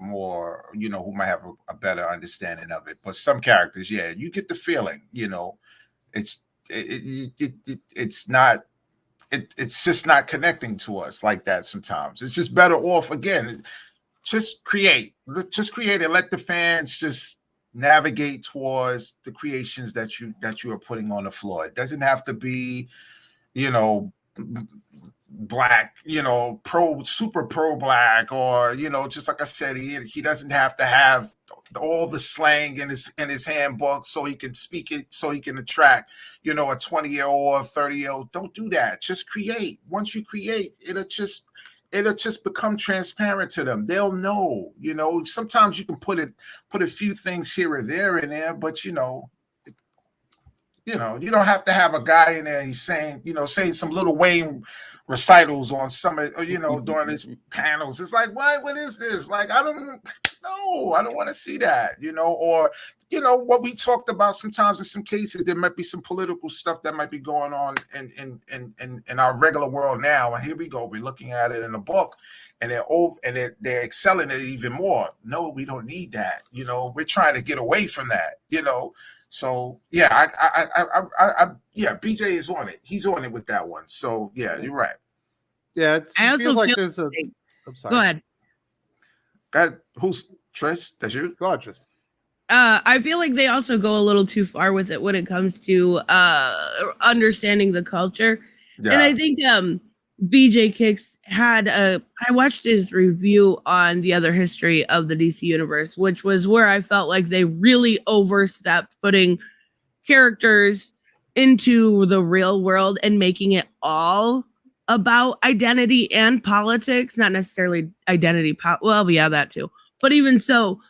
Who might have a better understanding of it. But some characters, you get the feeling. It's not. It's just not connecting to us like that. Sometimes it's just better off again. Just create and let the fans just navigate towards the creations that you are putting on the floor. It doesn't have to be, Black, super pro Black, or just like I said, he doesn't have to have all the slang in his handbook so he can speak it, so he can attract a 20-year-old or 30-year-old. Don't do that. Just create. Once you create, it'll just become transparent to them. They'll know. Sometimes you can put a few things here or there in there, but you don't have to have a guy in there. He's saying some Lil Wayne recitals on some, during his panels. It's like, why? What is this? Like, I don't want to see that. Or what we talked about. Sometimes in some cases there might be some political stuff that might be going on in our regular world now. And here we go. We're looking at it in a book, and they're excelling it even more. No, we don't need that. We're trying to get away from that. So BJ is on it. He's on it with that one. So yeah, you're right. Yeah, it feels like there's a. I'm sorry. Go ahead. Who's Trish? That's you. Go on, Tristen. I feel like they also go a little too far with it when it comes to understanding the culture. Yeah. And I think BJ Kicks had I watched his review on the other history of the DC universe, which was where I felt like they really overstepped putting characters into the real world and making it all about identity and politics, not necessarily identity. Well, yeah, that too. But even so,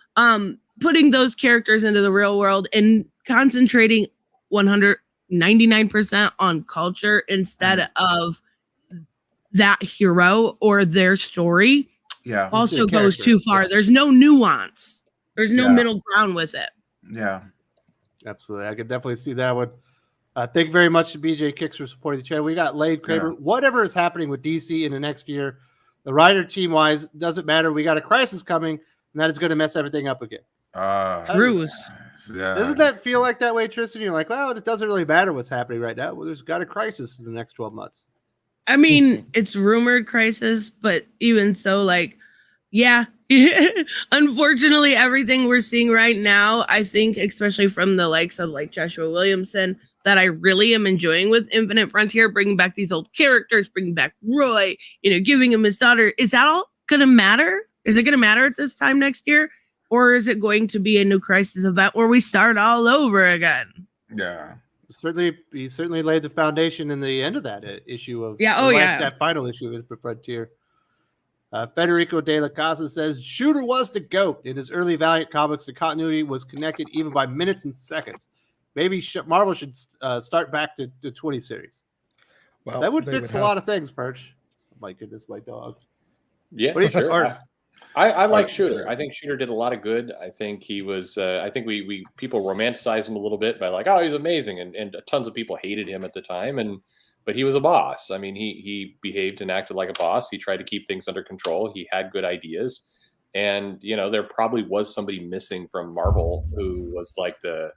putting those characters into the real world and concentrating 199% on culture instead of that hero or their story Yeah. also goes too far. There's no nuance. There's no middle ground with it. Yeah. Absolutely. I could definitely see that one. Thank you very much to BJ Kicks for supporting the channel. We got Lade Kramer. Yeah. Whatever is happening with DC in the next year, the writer team wise, doesn't matter. We got a crisis coming, and that is going to mess everything up again. Bruce. Yeah. Doesn't that feel like that way, Tristen? You're like, well, it doesn't really matter what's happening right now. Well, there's got a crisis in the next 12 months. I mean, it's rumored crisis, but even so, like, yeah. Unfortunately, everything we're seeing right now, I think, especially from the likes of like Joshua Williamson, that I really am enjoying with Infinite Frontier, bringing back these old characters, bringing back Roy, giving him his daughter. Is that all going to matter? Is it going to matter at this time next year? Or is it going to be a new crisis event where we start all over again? Yeah. He certainly laid the foundation in the end of that issue of that final issue of Infinite Frontier. Federico De La Casa says Shooter was the GOAT. In his early Valiant comics, the continuity was connected even by minutes and seconds. Maybe Marvel should start back to the 20 series. Well, that would fix a lot of things, Perch. Oh my goodness, my dog. Yeah, what do you think, sure. I like Shooter. I think Shooter did a lot of good. I think he was. I think we people romanticized him a little bit by like, oh, he's amazing, and tons of people hated him at the time. But he was a boss. I mean, he behaved and acted like a boss. He tried to keep things under control. He had good ideas, and there probably was somebody missing from Marvel who was like the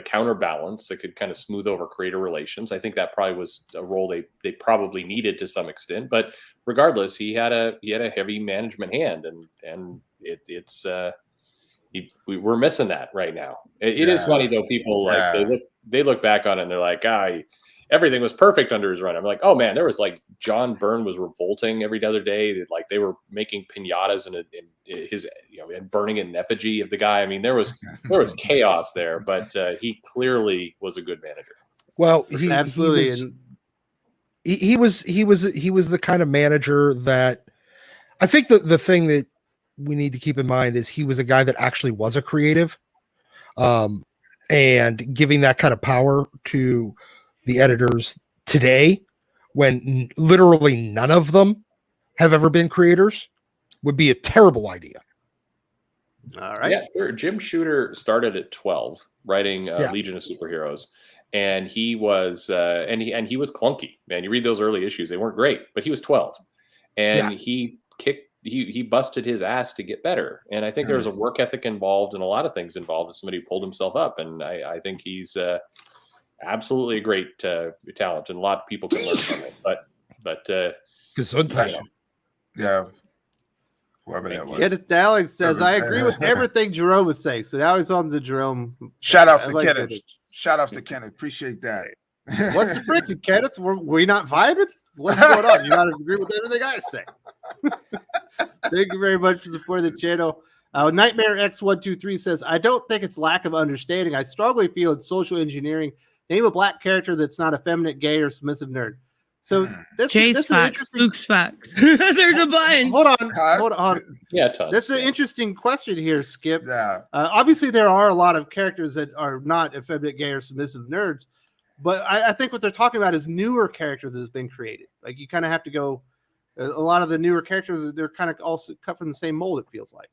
counterbalance that could kind of smooth over creator relations. I think that probably was a role they probably needed to some extent. But regardless, he had a heavy management hand, and we're missing that right now. It is funny though. People they look back on it and they're like, everything was perfect under his run. I'm like, oh man, there was like John Byrne was revolting every other day. Like they were making piñatas and his and burning an effigy of the guy. I mean, there was chaos there, but he clearly was a good manager. Well, absolutely. He was the kind of manager that I think the thing that we need to keep in mind is he was a guy that actually was a creative, and giving that kind of power to the editors today, when literally none of them have ever been creators, would be a terrible idea. All right. Yeah, sure. Jim Shooter started at 12 writing Legion of Superheroes, and he was he was clunky. Man, you read those early issues; they weren't great, but he was 12, and he busted his ass to get better. And I think there was a work ethic involved and a lot of things involved with somebody who pulled himself up. And I think he's absolutely a great talent, and a lot of people can learn from it. But yeah, whoever that was. Kenneth Dowling says, I agree with everything Jerome was saying. So now he's on the Jerome. Shout outs to Kenneth. Shout outs to Kenneth. Appreciate that. What's the difference, Kenneth? Were we not vibing? What's going on? You not agree with everything I say? Thank you very much for supporting the channel. Nightmare X123 says, I don't think it's lack of understanding. I strongly feel it's social engineering. Name a black character that's not effeminate, gay, or submissive nerd. So this is interesting. Luke's facts. There's a bunch. Hold on. Yeah, tons. This is an interesting question here, Skip. Yeah. Obviously, there are a lot of characters that are not effeminate, gay, or submissive nerds. But I think what they're talking about is newer characters that has been created. Like you kind of have to go. A lot of the newer characters, they're kind of also cut from the same mold. It feels like.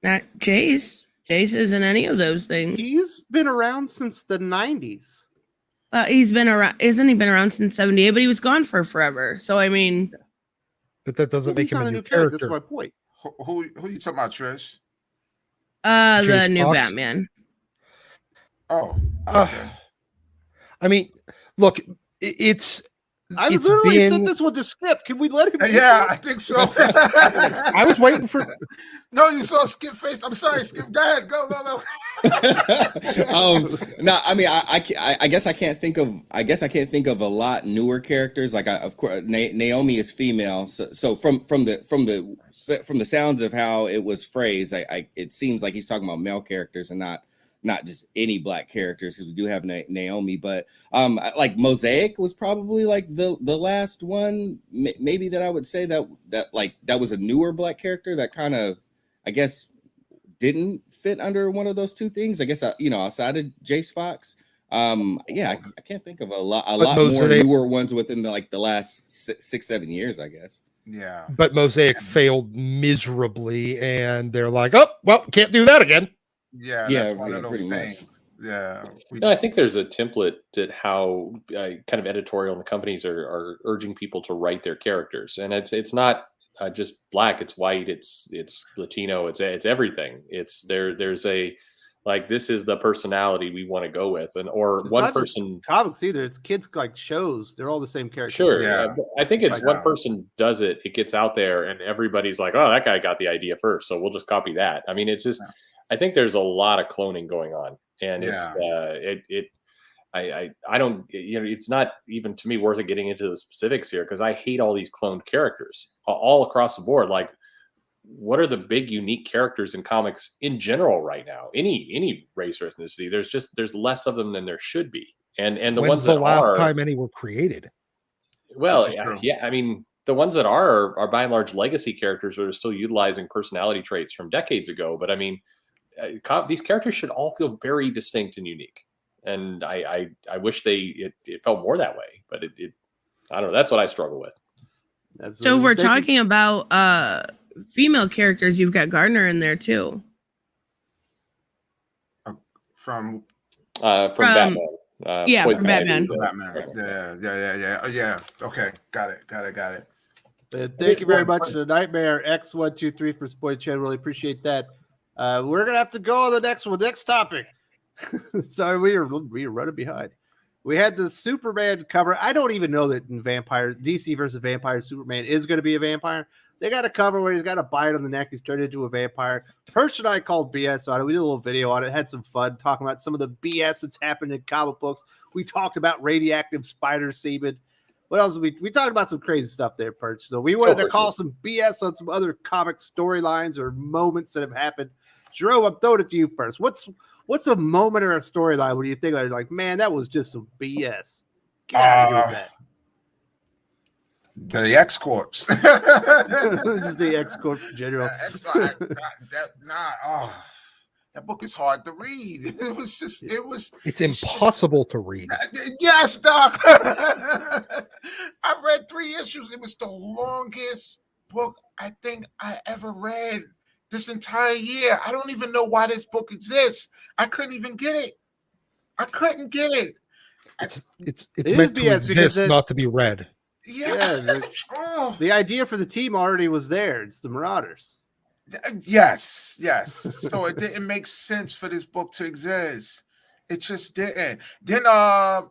Not Jace. Jace isn't any of those things. He's been around since the 90s. He's been around. Isn't he been around since 78? But he was gone for forever. So I mean, but that doesn't make him a new character. That's my point. Who are you talking about, Trish? The new Batman. Oh, okay. I mean, look, it's. I literally sent this one to Skip. Can we let him? Yeah, I think so. I was waiting for. No, you saw Skip face. I'm sorry, Skip. Go ahead. Go. No, I mean, I guess I can't think of. I guess I can't think of a lot newer characters. Like, of course, Naomi is female. So from the sounds of how it was phrased, it seems like he's talking about male characters and not not just any black characters, because we do have Naomi, but like Mosaic was probably like the last one, maybe, that I would say that was a newer black character that kind of, I guess, didn't fit under one of those two things. I guess outside of Jace Fox. I can't think of a lot more newer ones within the last 6-7 years, I guess. Yeah, but Mosaic failed miserably, and they're like, "Oh, well, can't do that again." Yeah, that's one of those things. Much. Yeah, I think there's a template that how kind of editorial and the companies are urging people to write their characters, and it's not just black, it's white, it's Latino, it's everything. It's there's a like, this is the personality we want to go with, and or it's one person comics either. It's kids like shows. They're all the same characters. Sure, yeah. I think it's one person does it, it gets out there, and everybody's like, "Oh, that guy got the idea first, so we'll just copy that." I mean, it's just, I think there's a lot of cloning going on, and it's I don't, it's not even to me worth it getting into the specifics here, because I hate all these cloned characters all across the board. Like, what are the big unique characters in comics in general right now? Any race or ethnicity, there's less of them than there should be, and the When's ones the that last are, time any were created? well, yeah, I mean, the ones that are by and large legacy characters that are still utilizing personality traits from decades ago. But I mean, these characters should all feel very distinct and unique, and I wish it felt more that way, but it I don't know. That's what I struggle with. So if we're talking about female characters, you've got Gardner in there too. From Batman. From Batman. Yeah. Okay, got it. Thank you very much to Nightmare X123 for Spoiler Channel. Really appreciate that. We're gonna have to go on the next topic. Sorry, we are running behind. We had the Superman cover. I don't even know that in DC versus Vampire, Superman is going to be a vampire. They got a cover where he's got a bite on the neck. He's turned into a vampire. Perch and I called BS on it. We did a little video on it. Had some fun talking about some of the BS that's happened in comic books. We talked about radioactive spider semen. What else? We talked about some crazy stuff there, Perch. So we wanted to call some BS on some other comic storylines or moments that have happened. Jerome, I'm throwing it to you first. What's a moment or a storyline where you think like, man, that was just some BS? Get out of here with that. The X Corps. This is the X Corps general. That book is hard to read. It's impossible to read. Yes, Doc. I read 3 issues. It was the longest book I think I ever read this entire year. I don't even know why this book exists. I couldn't even get it. It's meant to exist, not to be read. Yeah. The idea for the team already was there. It's the Marauders. Yes. So it didn't make sense for this book to exist. It just didn't. Then the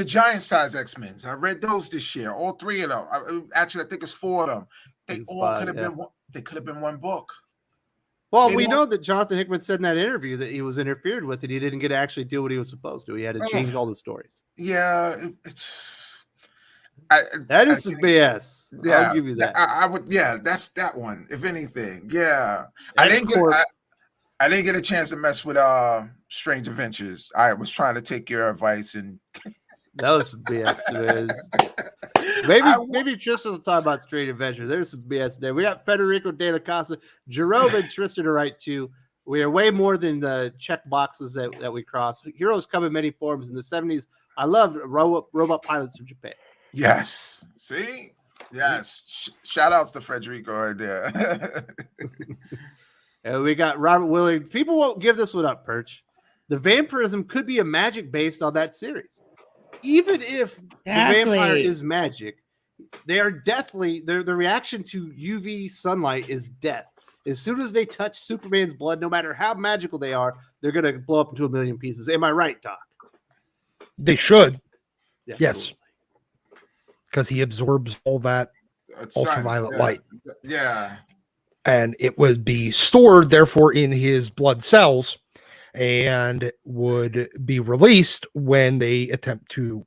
giant size X-Men. I read those this year. All 3 of them. Actually, I think it's 4 of them. They all could have been. They could have been one book. Well, we know that Jonathan Hickman said in that interview that he was interfered with and he didn't get to actually do what he was supposed to. He had to change all the stories. Yeah, that is some BS. Yeah, I'll give you that. I would. Yeah, that's that one. If anything, yeah. I didn't get a chance to mess with Strange Adventures. I was trying to take your advice, and that was some BS. Maybe Tristan will talk about Strange Adventures. There's some BS there. We got Federico De La Casa, Jerome, and Tristen to write too. We are way more than the check boxes that we cross. Heroes come in many forms. In the 70s, I loved robot pilots from Japan. Yes. See? Yes. Shout outs to Federico right there. And we got Robert Willing. People won't give this one up, Perch. The vampirism could be a magic based on that series. Even if the vampire is magic, they are deathly. The reaction to UV sunlight is death. As soon as they touch Superman's blood, no matter how magical they are, they're going to blow up into a million pieces. Am I right, Doc? They should. Yeah, yes. Because he absorbs all that ultraviolet light. Yeah. And it would be stored, therefore, in his blood cells and would be released when they attempt to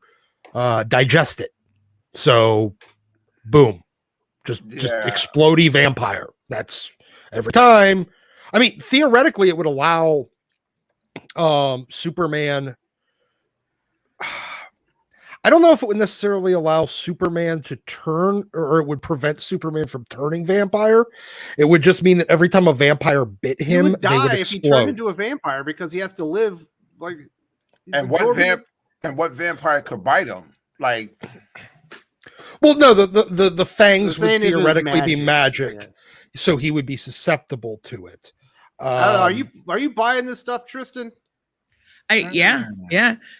digest it. So, boom. Just explodey vampire. That's every time. I mean, theoretically, it would allow Superman. I don't know if it would necessarily allow Superman to turn, or it would prevent Superman from turning vampire. It would just mean that every time a vampire bit He him, would they die would if he turned explode. into a vampire because he has to live like. he's And what absorbing- what vampire could bite him? Like, Well, no, the fangs They're would saying if it was theoretically be magic, Yeah. so he would be susceptible to it. Are you buying this stuff, Tristen? Yeah.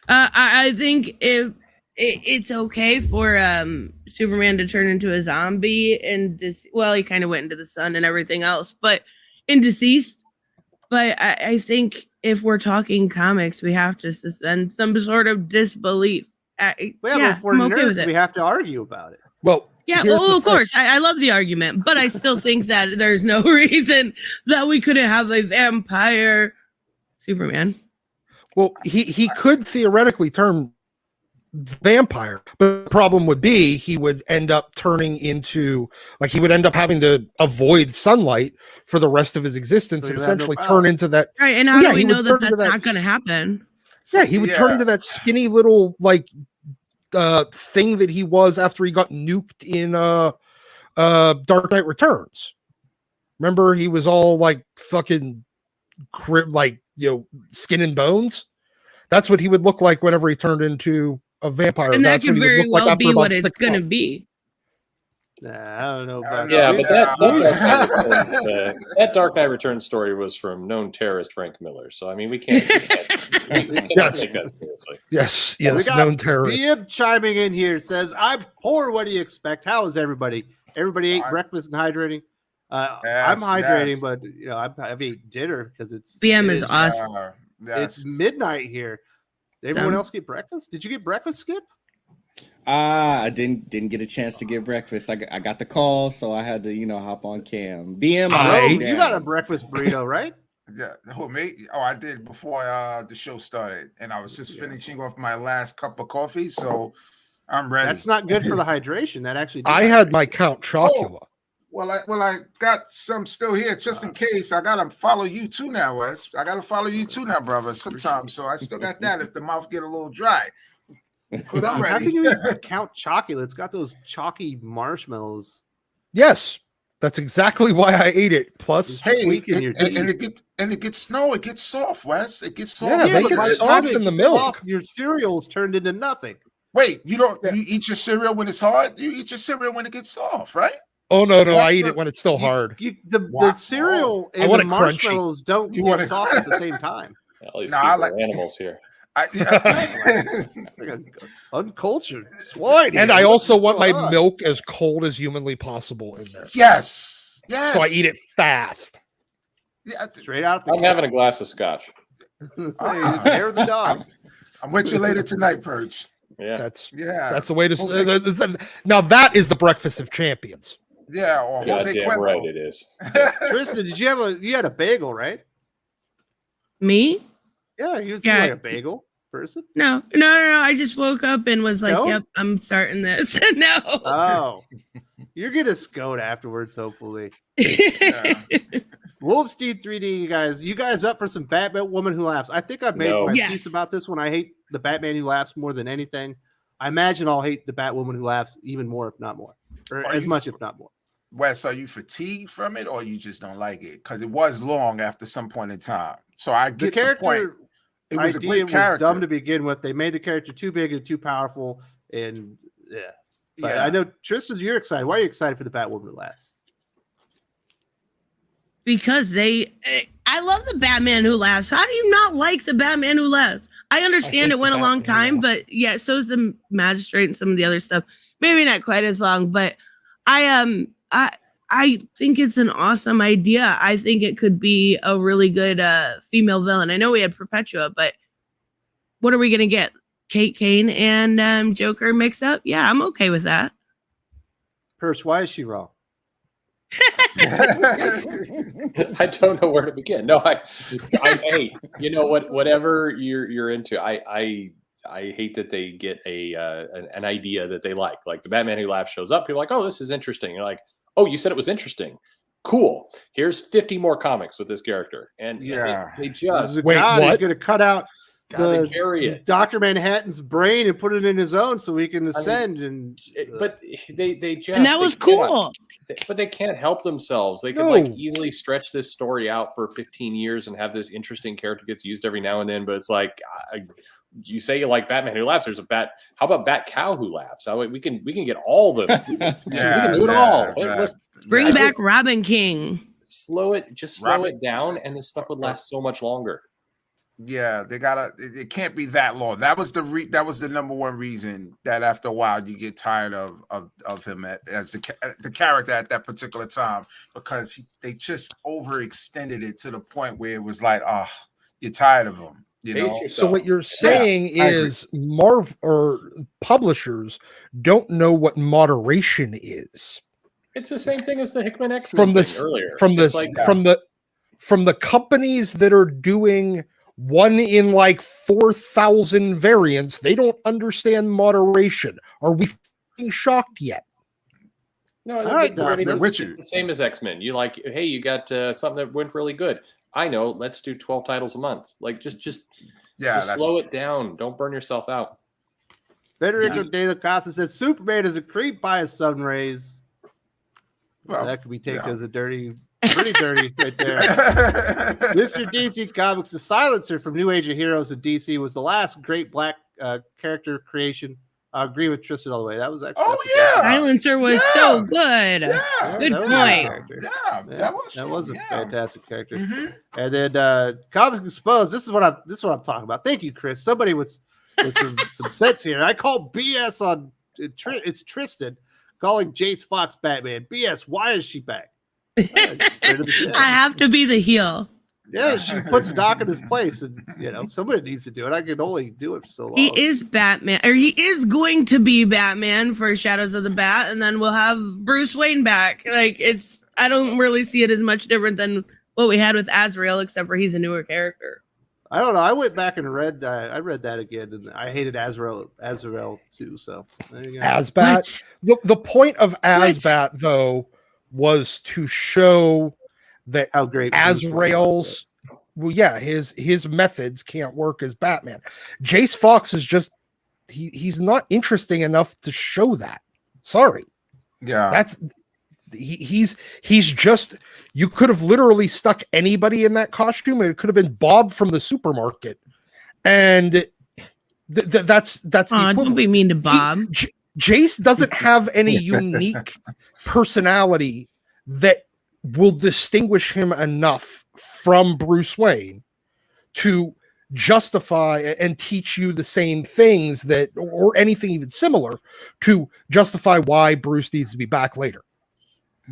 I think if it's okay for Superman to turn into a zombie and he kind of went into the sun and everything else, but in Deceased. But I think if we're talking comics, we have to suspend some sort of disbelief. Well, if we're I'm okay with nerds, it. we have to argue about it. Well, Yeah, here's well, the of thing. course, I love the argument, but I still think that there's no reason that we couldn't have a vampire Superman. Well, he could theoretically turn vampire, but the problem would be he would end up turning into, like, he would end up having to avoid sunlight for the rest of his existence So and he would have no essentially power. turn into that. Right, and how Well, yeah, do we he would know that turn that's into that not going to happen? Yeah, he would turn into that skinny little thing that he was after he got nuked in Dark Knight Returns. Remember, he was all like fucking skin and bones. That's what he would look like whenever he turned into a vampire. And that That's could what he would very look like well after be about what it's 6 going to months. be. I don't know about Yeah, that. but that Dark Knight Returns story was from known terrorist Frank Miller. So I mean, we can't take that seriously. Yes, We yes, got known terrorist. BM chiming in here says, "I'm poor. What do you expect? How is everybody? Everybody ate breakfast and hydrating. I'm hydrating, but I've ate dinner because it's BM it is awesome. It's midnight here. Did everyone else get breakfast? Did you get breakfast, Skip? I didn't get a chance to get breakfast. I got the call, so I had to hop on cam. BM, You got a breakfast burrito, right? Yeah, who me? Oh, I did before the show started, and I was just finishing off my last cup of coffee, so I'm ready. That's not good for the hydration. That actually. I had my Count Chocula. Well, I got some still here just in case. I gotta follow you too now, Wes. I gotta follow you too now, brother. Sometimes, so I still got that if the mouth get a little dry. But I'm How ready. can you Count Chocula? It's got those chalky marshmallows. Yes, that's exactly why I ate it. Plus, Hey, Squeak in your teeth. and it gets it gets soft, Wes. It gets soft. Yeah, they but get by the soft time it in the gets milk. soft, your cereal's turned into nothing. Wait, you eat your cereal when it's hard? You eat your cereal when it gets soft, right? oh no, That's I eat the- it when it's still hard. The Wow. cereal I and want the it crunchy. marshmallows don't You get want it- soft at the same time. At least No, people I like- are animals here. Uncultured swine. And here. I What's also want my going on? milk as cold as humanly possible in there. yes. So I eat it fast. Yeah, straight out the I'm having a glass of scotch. hair of the dog. I'm with you later tonight, Perch. Yeah. That's Yeah. that's the way to. Now that is the breakfast of champions. Yeah, or Jose Goddamn Cuervo. right it is. Tristan, you had a bagel, right? Me? Yeah, you seem Yeah. like a bagel person. No. I just woke up and was like, No? "Yep, I'm starting this." No. Oh, you're gonna scout afterwards, hopefully. Yeah. Wolfsteed 3D, you guys up for some Batman Woman Who Laughs? I think I've made No. my Yes. piece about this one. I hate the Batman Who Laughs more than anything. I imagine I'll hate the Batwoman Who Laughs even more, if not more, or Are as you- much, if not more. Wes, are you fatigued from it, or you just don't like it? Because it was long after some point in time. So I The get the point. character It was a idea great was character. dumb to begin with. They made the character too big and too powerful, and yeah. But Yeah. I know Tristan, you're excited. Why are you excited for the Batwoman Who Laughs? Because I love the Batman Who Laughs. How do you not like the Batman Who Laughs? I understand hate it went the a long Batman Who time, Laughs. but yeah, so is the Magistrate and some of the other stuff. Maybe not quite as long, but I think it's an awesome idea. I think it could be a really good female villain. I know we had Perpetua, but what are we gonna get? Kate Kane and Joker mixed up? Yeah, I'm okay with that. Perch, why is she wrong? I don't know where to begin. No, hey, you know what? Whatever you're into, I hate that they get an idea that they like. Like the Batman Who Laughs shows up, people are like, oh, this is interesting. You're like, oh, you said it was interesting. Cool. Here's 50 more comics with this character, and Yeah. they just Wait, God, he's what? going to cut out gotta carry it. Dr. Manhattan's brain and put it in his own so he can ascend. But they just And that was cool. But they can't help themselves. They could No. like easily stretch this story out for 15 years and have this interesting character gets used every now and then. But it's like you say you like Batman who laughs. There's a bat. How about Bat Cow who laughs? We can get all the we can do it all. Let's Bring back Robin King. slow it down, and this stuff would last so much longer. Yeah, they gotta. It can't be that long. That was the number one reason that after a while you get tired of him as the character at that particular time, because they just overextended it to the point where it was like, oh, you're tired of him. You know. So what you're saying is publishers don't know what moderation is. It's the same thing as the Hickman X-Men earlier. From the companies that are doing one in like 4,000 variants. They don't understand moderation. Are we shocked yet? No, right, it's the same as X-Men. You like, hey, you got something that went really good. I know. Let's do 12 titles a month. Like, just slow it down. Don't burn yourself out. Federico De La Casa says Superman is a creep by his sun rays. Well, that could be taken as a pretty dirty right there. Mr. DC Comics, the silencer from New Age of Heroes in DC was the last great black character creation. I agree with Tristen all the way. That was actually Silencer was so good. Yeah, good point. That was a fantastic character. Mm-hmm. And then Comics Exposed. This is what I'm talking about. Thank you, Chris. Somebody with some sense here. I call BS on it's Tristen calling Jace Fox Batman. BS. Why is she back? I have to be the heel. Yeah, she puts Doc in his place, and somebody needs to do it. I can only do it for so long. He is Batman, or he is going to be Batman for Shadows of the Bat, and then we'll have Bruce Wayne back. Like I don't really see it as much different than what we had with Azrael, except for he's a newer character. I don't know. I went back and read. I read that again, and I hated Azrael too. So there you go. Asbat. The point of Asbat though was to show that how great Azrael's his methods can't work as Batman. Jace Fox is just he's not interesting enough to show that. Sorry. Yeah. He's just, you could have literally stuck anybody in that costume and it could have been Bob from the supermarket. And that's don't be mean to Bob. Jace doesn't have any unique personality that will distinguish him enough from Bruce Wayne to justify and teach you the same things or anything even similar to justify why Bruce needs to be back later.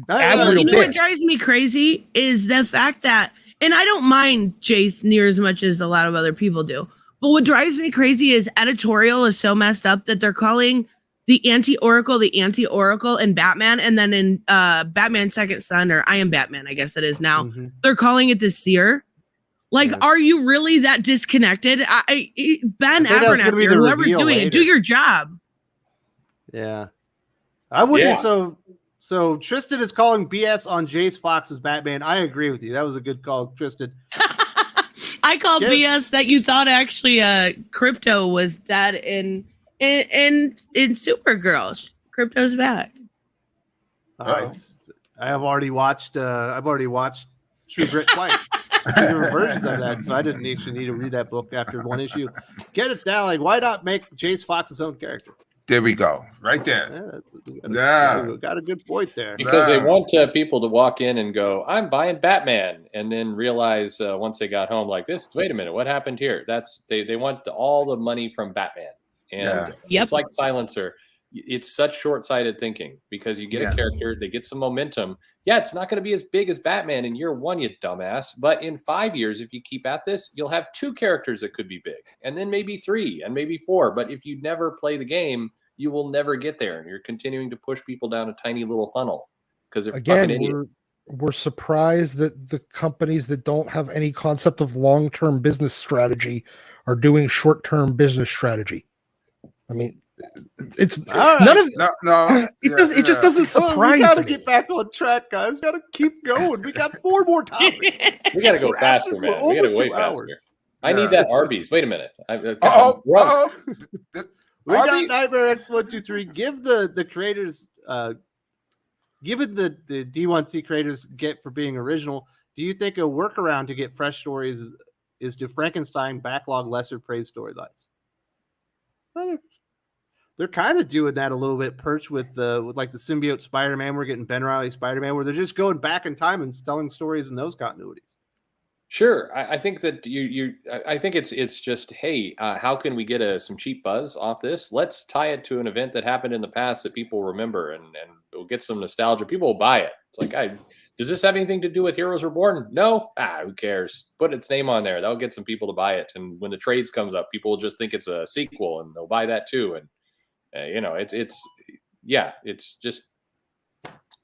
What drives me crazy is the fact that, and I don't mind Jace near as much as a lot of other people do, but what drives me crazy is editorial is so messed up that they're calling the anti-Oracle, and Batman, and then in Batman Second Son, or I Am Batman, I guess it is now, they're calling it the Seer. Like, are you really that disconnected? Ben Abernathy, or whoever's doing it, do your job. Yeah. I wouldn't, so Tristen is calling BS on Jace Fox's Batman. I agree with you. That was a good call, Tristen. I call BS that you thought actually Crypto was dead in Supergirl. Crypto's back. I have already watched True Grit twice. Different versions of that, so I didn't actually need to read that book after one issue. Get it down. Like, why not make Jace Fox his own character? There we go. Right there. Got a good point there. Because they want people to walk in and go, I'm buying Batman, and then realize once they got home, like, wait a minute, what happened here? They want all the money from Batman. And it's like Silencer. It's such short-sighted thinking, because you get a character, they get some momentum. Yeah, it's not going to be as big as Batman in year one, you dumbass. But in 5 years, if you keep at this, you'll have 2 characters that could be big, and then maybe 3, and maybe 4. But if you never play the game, you will never get there, and you're continuing to push people down a tiny little funnel because they're fucking idiots. We're surprised that the companies that don't have any concept of long-term business strategy are doing short-term business strategy. I mean, It's All right. none of No. it just doesn't Well, surprise we gotta me. get back on track, guys. We gotta keep going. We got 4 more topics. We got to go We're faster, at- man. we're We got to over go way 2 faster. hours. I need that Arby's. Wait a minute. I'm drunk. We got Arby's? Nightmare X123. Give the creators, given the D1C creators get for being original, do you think a workaround to get fresh stories is to Frankenstein backlog lesser praised storylines? Well, they're kind of doing that a little bit. Perch with like the symbiote Spider-Man. We're getting Ben Reilly Spider-Man, where they're just going back in time and telling stories in those continuities. Sure, I think that I think it's just, hey, how can we get some cheap buzz off this? Let's tie it to an event that happened in the past that people remember, and we'll get some nostalgia. People will buy it. It's like, does this have anything to do with Heroes Reborn? No, who cares? Put its name on there. That'll get some people to buy it. And when the trades comes up, people will just think it's a sequel, and they'll buy that too. And it's just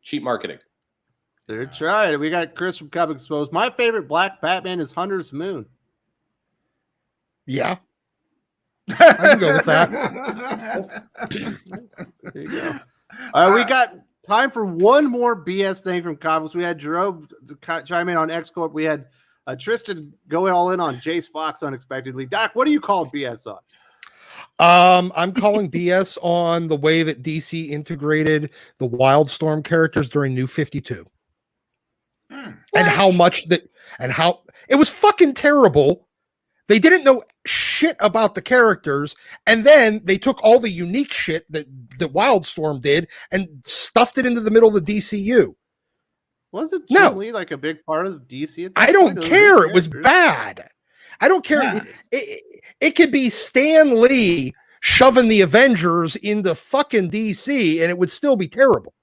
cheap marketing. They're trying. We got Chris from Comic Exposed. My favorite Black Batman is Hunter's Moon. Yeah, I can go with that. There you go. All right, we got time for one more BS thing from comics. We had Jerome chime in on X Corp. We had Tristen going all in on Jace Fox unexpectedly. Doc, what do you call BS on? I'm calling BS on the way that DC integrated the Wildstorm characters during New 52. And how much that, and how it was fucking terrible. They didn't know shit about the characters, and then they took all the unique shit that Wildstorm did and stuffed it into the middle of the DCU. Was it generally like a big part of DC? I don't care. It was bad. I don't care. Yeah. It could be Stan Lee shoving the Avengers into fucking DC, and it would still be terrible.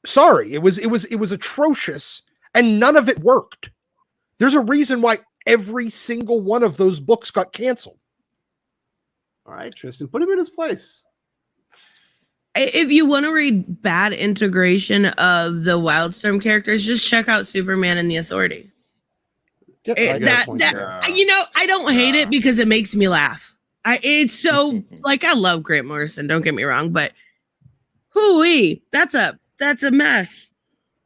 Sorry, it was atrocious, and none of it worked. There's a reason why every single one of those books got canceled. All right, Tristen, put him in his place. If you want to read bad integration of the Wildstorm characters, just check out Superman and the Authority. I don't hate it because it makes me laugh. It's so like, I love Grant Morrison, don't get me wrong, but hooey, that's a mess.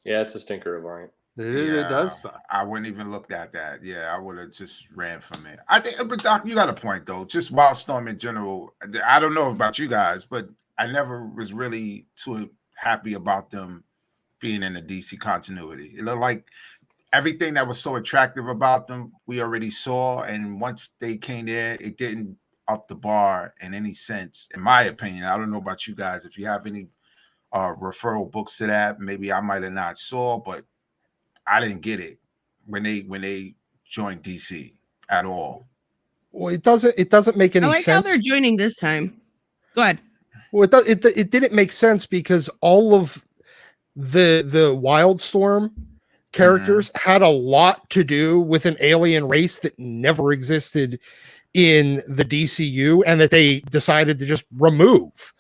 Yeah, it's a stinker, right? It does suck. I wouldn't even looked at that. Yeah, I would have just ran from it. I think, but Doc, you got a point though. Just Wildstorm in general. I don't know about you guys, but I never was really too happy about them being in the DC continuity. It looked like everything that was so attractive about them we already saw, and once they came there, it didn't up the bar in any sense, in my opinion. I don't know about you guys. If you have any referral books to that, maybe I might have not saw, but I didn't get it when they joined DC at all. Well, it doesn't make any I like sense. how they're joining this time. Go ahead. Well, it didn't make sense because all of the Wildstorm characters had a lot to do with an alien race that never existed in the DCU, and that they decided to just remove.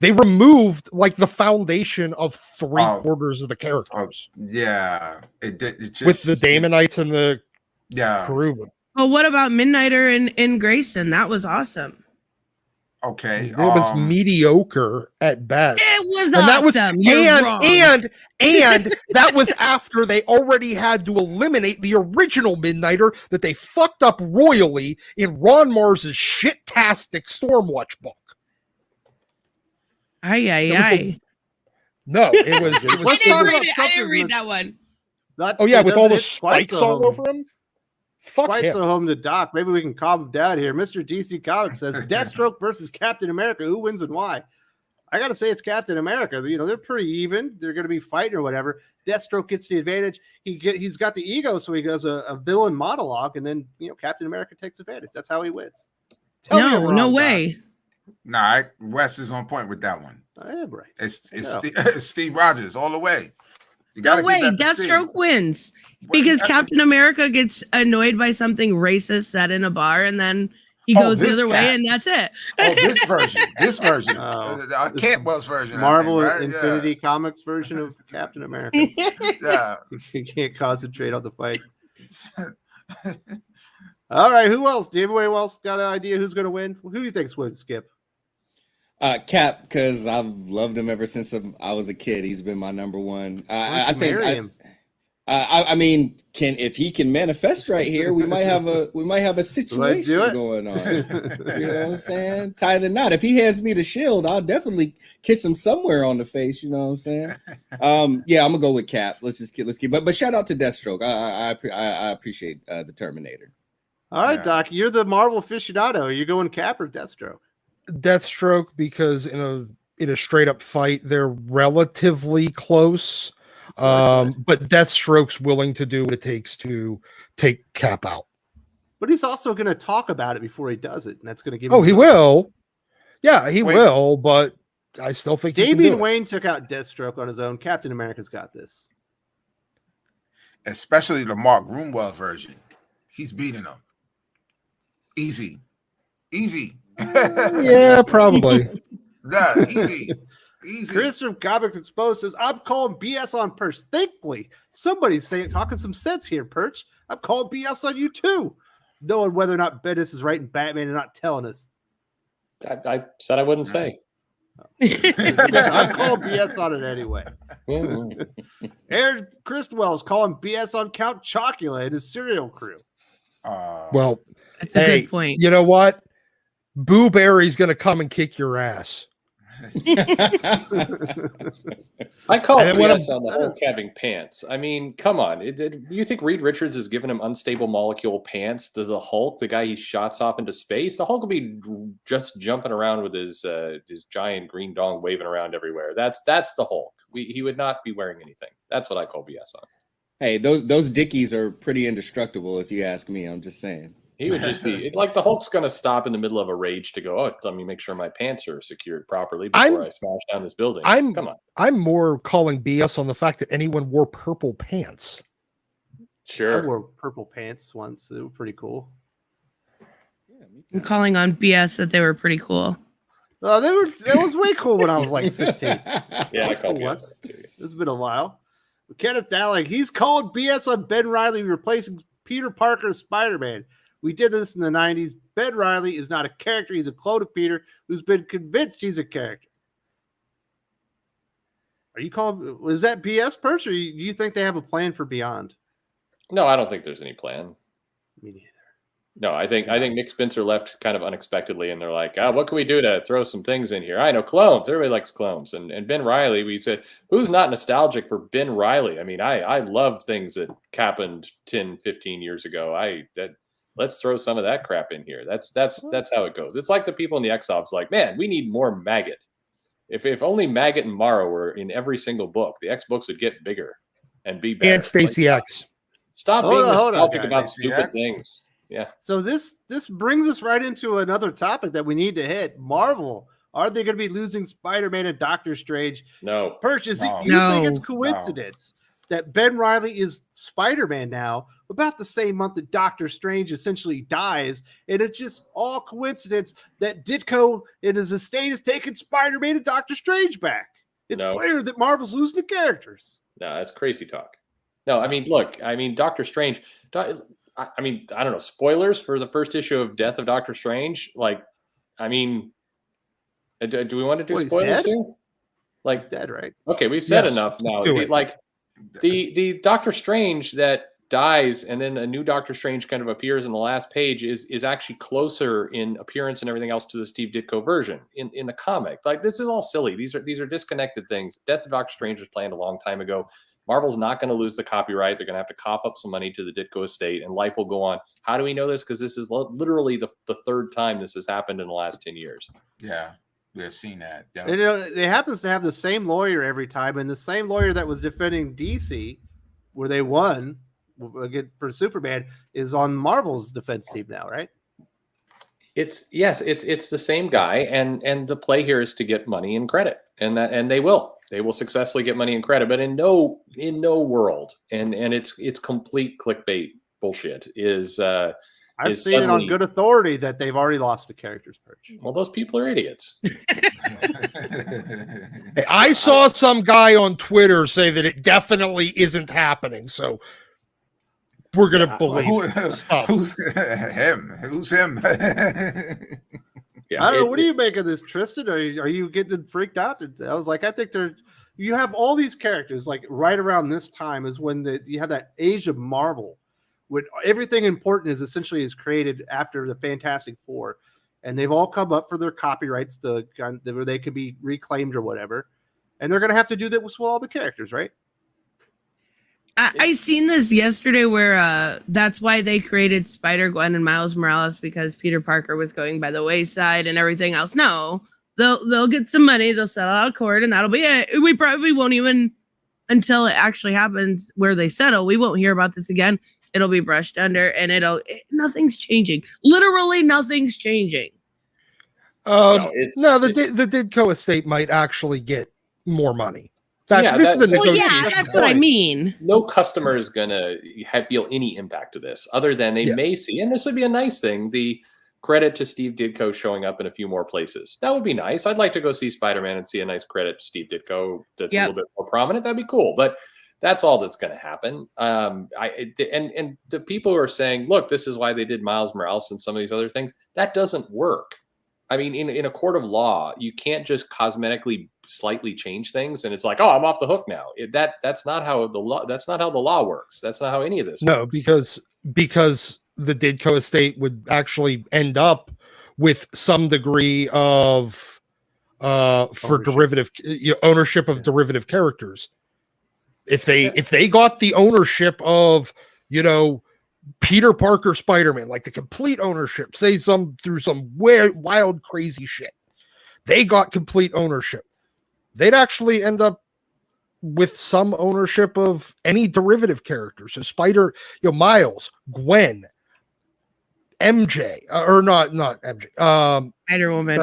They removed like the foundation of 3/4 of the characters. Yeah, it did. It just, with the Damonites and the Karubin. Well, what about Midnighter and Grayson? That was awesome. Okay, It was mediocre at best. It was And awesome. You're wrong. And that was after they already had to eliminate the original Midnighter that they fucked up royally in Ron Mars's shit-tastic Stormwatch book. No, it was. I didn't read that one. With all the spikes all over him. Fuck quite him. so home to Doc. Maybe we can calm him down here. Mr. DC Comics says Deathstroke versus Captain America. Who wins and why? I got to say it's Captain America. You know, they're pretty even. They're going to be fighting or whatever. Deathstroke gets the advantage. He's got the ego, so he does a villain monologue, and then Captain America takes advantage. That's how he wins. No way. Nah, Wes is on point with that one. I am right. It's Steve Rogers all the way. No way. Deathstroke wins because Captain America gets annoyed by something racist said in a bar, and then he goes the other way, and that's it. This version. Cantwell's version. Marvel I think, right? Infinity Comics version of Captain America. Yeah. You can't concentrate on the fight. All right, who else? Do everybody else got an idea who's going to win? Who do you think's winning, Skip? Cap, because I've loved him ever since I was a kid. He's been my number one. I think. I mean, if he can manifest right here, we might have a situation going on. You know what I'm saying? Tie the knot. If he hands me the shield, I'll definitely kiss him somewhere on the face. You know what I'm saying? Yeah, I'm gonna go with Cap. Let's keep. But shout out to Deathstroke. I appreciate the Terminator. All right, Doc, you're the Marvel aficionado. Are you going Cap or Deathstroke? Deathstroke, because in a straight up fight, they're relatively close. But Deathstroke's willing to do what it takes to take Cap out. But he's also going to talk about it before he does it, and that's going to give. Oh, he will. Yeah, he will. But I still think Damian Wayne took out Deathstroke on his own. Captain America's got this. Especially the Mark Grunwald version. He's beating him. Easy. Yeah, probably. Yeah, easy. Chris from Comics Exposed says, I'm calling BS on Perch. Thankfully, somebody's talking some sense here, Perch. I'm calling BS on you too. Knowing whether or not Bendis is writing Batman and not telling us. I said I wouldn't say. I'm calling BS on it anyway. Aaron Christwell is calling BS on Count Chocula and his serial crew. Well, that's a good point. You know what? Boo Berry's going to come and kick your ass. I call BS on the whole having pants. I mean, come on. Do you think Reed Richards is giving him unstable molecule pants to the Hulk, the guy he shots off into space? The Hulk will be just jumping around with his giant green dong waving around everywhere. That's the Hulk. He would not be wearing anything. That's what I call BS on. Hey, those Dickies are pretty indestructible, if you ask me. I'm just saying. He would just be like the Hulk's going to stop in the middle of a rage to go, oh, let me make sure my pants are secured properly before I smash down this building. Come on. I'm more calling BS on the fact that anyone wore purple pants. Sure. I wore purple pants once. They were pretty cool. I'm calling on BS that they were pretty cool. It was way cool when I was like 16. Yeah, I call BS. It's been a while. Kenneth Dowling, he's calling BS on Ben Reilly replacing Peter Parker as Spider-Man. We did this in the 90s. Ben Reilly is not a character. He's a clone of Peter who's been convinced he's a character. Are you calling? Was that BS, Perch, or do you think they have a plan for Beyond? No, I don't think there's any plan. Me neither. No, I think Nick Spencer left kind of unexpectedly, and they're like, what can we do to throw some things in here? I know clones. Everybody likes clones. And Ben Reilly, we said, who's not nostalgic for Ben Reilly? I mean, I love things that happened 10, 15 years ago. Let's throw some of that crap in here. That's how it goes. It's like the people in the X-Ops like, man, we need more Maggot. If only Maggot and Morrow were in every single book, the X books would get bigger and be better. And Stacy X. Stop being nostalgic about stupid things. Yeah. So this brings us right into another topic that we need to hit. Marvel, are they going to be losing Spider-Man and Doctor Strange? No. Purchase. You think it's coincidence that Ben Reilly is Spider-Man now about the same month that Doctor Strange essentially dies, and it's just all coincidence that Ditko in his estate is taking Spider-Man and Doctor Strange back? It's clear that Marvel's losing the characters. No, that's crazy talk. No, I mean, look, Doctor Strange, I don't know, spoilers for the first issue of Death of Doctor Strange. Like, I mean, do we want to do spoilers too? Like, he's dead, right? Okay, we've said enough now. Like, the Doctor Strange that dies and then a new Doctor Strange kind of appears in the last page is actually closer in appearance and everything else to the Steve Ditko version in the comic. Like, this is all silly. These are disconnected things. Death of Doctor Strange was planned a long time ago. Marvel's not going to lose the copyright. They're going to have to cough up some money to the Ditko estate, and life will go on. How do we know this? Because this is literally the third time this has happened in the last 10 years. Yeah, we have seen that. Yeah. And, it happens to have the same lawyer every time, and the same lawyer that was defending DC, where they won again for Superman, is on Marvel's defense team now, right? It's the same guy, and the play here is to get money and credit, and they will successfully get money and credit, but in no world, and it's complete clickbait bullshit. I've seen it on good authority that they've already lost the characters, Perch. Well, those people are idiots. Hey, I saw some guy on Twitter say that it definitely isn't happening, so we're gonna believe who's him? Who's him? Yeah, I don't know. What do you make of this, Tristen? Are you getting freaked out? I was like, I think you have all these characters like right around this time is when you have that age of Marvel, when everything important is created after the Fantastic Four, and they've all come up for their copyrights where they could be reclaimed or whatever, and they're going to have to do that with all the characters, right? I seen this yesterday where that's why they created Spider-Gwen and Miles Morales, because Peter Parker was going by the wayside and everything else. No, they'll get some money, they'll settle out of court, and that'll be it. We probably won't even, until it actually happens where they settle, we won't hear about this again. It'll be brushed under, and nothing's changing. Literally nothing's changing. No, the Ditko estate might actually get more money. This is a negotiation. Well, yeah, that's what I mean. No customer is gonna feel any impact of this, other than they may see, and this would be a nice thing, the credit to Steve Ditko showing up in a few more places. That would be nice. I'd like to go see Spider-Man and see a nice credit to Steve Ditko that's a little bit more prominent. That'd be cool. But that's all that's going to happen. And the people who are saying, look, this is why they did Miles Morales and some of these other things, that doesn't work. I mean, in a court of law, you can't just cosmetically slightly change things and it's like, oh, I'm off the hook now. That's not how the law works. That's not how any of this works. because the Ditko estate would actually end up with some degree of ownership of derivative characters. If they got the ownership of, Peter Parker Spider-Man, like the complete ownership, say through some wild, crazy shit, they got complete ownership. They'd actually end up with some ownership of any derivative characters. So Miles, Gwen, MJ, or not MJ, Spider-Woman.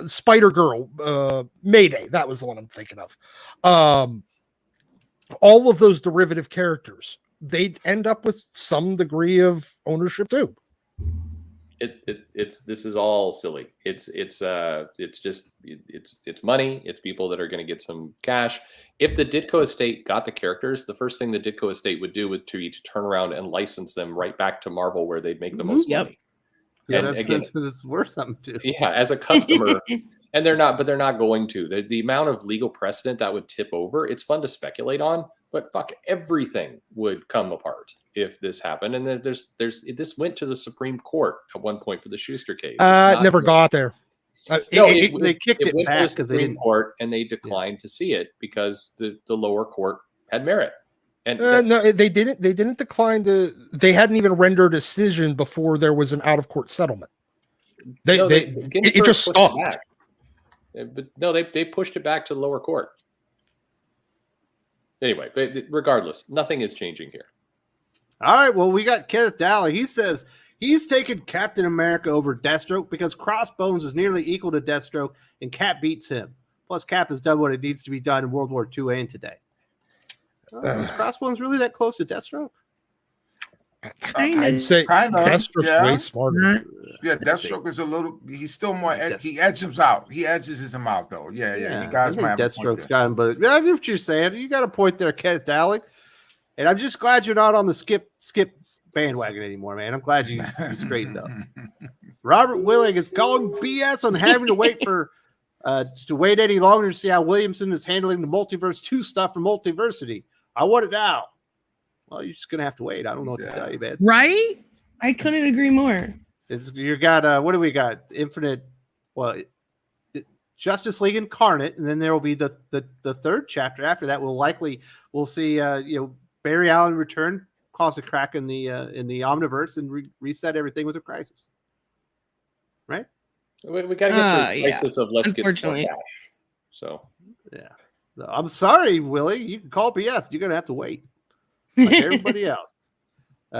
Spider-Girl, Mayday, that was the one I'm thinking of. All of those derivative characters, they'd end up with some degree of ownership too. This is all silly. It's money. It's people that are going to get some cash. If the Ditko estate got the characters, the first thing the Ditko estate would do would to turn around and license them right back to Marvel, where they'd make the most money. Yeah, that's because it's worth something too. Yeah, as a customer, and they're not going to. The amount of legal precedent that would tip over, it's fun to speculate on, but fuck, everything would come apart if this happened. And this went to the Supreme Court at one point for the Schuster case. It never got there. They kicked it went back to the Supreme Court, and they declined to see it because the lower court had merit. And no, they didn't. They didn't decline they hadn't even rendered a decision before there was an out of court settlement. It just stopped. But no, they pushed it back to the lower court. Anyway, but regardless, nothing is changing here. All right. Well, we got Kenneth Daly. He says he's taken Captain America over Deathstroke because Crossbones is nearly equal to Deathstroke, and Cap beats him. Plus, Cap has done what it needs to be done in World War II and today. Is Crossbones really that close to Deathstroke? I'd say Deathstroke's way smarter. Yeah, Deathstroke is he's still more, he edges out. He edges him out, though. Yeah. You guys might have Deathstroke's got him, but I get what you're saying. You got a point there, Kenneth Daly. And I'm just glad you're not on the skip bandwagon anymore, man. I'm glad you straightened up. Robert Willing is calling BS on having to wait any longer to see how Williamson is handling the Multiverse 2 stuff from Multiversity. I want it now. Well, you're just gonna have to wait. I don't know what to tell you, man. Right? I couldn't agree more. You got what do we got? Justice League Incarnate, and then there will be the third chapter after that. We'll see Barry Allen return, cause a crack in the Omniverse, and reset everything with a Crisis. Right? We got to get to the crisis of let's get some cash. So yeah, I'm sorry, Willie. You can call BS. You're gonna have to wait, like everybody else.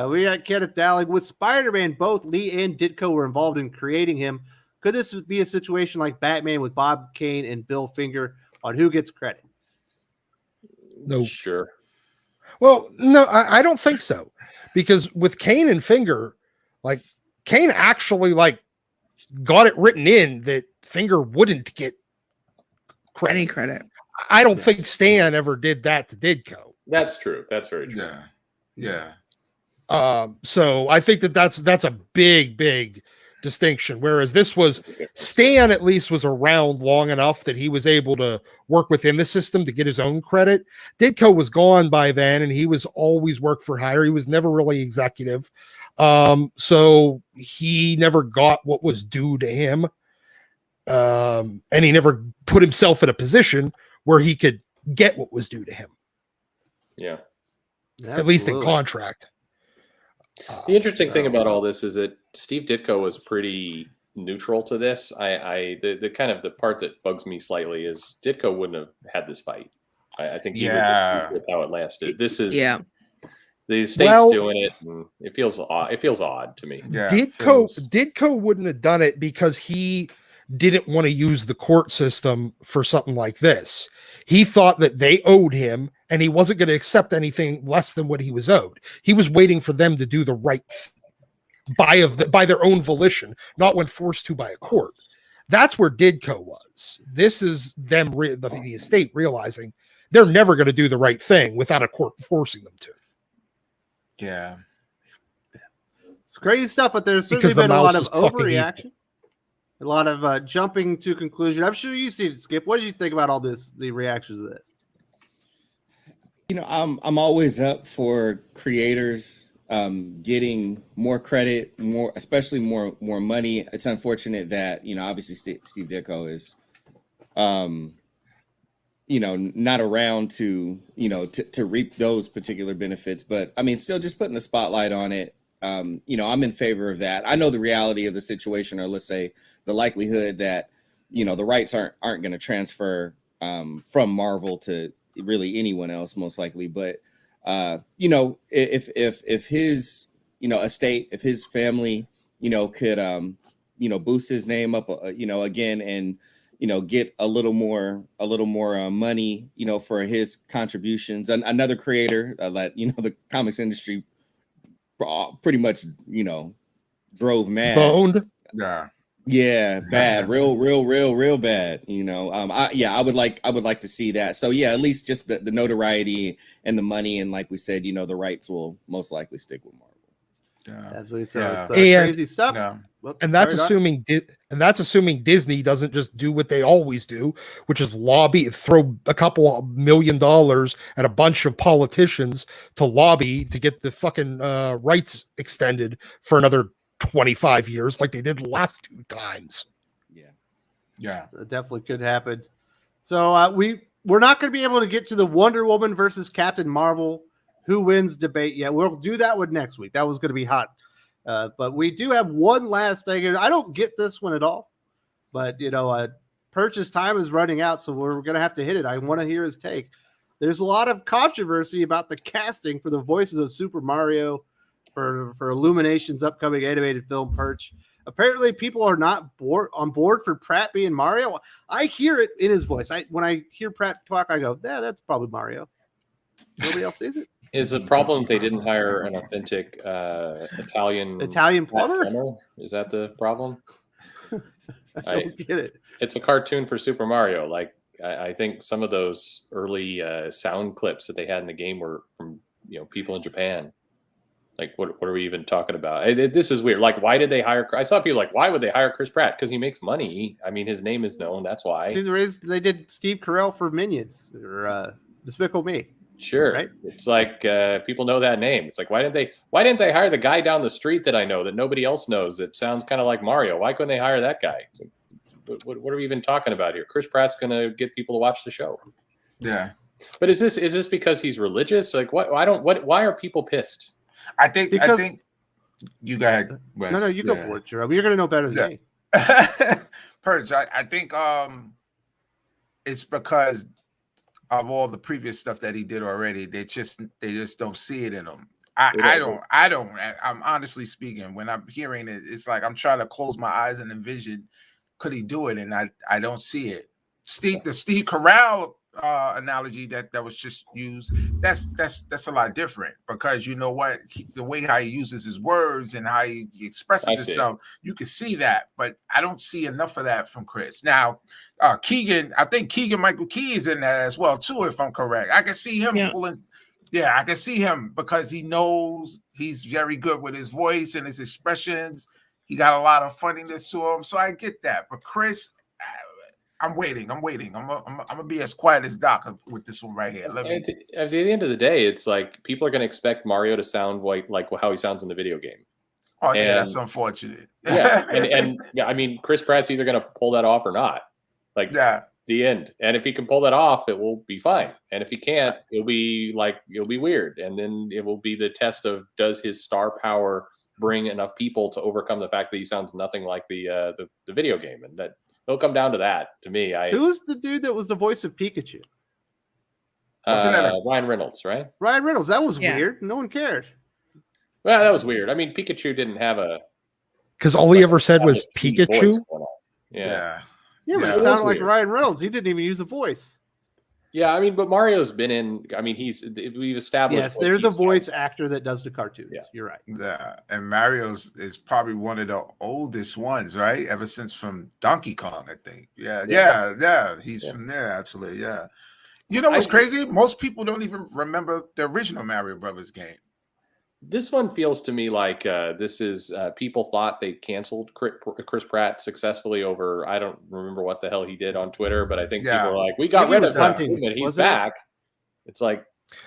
We got Kenneth Daly with Spider-Man. Both Lee and Ditko were involved in creating him. Could this be a situation like Batman with Bob Kane and Bill Finger on who gets credit? No, sure. Well, no, I don't think so, because with Kane and Finger, like Kane actually got it written in that Finger wouldn't get credit. Any credit. I don't think Stan ever did that to Ditko. That's true. That's very true. Yeah. So I think that's a big distinction. Whereas this was Stan at least was around long enough that he was able to work within the system to get his own credit. Ditko was gone by then, and he was always work for hire. He was never really executive. So he never got what was due to him. And he never put himself in a position where he could get what was due to him. Yeah. At least in contract. The interesting thing about all this is that Steve Ditko was pretty neutral to this. The kind of the part that bugs me slightly is Ditko wouldn't have had this fight. I think he was with how it lasted. This is the state's doing it, and it feels odd. It feels odd to me. Yeah, Ditko wouldn't have done it because he didn't want to use the court system for something like this. He thought that they owed him, and he wasn't going to accept anything less than what he was owed. He was waiting for them to do the right thing by their own volition, not when forced to by a court. That's where Ditko was. This is them, the estate realizing they're never going to do the right thing without a court forcing them to. Yeah. It's crazy stuff, but there's certainly been a lot of overreaction. A lot of jumping to conclusion. I'm sure you've seen it, Skip. What did you think about all this, the reactions to this? You know, I'm always up for creators getting more credit, especially more money. It's unfortunate that, you know, obviously Steve Ditko is you know, not around to, you know, to reap those particular benefits, but I mean, still just putting the spotlight on it. You know, I'm in favor of that. I know the reality of the situation, or let's say the likelihood that, you know, the rights aren't going to transfer from Marvel to really anyone else, most likely. But you know, if his, you know, estate, if his family, you know, could you know, boost his name up, you know, again, and you know, get a little more money, you know, for his contributions. Another creator that, you know, the comics industry pretty much, you know, drove mad. Boned. Yeah, bad, real bad. You know, I would like to see that. So yeah, at least just the notoriety and the money, and like we said, you know, the rights will most likely stick with Marvel. Yeah. Absolutely. So it's crazy stuff. Yeah. And that's assuming Disney doesn't just do what they always do, which is throw a couple of $1 million at a bunch of politicians to lobby to get the fucking rights extended for another 25 years, like they did the last 2 times. Yeah, that definitely could happen. So we're not going to be able to get to the Wonder Woman versus Captain Marvel who wins debate yet. We'll do that one next week. That was going to be hot. But we do have one last thing. I don't get this one at all, but you know, Perch's time is running out, so we're going to have to hit it. I want to hear his take. There's a lot of controversy about the casting for the voices of Super Mario for Illumination's upcoming animated film Perch. Apparently, people are not on board for Pratt being Mario. I hear it in his voice. When I hear Pratt talk, I go, "Yeah, that's probably Mario." Nobody else sees it. Is the problem they didn't hire an authentic Italian plumber? Is that the problem? I don't get it. It's a cartoon for Super Mario. Like I think some of those early sound clips that they had in the game were from, you know, people in Japan. Like what are we even talking about? This is weird. Like, why did they hire? I saw people like, why would they hire Chris Pratt? Because he makes money. I mean, his name is known. That's why. See, the reason they did Steve Carell for Minions or Despicable Me. Sure, right? It's like people know that name. It's like, why didn't they hire the guy down the street that I know that nobody else knows that sounds kind of like Mario? Why couldn't they hire that guy? It's like, what are we even talking about here? Chris Pratt's going to get people to watch the show. Yeah, but is this because he's religious? Like, why are people pissed? I think you go ahead. Wes. No, you go for it, Jerome. You're going to know better than me. Perch, I think it's because of all the previous stuff that he did already. They just don't see it in him. I'm honestly speaking, when I'm hearing it, it's like I'm trying to close my eyes and envision, could he do it? And I don't see it. The Steve Carell analogy that was just used, that's a lot different, because you know what, the way how he uses his words and how he expresses himself, you can see that, but I don't see enough of that from Chris. Now Keegan, I think Keegan Michael Key is in that as well too, if I'm correct. I can see him pulling. Yeah, I can see him because he knows he's very good with his voice and his expressions. He got a lot of funniness to him, so I get that. But Chris, I'm waiting. I'm gonna be as quiet as Doc with this one right here. At the end of the day, it's like people are going to expect Mario to sound like how he sounds in the video game. Oh yeah, that's unfortunate. and I mean, Chris Pratt's either going to pull that off or not. Like, the end. And if he can pull that off, it will be fine. And if he can't, it'll be weird. And then it will be the test of, does his star power bring enough people to overcome the fact that he sounds nothing like the video game? And that it'll come down to that. To me, who's the dude that was the voice of Pikachu? Ryan Reynolds, right? Ryan Reynolds. That was weird. No one cared. Well, that was weird. I mean, Pikachu didn't have because all he ever said was Pikachu. Yeah, but it sounded like Ryan Reynolds. He didn't even use a voice. Yeah, I mean, but Mario's been in. I mean, we've established. Yes, there's a voice actor that does the cartoons. Yeah. You're right. Yeah, and Mario's is probably one of the oldest ones, right? Ever since from Donkey Kong, I think. Yeah. He's from there, actually. Yeah. You know what's crazy? Most people don't even remember the original Mario Brothers game. This one feels to me like this is people thought they canceled Chris Pratt successfully over, I don't remember what the hell he did on Twitter, but I think people are like, we got rid of him and he's back. It's like,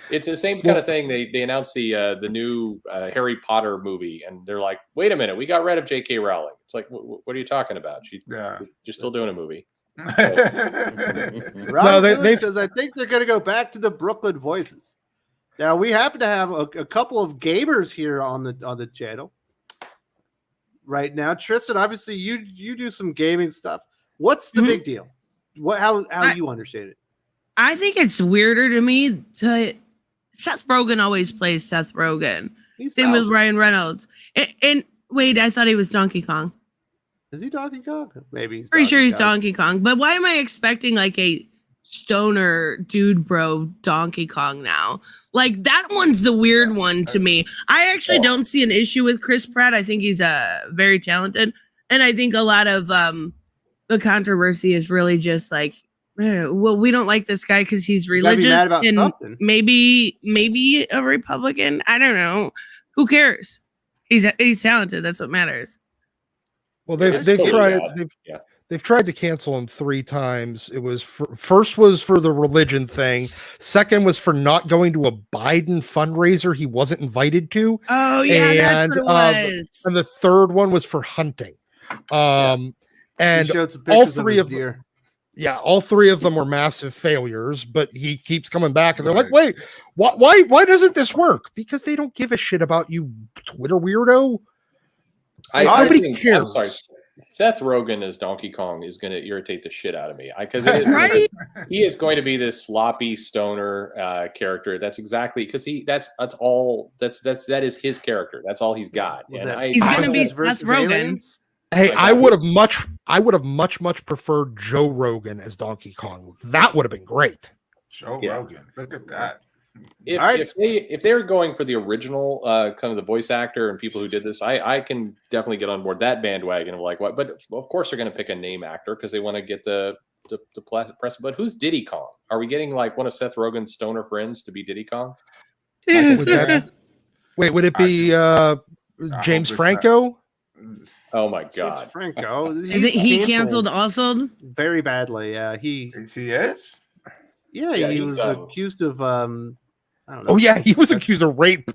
it's the same kind of thing. They announced the new Harry Potter movie and they're like, wait a minute, we got rid of J.K. Rowling. It's like, what are you talking about? You're still doing a movie. Rob says, I think they're going to go back to the Brooklyn Voices. Now we happen to have a couple of gamers here on the channel right now. Tristen, obviously you do some gaming stuff. What's the big deal? How you understand it? I think it's weirder to me Seth Rogen always plays Seth Rogen. Same with Ryan Reynolds. And wait, I thought he was Donkey Kong. Is he Donkey Kong? Maybe he's pretty sure he's Donkey Kong. But why am I expecting like a stoner dude bro Donkey Kong now? Like that one's the weird one to me. I actually don't see an issue with Chris Pratt. I think he's very talented, and I think a lot of the controversy is really just like, well, we don't like this guy because he's religious and something. maybe a Republican. I don't know. Who cares? He's talented. That's what matters. Well, they've tried to cancel him 3 times. It was first was for the religion thing. Second was for not going to a Biden fundraiser he wasn't invited to. Oh yeah, that's what it was. And the third one was for hunting. And all 3 of them. Yeah, all 3 of them were massive failures, but he keeps coming back and they're like, wait, why doesn't this work? Because they don't give a shit about you, Twitter weirdo. Nobody cares. I'm sorry. Seth Rogen as Donkey Kong is going to irritate the shit out of me because he is going to be this sloppy stoner character. That's exactly because that is his character. That's all he's got. He's going to be Seth Rogen. Hey, I would have much preferred Joe Rogan as Donkey Kong. That would have been great. Joe Rogan, look at that. If they're going for the original kind of the voice actor and people who did this, I can definitely get on board that bandwagon of like what. But of course they're going to pick a name actor because they want to get the press. But who's Diddy Kong? Are we getting like one of Seth Rogen's stoner friends to be Diddy Kong? Would it be James Franco? Oh my God, Franco! He canceled also very badly. Yeah, he is. Yeah, he was accused of I don't know. Oh yeah, he was accused of rape.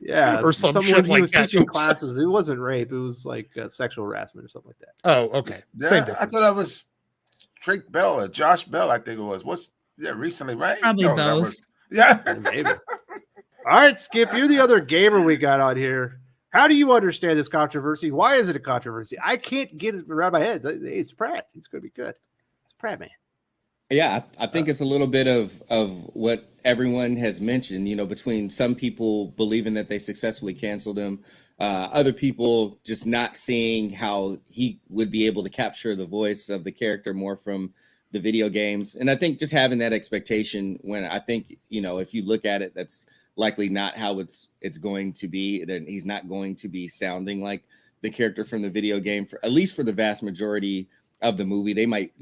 Yeah, or some shit he like was that. teaching classes. It wasn't rape. It was like sexual harassment or something like that. Oh, okay. Yeah, Same difference. I thought that was Drake Bell or Josh Bell. I think it was. Recently, right? Probably both. Maybe. All right, Skip, you're the other gamer we got on here. How do you understand this controversy? Why is it a controversy? I can't get it around my head. It's Pratt. It's going to be good. It's Pratt, man. Yeah, I think it's a little bit of what everyone has mentioned, between some people believing that they successfully canceled him, other people just not seeing how he would be able to capture the voice of the character more from the video games. And I think just having that expectation when I think, if you look at it, that's likely not how it's going to be. Then he's not going to be sounding like the character from the video game, at least for the vast majority of the movie. They might,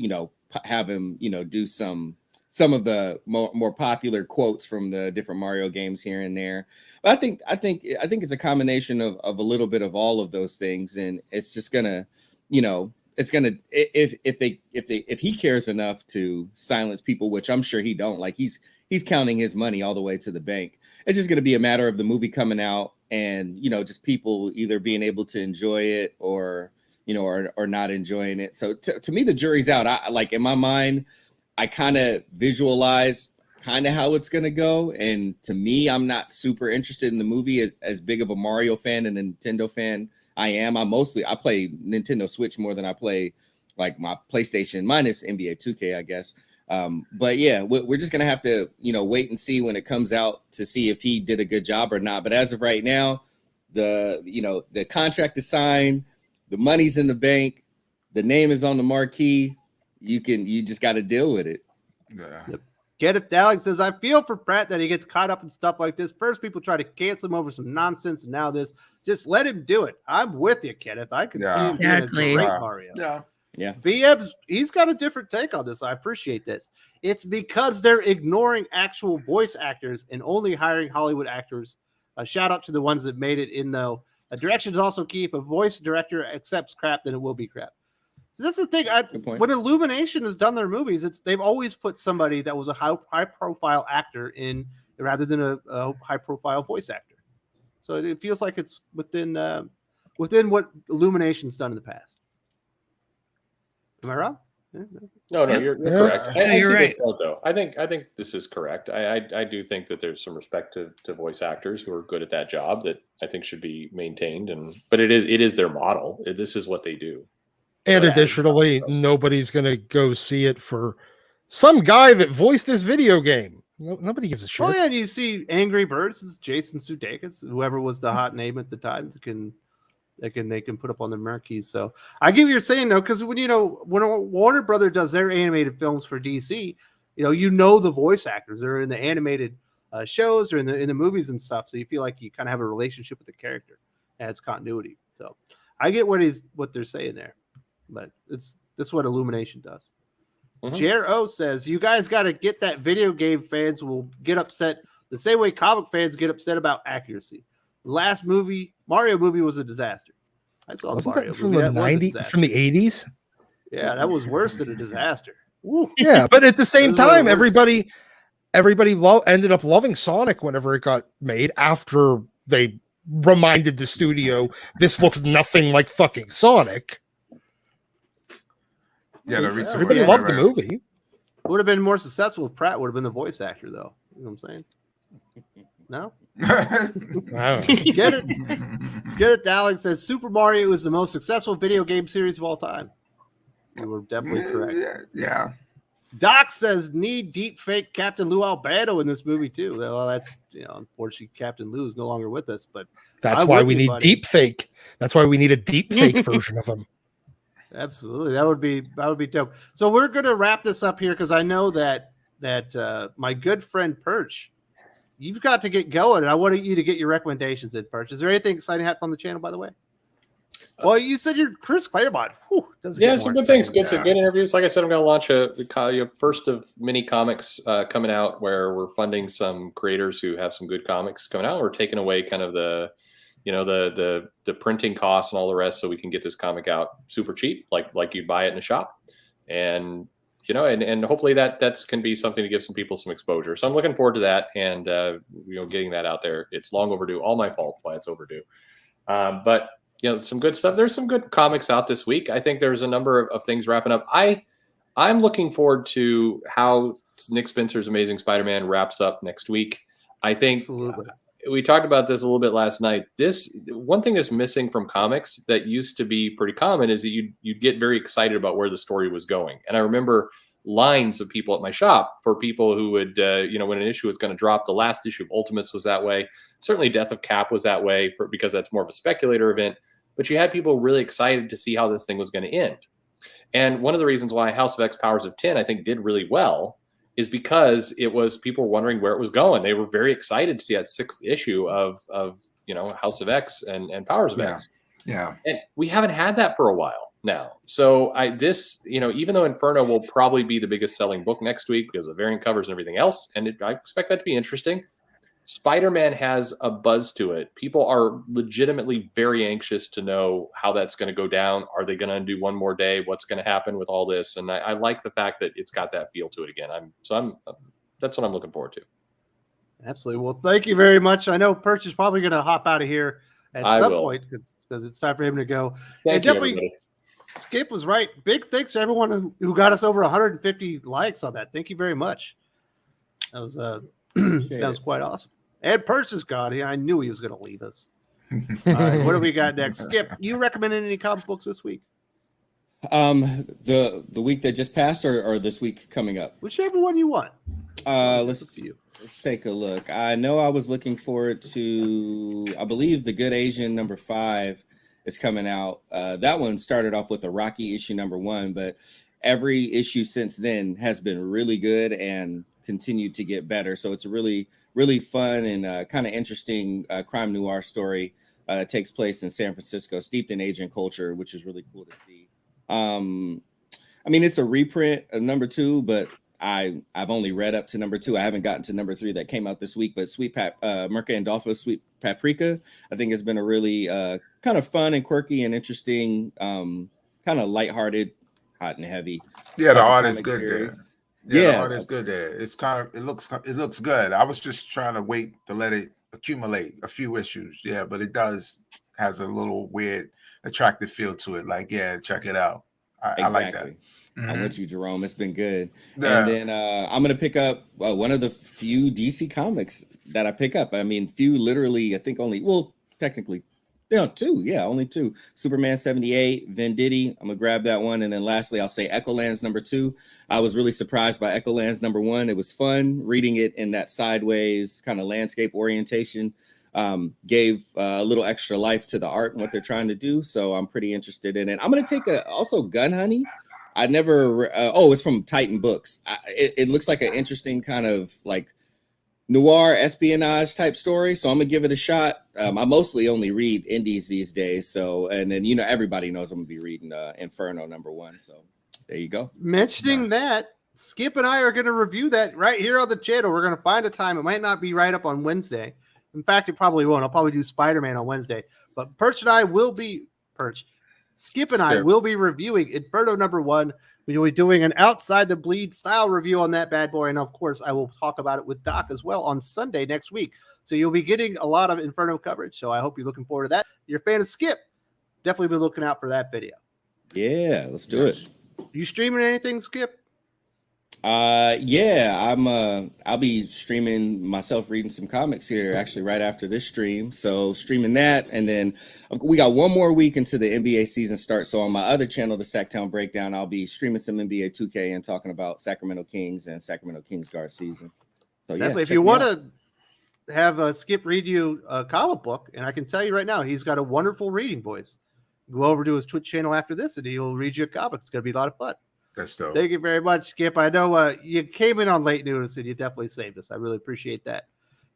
have him, do some some of the more popular quotes from the different Mario games here and there. But I think it's a combination of a little bit of all of those things, and it's just gonna, it's gonna, if he cares enough to silence people, which I'm sure he don't, like he's counting his money all the way to the bank. It's just gonna be a matter of the movie coming out and just people either being able to enjoy it or or not enjoying it. So to me, the jury's out. I like, in my mind, I kind of visualize kind of how it's going to go. And to me, I'm not super interested in the movie as big of a Mario fan and a Nintendo fan I am. I play Nintendo Switch more than I play like my PlayStation, minus NBA 2K, I guess. But yeah, we're just going to have to, wait and see when it comes out to see if he did a good job or not. But as of right now, the contract is signed, the money's in the bank, the name is on the marquee. You just got to deal with it. Yeah. Yep. Get it. Alex says, I feel for Pratt that he gets caught up in stuff like this. First, people try to cancel him over some nonsense, and now this. Just let him do it. I'm with you, Kenneth. I can see him being a great Mario. Yeah. BM's, he's got a different take on this. I appreciate this. It's because they're ignoring actual voice actors and only hiring Hollywood actors. A shout out to the ones that made it in, though. A direction is also key. If a voice director accepts crap, then it will be crap. So that's the thing. When Illumination has done their movies, they've always put somebody that was a high profile actor in rather than a high profile voice actor. So it feels like it's within what Illumination's done in the past. Am I wrong? No, you're correct. You're right. Though I think this is correct. I do think that there's some respect to voice actors who are good at that job that I think should be maintained. But it is their model. This is what they do. And additionally, nobody's going to go see it for some guy that voiced this video game. Nobody gives a shit. Oh, yeah, and you see Angry Birds, it's Jason Sudeikis, whoever was the hot name at the time, they can put up on their marquees. So I get what you're saying, though, because when Warner Brother does their animated films for DC, the voice actors. They're in the animated shows or in the movies and stuff. So you feel like you kind of have a relationship with the character. Adds continuity. So I get what they're saying there. But this is what Illumination does. Mm-hmm. Jerome says, you guys got to get that video game fans will get upset the same way comic fans get upset about accuracy. The last Mario movie was a disaster. I saw the Mario from movie. The 90s, from the 80s. Yeah, that was worse than a disaster. Ooh. Yeah, but at the same time, everybody ended up loving Sonic whenever it got made after they reminded the studio this looks nothing like fucking Sonic. Yeah, everybody loved the movie. It would have been more successful if Pratt would have been the voice actor, though. You know what I'm saying? No? Get it. Alex says Super Mario is the most successful video game series of all time. You were definitely correct. Yeah. Doc says need deep fake Captain Lou Albano in this movie too. Well, that's unfortunately Captain Lou is no longer with us, but that's why we need deep fake. That's why we need a deep fake version of him. Absolutely, that would be dope. So we're gonna wrap this up here because I know that my good friend Perch, you've got to get going, and I want you to get your recommendations in. Perch, is there anything exciting happening on the channel, by the way? Well, you said you're Chris Claremont. Some good things. Good interviews. Like I said, I'm going to launch a first of many comics coming out where we're funding some creators who have some good comics coming out. We're taking away kind of the printing costs and all the rest, so we can get this comic out super cheap, like you'd buy it in a shop, and and hopefully that can be something to give some people some exposure. So I'm looking forward to that, and getting that out there. It's long overdue. All my fault why it's overdue, but. Some good stuff. There's some good comics out this week. I think there's a number of things wrapping up. I'm looking forward to how Nick Spencer's Amazing Spider-Man wraps up next week. I think we talked about this a little bit last night. This one thing that's missing from comics that used to be pretty common is that you'd get very excited about where the story was going. And I remember lines of people at my shop for people who would, when an issue was going to drop. The last issue of Ultimates was that way. Certainly Death of Cap was that way because that's more of a speculator event. But you had people really excited to see how this thing was going to end. And one of the reasons why House of X Powers of 10, I think, did really well is because it was people wondering where it was going. They were very excited to see that 6th issue of House of X and Powers of X. Yeah. And we haven't had that for a while. now. So even though Inferno will probably be the biggest selling book next week because of variant covers and everything else, and I expect that to be interesting, Spider-Man has a buzz to it. People are legitimately very anxious to know how that's going to go down. Are they going to do one more day? What's going to happen with all this? And I like the fact that it's got that feel to it again. That's what I'm looking forward to. Absolutely. Well, thank you very much. I know Perch is probably going to hop out of here at some point because it's time for him to go. Thank you, everybody. Skip was right. Big thanks to everyone who got us over 150 likes on that. Thank you very much. That was that was quite awesome. And Perch is gone. I knew he was going to leave us. All right, what do we got next? Skip, you recommended any comic books this week? The week that just passed, or this week coming up? Whichever one you want. Let's take a look. I know I was looking forward to, I believe, The Good Asian #5 is coming out. That one started off with a rocky issue #1, but every issue since then has been really good and continued to get better. So it's a really, really fun and kind of interesting crime noir story. It takes place in San Francisco, steeped in Asian culture, which is really cool to see. I mean, it's a reprint of #2, but I've only read up to #2. I haven't gotten to #3 that came out this week, but Merca Andolfo's Sweet Paprika, I think has been a really kind of fun and quirky and interesting, kind of lighthearted, hot and heavy. Yeah, the art is good series. there. Yeah, the art is good there. It's it looks good. I was just trying to wait to let it accumulate a few issues. Yeah, but it has a little weird, attractive feel to it. Like, yeah, check it out. I like that. Mm-hmm. I'm with you, Jerome. It's been good. Yeah. And then I'm going to pick up one of the few DC comics that I pick up. I mean, few literally, I think technically, two. Yeah, only two. Superman 78, Venditti. I'm going to grab that one. And then lastly, I'll say Echolands #2. I was really surprised by Echolands #1. It was fun reading it in that sideways kind of landscape orientation. Gave a little extra life to the art and what they're trying to do. So I'm pretty interested in it. I'm going to take also Gun Honey. I never, it's from Titan Books. It looks like an interesting kind of like noir espionage type story. So I'm gonna give it a shot. I mostly only read indies these days. So, and then, everybody knows I'm gonna be reading Inferno #1. So there you go. Mentioning that, Skip and I are going to review that right here on the channel. We're going to find a time. It might not be right up on Wednesday. In fact, it probably won't. I'll probably do Spider-Man on Wednesday. But Perch and I will be Skip and I will be reviewing Inferno #1. We will be doing an Outside the Bleed style review on that bad boy. And of course, I will talk about it with Doc as well on Sunday next week. So you'll be getting a lot of Inferno coverage. So I hope you're looking forward to that. If you're a fan of Skip, definitely be looking out for that video. Yeah, let's do it. You streaming anything, Skip? Yeah, I'll be streaming myself reading some comics here actually right after this stream. So streaming that, and then we got one more week until the NBA season starts. So on my other channel, the Sacktown Breakdown, I'll be streaming some NBA 2K and talking about Sacramento Kings and Sacramento Kings Guard season. So definitely, if you want to have Skip read you a comic book, and I can tell you right now, he's got a wonderful reading voice. Go over to his Twitch channel after this, and he'll read you a comic. It's going to be a lot of fun. That's dope. Thank you very much, Skip. I know you came in on late notice and you definitely saved us. I really appreciate that.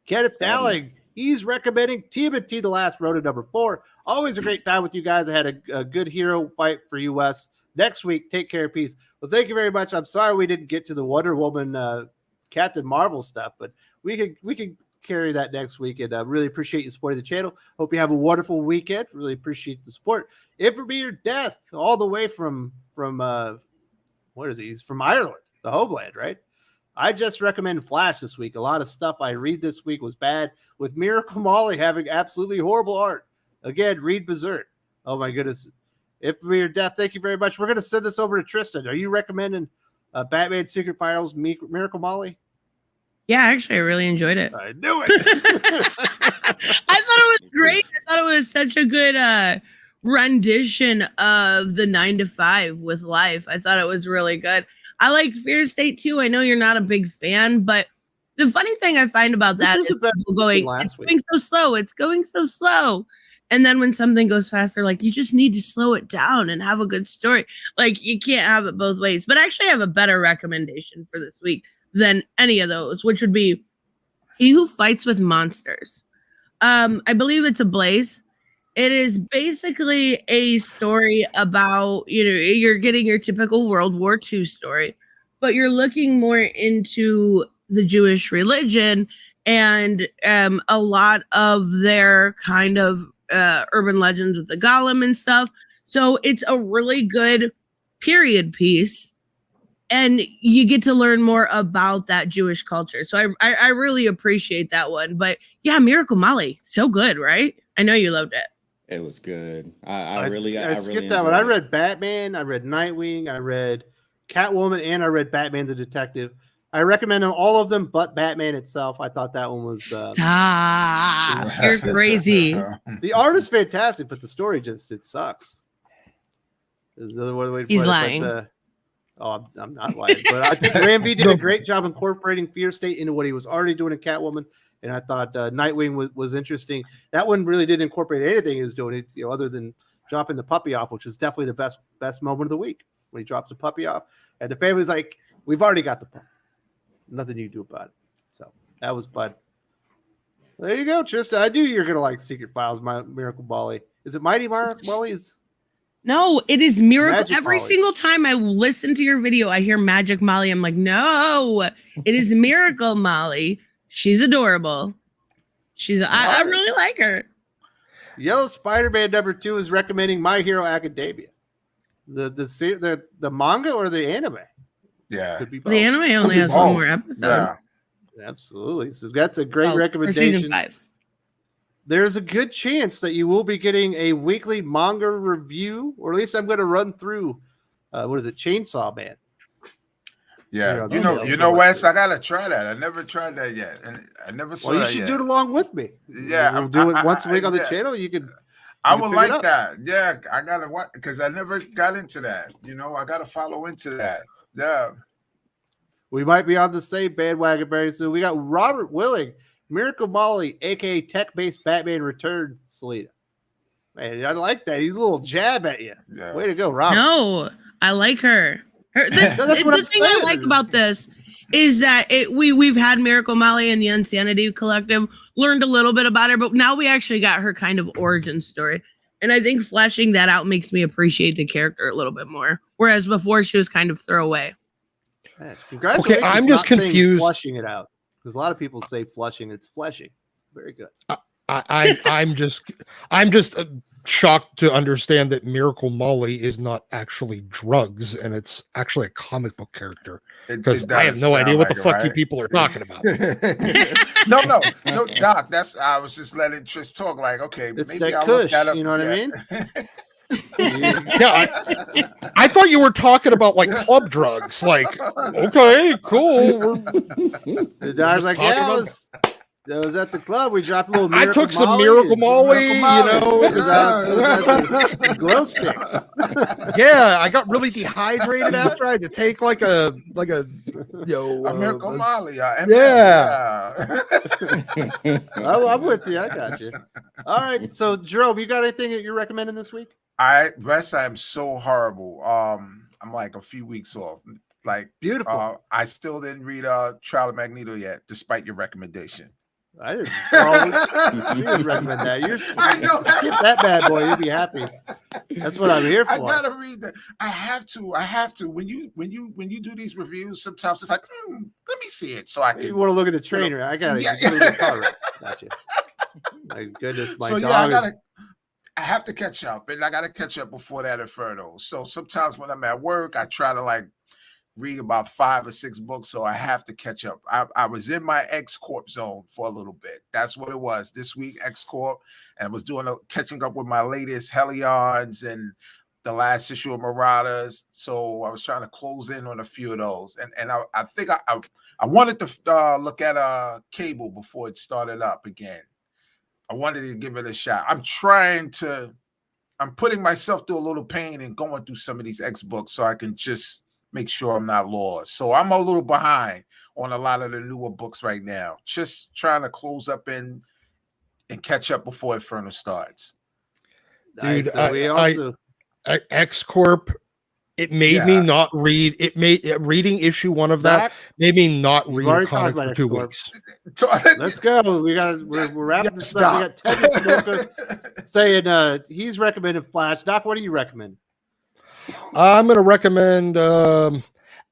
Kenneth Dowling, he's recommending TMNT The Last Road to #4. Always a great time with you guys. I had a good hero fight for US. Next week, take care of peace. Well, thank you very much. I'm sorry we didn't get to the Wonder Woman, Captain Marvel stuff, but we can carry that next week. And really appreciate you supporting the channel. Hope you have a wonderful weekend. Really appreciate the support. If it be your death, all the way from what is he? He's from Ireland, the homeland, right? I just recommend Flash this week. A lot of stuff I read this week was bad, with Miracle Molly having absolutely horrible art. Again, read Berserk. Oh my goodness. If for your death, thank you very much. We're going to send this over to Tristen. Are you recommending Batman Secret Files Miracle Molly? Yeah, actually, I really enjoyed it. I knew it. I thought it was great. I thought it was such a good rendition of the 9 to 5 with Life. I thought it was really good. I liked Fear State too. I know you're not a big fan, but the funny thing I find about that is people going, it's going so slow. It's going so slow. And then when something goes faster, like, you just need to slow it down and have a good story. Like, you can't have it both ways. But actually, I have a better recommendation for this week than any of those, which would be He Who Fights with Monsters. I believe it's a Blaze. It is basically a story about, you're getting your typical World War II story, but you're looking more into the Jewish religion and a lot of their kind of urban legends with the golem and stuff. So it's a really good period piece. And you get to learn more about that Jewish culture. So I really appreciate that one. But yeah, Miracle Molly, so good, right? I know you loved it. It was good. I really skipped that one. I read Batman, I read Nightwing, I read Catwoman, and I read Batman the Detective. I recommend them, all of them, but Batman itself. I thought that one was Stop. You're crazy. The art is fantastic, but the story it sucks. Is the other way to He's put lying. It, but, I'm not lying, but I think Ram V did a great job incorporating Fear State into what he was already doing in Catwoman. And I thought Nightwing was interesting. That one really didn't incorporate anything he was doing, other than dropping the puppy off, which is definitely the best moment of the week when he drops the puppy off. And the family's like, "We've already got the puppy. Nothing you can do about it." So that was fun. There you go, Trista. I knew you were gonna like Secret Files, my Miracle Molly. Is it Mighty Molly? No, it is Miracle. Magic Every Molly. single time I listen to your video, I hear Magic Molly. I'm like, no, it is Miracle Molly. She's adorable. I really like her. Yellow Spider-Man #2 is recommending My Hero Academia. The manga or the anime? Yeah. Could be both. The anime only has one more episode. Yeah. Absolutely. So that's a great For recommendation. season 5. There's a good chance that you will be getting a weekly manga review, or at least I'm going to run through. What is it? Chainsaw Man. Yeah. Yeah, You know, Wes, I gotta try that. I never tried that yet. And I never saw Well, you that should yet. do it along with me. Yeah, we'll do it once a week on the yeah. channel. You can. I You would can pick it like up. that. Yeah, I gotta watch because I never got into that. I gotta follow into that. Yeah. We might be on the same bandwagon very soon. We got Robert Willing, Miracle Molly, aka Tech-Based Batman Return, Selena. Man, I like that. He's a little jab at you. Yeah. Way to go, Robert. No, I like her. That's what The I'm thing I saying. like about this is that we've had Miracle Molly and the Insanity Collective, learned a little bit about her, but now we actually got her kind of origin story. And I think fleshing that out makes me appreciate the character a little bit more. Whereas before she was kind of throwaway. Man, congratulations. Okay, I'm just not saying confused. Flushing it out, because a lot of people say flushing. It's fleshing. Very good. I'm just shocked to understand that Miracle Molly is not actually drugs and it's actually a comic book character, because I have no idea what the fuck you people are talking about. No, Doc. I was just letting Tris talk. Like, okay, It's maybe that I'll look Kush, that up. you know what I mean? Yeah, I thought you were talking about like club drugs. Like, okay, cool. The guy's like, talking yeah, I about- was at the club. We dropped a little I Miracle took some Molly Miracle and- Molly, Miracle Molly. you know. It was at the glow sticks. Yeah, I got really dehydrated after. I had to take like a A Miracle Molly. yeah. I'm with you. I got you. All right. So, Jerome, you got anything that you're recommending this week? Wes, I am so horrible. I'm like a few weeks off. Like, Beautiful. I still didn't read Trial of Magneto yet, despite your recommendation. I didn't. Well, you didn't recommend that. I know. Skip that bad boy. You'll be happy. That's what I'm here for. I gotta read that. I have to. When you do these reviews, sometimes it's like, let me see it so I can. You want to look at the trainer? I got it. Yeah. Gotcha. My goodness, my So dog. yeah, I have to catch up, and I gotta catch up before that Inferno. So sometimes when I'm at work, I try to like read about 5 or 6 books, so I have to catch up. I was in my X Corp zone for a little bit. That's what it was this week, X Corp, and I was catching up with my latest Hellions and the last issue of Marauders. So I was trying to close in on a few of those, and I think I wanted to look at Cable before it started up again. I wanted to give it a shot. I'm putting myself through a little pain and going through some of these X books so I can just make sure I'm not lost. So I'm a little behind on a lot of the newer books right now. Just trying to close up and catch up before Inferno starts. Dude, So we also X Corp It made me not read. It made reading issue 1 of that Zach, made me not you've read a already comic talked for about 2 X-Corp. weeks. Let's go. We're wrapping this up. We got Teddy Smoker saying he's recommended Flash. Doc, what do you recommend? I'm going to recommend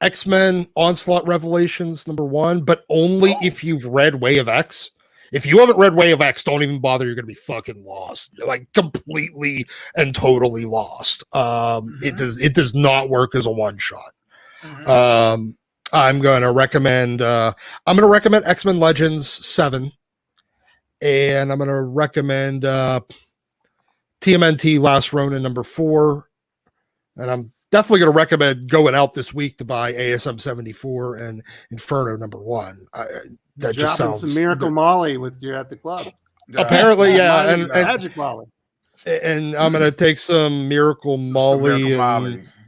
X-Men Onslaught Revelations #1, but only if you've read Way of X. If you haven't read Way of X, don't even bother. You're going to be fucking lost, like completely and totally lost. It does not work as a one shot. I'm going to recommend X-Men Legends 7, and I'm going to recommend TMNT Last Ronin #4, and I'm definitely going to recommend going out this week to buy ASM 74 and Inferno #1. That just Dropping sounds some Miracle Molly with you at the club. apparently, yeah, and Magic Molly. And I'm going to take some Miracle Molly.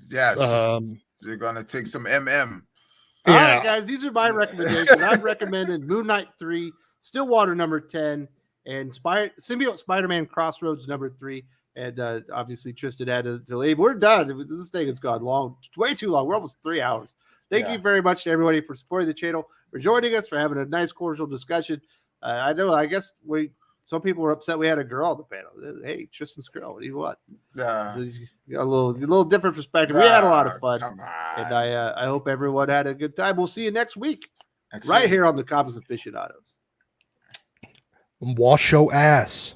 Yes. You're going to take some MM. All right, guys, these are my recommendations. I'm recommending Moon Knight 3, Stillwater #10, and Symbiote Spider-Man Crossroads #3. And obviously, Tristen had to leave. We're done. This thing has gone long, way too long. We're almost 3 hours. Thank you very much to everybody for supporting the channel, for joining us, for having a nice, cordial discussion. I guess some people were upset we had a girl on the panel. Hey, Tristan's girl. What do you want? So you got a little different perspective. We had a lot of fun, and I hope everyone had a good time. We'll see you next week, right here on the Comics Aficionados. Wash your ass.